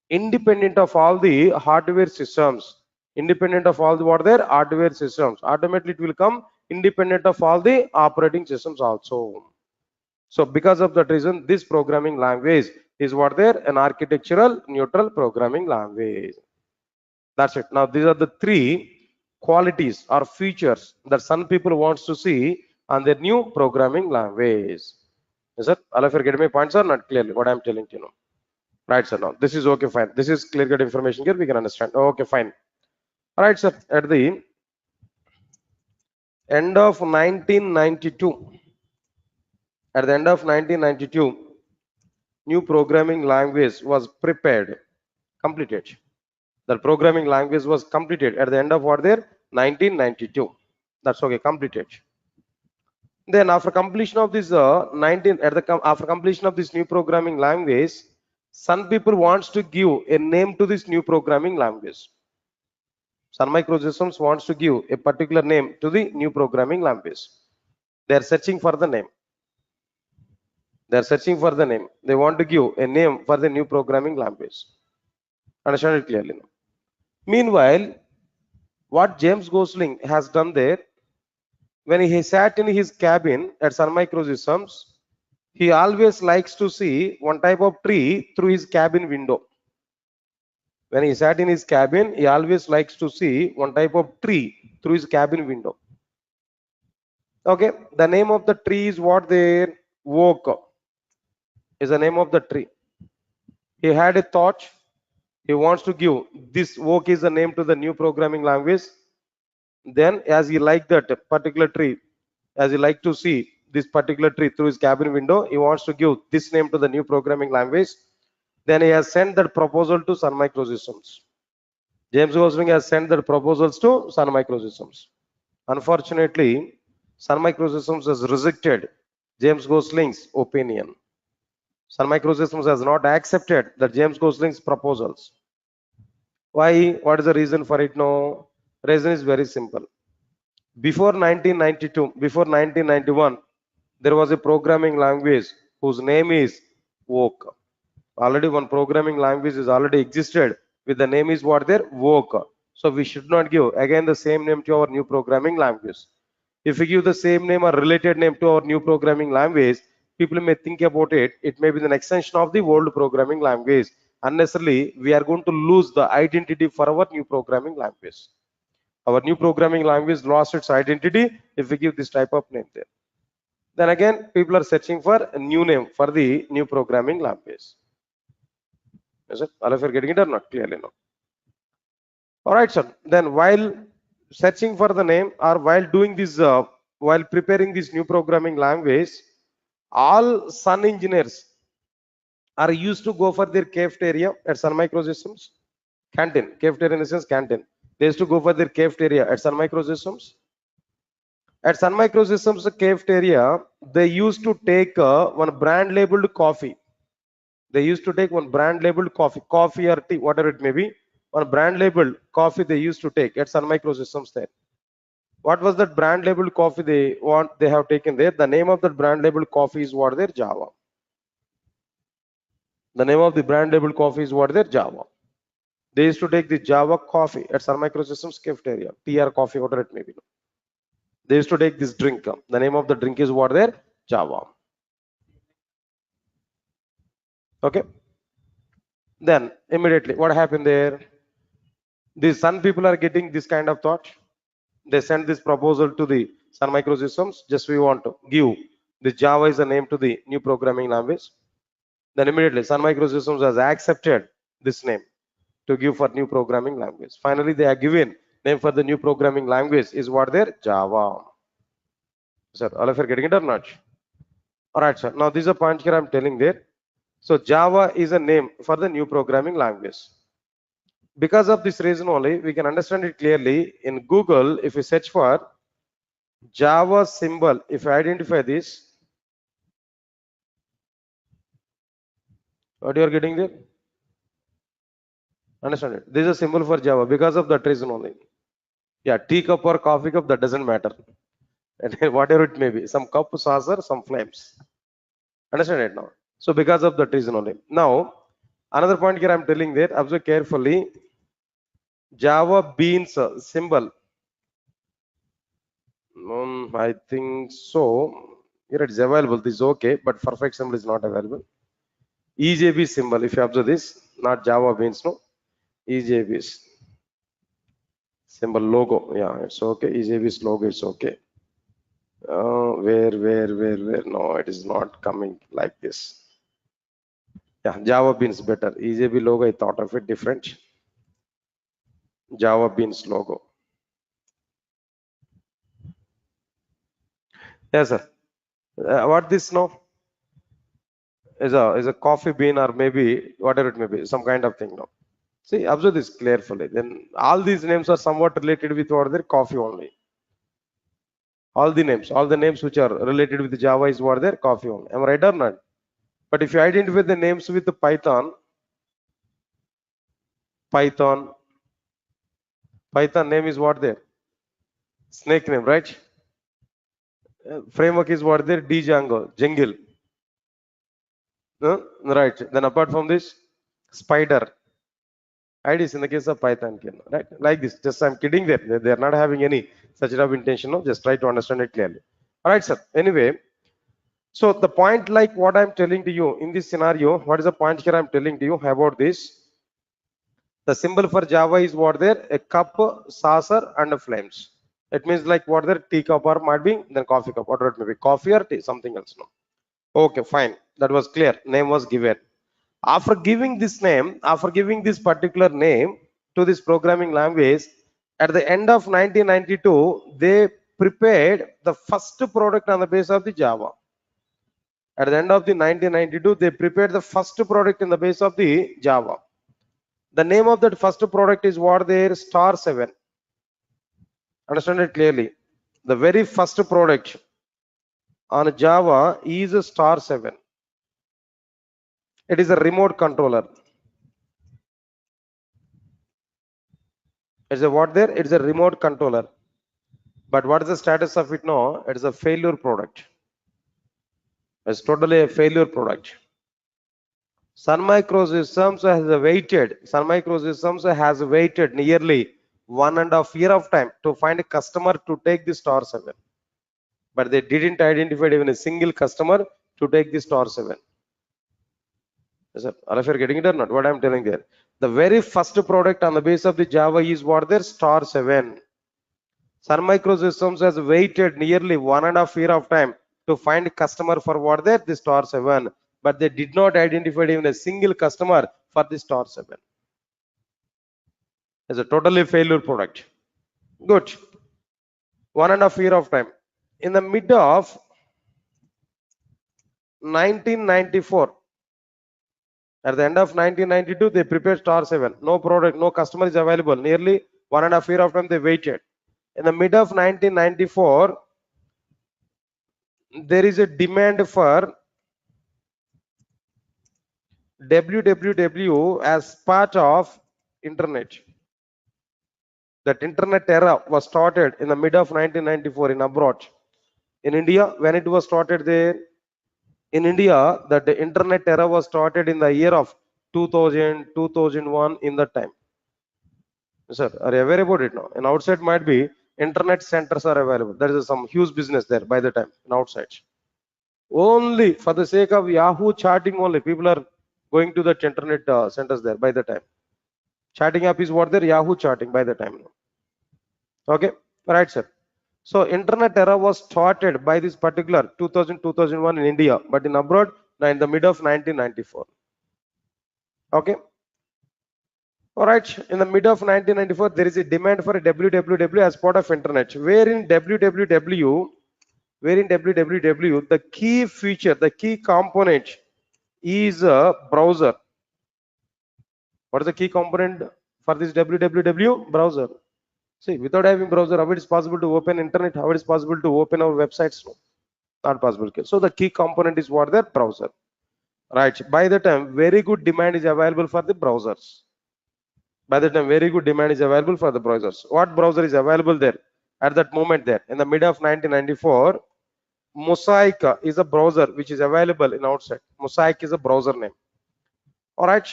independent of all the hardware systems, independent of all the what their hardware systems. Automatically it will come independent of all the operating systems also. So because of that reason, this programming language is what there, an architectural neutral programming language. That's it. Now these are the three qualities or features that some people wants to see on their new programming language. Is it? All of you getting my points or not clearly what I'm telling you now? Right, sir. Now this is okay, fine. This is clear cut information here. We can understand. Okay, fine. All right, sir. At the end of 1992, at the end of 1992, new programming language was prepared, completed. The programming language was completed at the end of what there 1992. That's okay, completed. Then after completion of this after completion of this new programming language, some people wants to give a name to this new programming language. Sun Microsystems wants to give a particular name to the new programming language. They are searching for the name. They are searching for the name. They want to give a name for the new programming language. Understand it clearly now. Meanwhile, what James Gosling has done there, when he sat in his cabin at Sun Microsystems, he always likes to see one type of tree through his cabin window. When he sat in his cabin, he always likes to see one type of tree through his cabin window. Okay, the name of the tree is what there? Oak is the name of the tree. He had a thought. He wants to give this oak is the name to the new programming language. Then, as he liked that particular tree, as he liked to see this particular tree through his cabin window, he wants to give this name to the new programming language. Then he has sent that proposal to Sun Microsystems. James Gosling has sent that proposals to Sun Microsystems. Unfortunately, Sun Microsystems has rejected James Gosling's opinion. Sun Microsystems has not accepted the James Gosling's proposals. Why? What is the reason for it? No, reason is very simple. Before 1992, before 1991, there was a programming language whose name is Voc. Already one programming language is already existed with the name is what there? Voc. So we should not give again the same name to our new programming language. If we give the same name or related name to our new programming language, people may think about it. It may be an extension of the old programming language. Unnecessarily, we are going to lose the identity for our new programming language. Our new programming language lost its identity if we give this type of name there. Then again, people are searching for a new name for the new programming language. Is it? All of you are getting it or not? Clearly, no. All right, sir. Then while searching for the name or while doing this, while preparing this new programming language, all Sun engineers are used to go for their cafeteria at Sun Microsystems. Canteen, cafeteria in the sense canteen. They used to go for their cafeteria at Sun Microsystems. At Sun Microsystems cafeteria, they used to take one brand labeled coffee. They used to take one brand labeled coffee or tea, whatever it may be. One brand labeled coffee they used to take at Sun Microsystems there. What was that brand labeled coffee they have taken there? The name of that brand labeled coffee is what there? Java. The name of the brand labeled coffee is what there? Java. They used to take the Java coffee at Sun Microsystems cafeteria, tea or coffee, whatever it may be. They used to take this drink. The name of the drink is what there? Java. Okay. Then immediately, what happened there? The Sun people are getting this kind of thought. They send this proposal to the Sun Microsystems. Just we want to give the Java is a name to the new programming language. Then immediately Sun Microsystems has accepted this name to give for new programming language. Finally, they are given name for the new programming language is what there? Java. Sir, all of you are getting it or not? All right, sir. Now this is a point here I'm telling there. So Java is a name for the new programming language. Because of this reason only, we can understand it clearly. In Google, if you search for Java symbol, if you identify this, what you are getting there? Understand it? This is a symbol for Java because of that reason only. Yeah, tea cup or coffee cup, that doesn't matter. And whatever it may be, some cup, saucer, some flames. Understand it now? So because of that reason only. Now, another point here I'm telling there, observe carefully. Java beans symbol. I think so. Here it is available. This is okay, but perfect symbol is not available. EJB symbol, if you observe this, not Java beans, no. EJB's symbol logo. Yeah, it's okay. EJB's logo is okay. Where? No, it is not coming like this. Yeah, Java beans better. EJB logo, I thought of it different. Java beans logo. Yes, sir. What this now? Is a coffee bean or maybe whatever it may be, some kind of thing now. See, observe this carefully. Then all these names are somewhat related with what their coffee only. All the names which are related with Java is what their coffee only. Am I right or not? But if you identify the names with the Python name is what there? Snake name, right? Framework is what there? Django, Jungle. Right. Then apart from this, Spider. IDs in the case of Python, right? Like this. Just I'm kidding there. They are not having any such of intention. No, just try to understand it clearly. All right, sir. Anyway, so the point like what I'm telling to you in this scenario, what is the point here I'm telling to you about this? The symbol for Java is what there? A cup, saucer, and a flames. It means like what there? Tea cup or might be then coffee cup. Whatever it may be, coffee or tea, something else. No. Okay, fine. That was clear. Name was given. After giving this name, after giving this particular name to this programming language, at the end of 1992, they prepared the first product on the basis of the Java. At the end of the 1992, they prepared the first product in the base of the Java. The name of that first product is what there? Star 7. Understand it clearly. The very first product on Java is a Star 7. It is a remote controller. It's a what there? It's a remote controller. But what is the status of it now? It is a failure product. It's totally a failure product. Sun Microsystems has waited nearly 1.5 years of time to find a customer to take the Star 7. But they didn't identify even a single customer to take the Star 7. Yes, all of you are getting it or not? What I'm telling there. The very first product on the base of the Java is what their Star 7. Sun Microsystems has waited nearly 1.5 years of time to find a customer for what their the Star 7, but they did not identify even a single customer for the Star 7. It's a totally failure product. Good. 1.5 years of time. In the mid of 1994, at the end of 1992, they prepared Star 7. No product, no customer is available. Nearly 1.5 years of time they waited. In the mid of 1994, there is a demand for www as part of internet. That internet era was started in the mid of 1994 in abroad. In India, when it was started there, in India, that the internet era was started in the year of 2000, 2001 in that time. Sir, are you aware about it now? And outside might be internet centers are available. There is some huge business there by the time in outside. Only for the sake of Yahoo chatting only, people are going to the internet centers there by the time. Chatting app is what there? Yahoo chatting by the time. Okay, right, sir. So internet era was started by this particular 2000 2001 in India, but in abroad in the mid of 1994. Okay. All right. In the mid of 1994, there is a demand for a www as part of internet. Wherein www, the key feature, the key component is a browser. What is the key component for this www browser? See, without having browser, how it is possible to open internet? How it is possible to open our websites? No, not possible. So the key component is what? The browser. Right. By the time, very good demand is available for the browsers. By the time, very good demand is available for the browsers. What browser is available there at that moment there? In the mid of 1994, Mosaic is a browser which is available in outside. Mosaic is a browser name. All right.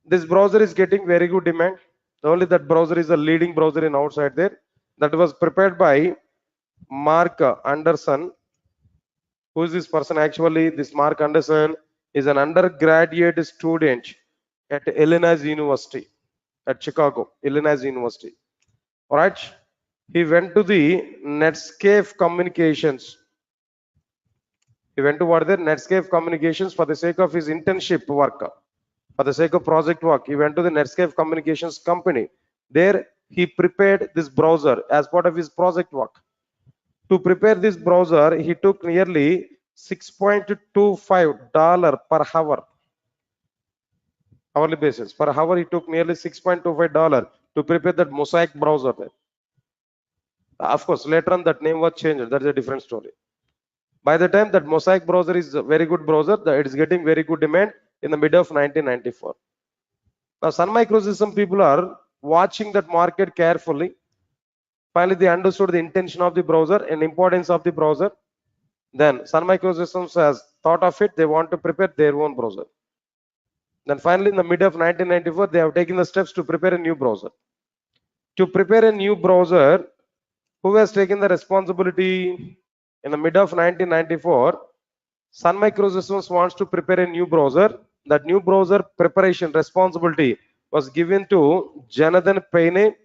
This browser is getting very good demand. Only that browser is a leading browser in outside there. That was prepared by Mark Anderson. Who is this person? Actually, this Mark Anderson is an undergraduate student at Illinois University, at Chicago, Illinois University. All right. He went to the Netscape Communications. He went to what the Netscape Communications for the sake of his internship work. For the sake of project work, he went to the Netscape Communications company. There, he prepared this browser as part of his project work. To prepare this browser, he took nearly $6.25 per hour. Hourly basis. Per hour, he took nearly $6.25 to prepare that Mosaic browser. Of course, later on that name was changed. That's a different story. By the time that Mosaic browser is a very good browser, it is getting very good demand in the mid of 1994. Now, Sun Microsystem people are watching that market carefully. Finally, they understood the intention of the browser and importance of the browser. Then Sun Microsystems has thought of it. They want to prepare their own browser. Then finally, in the mid of 1994, they have taken the steps to prepare a new browser. To prepare a new browser, who has taken the responsibility? In the mid of 1994, Sun Microsystems wants to prepare a new browser. That new browser preparation responsibility was given to Jonathan Payne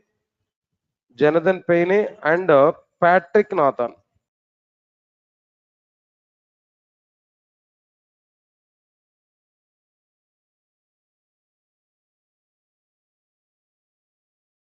and Patrick Nathan.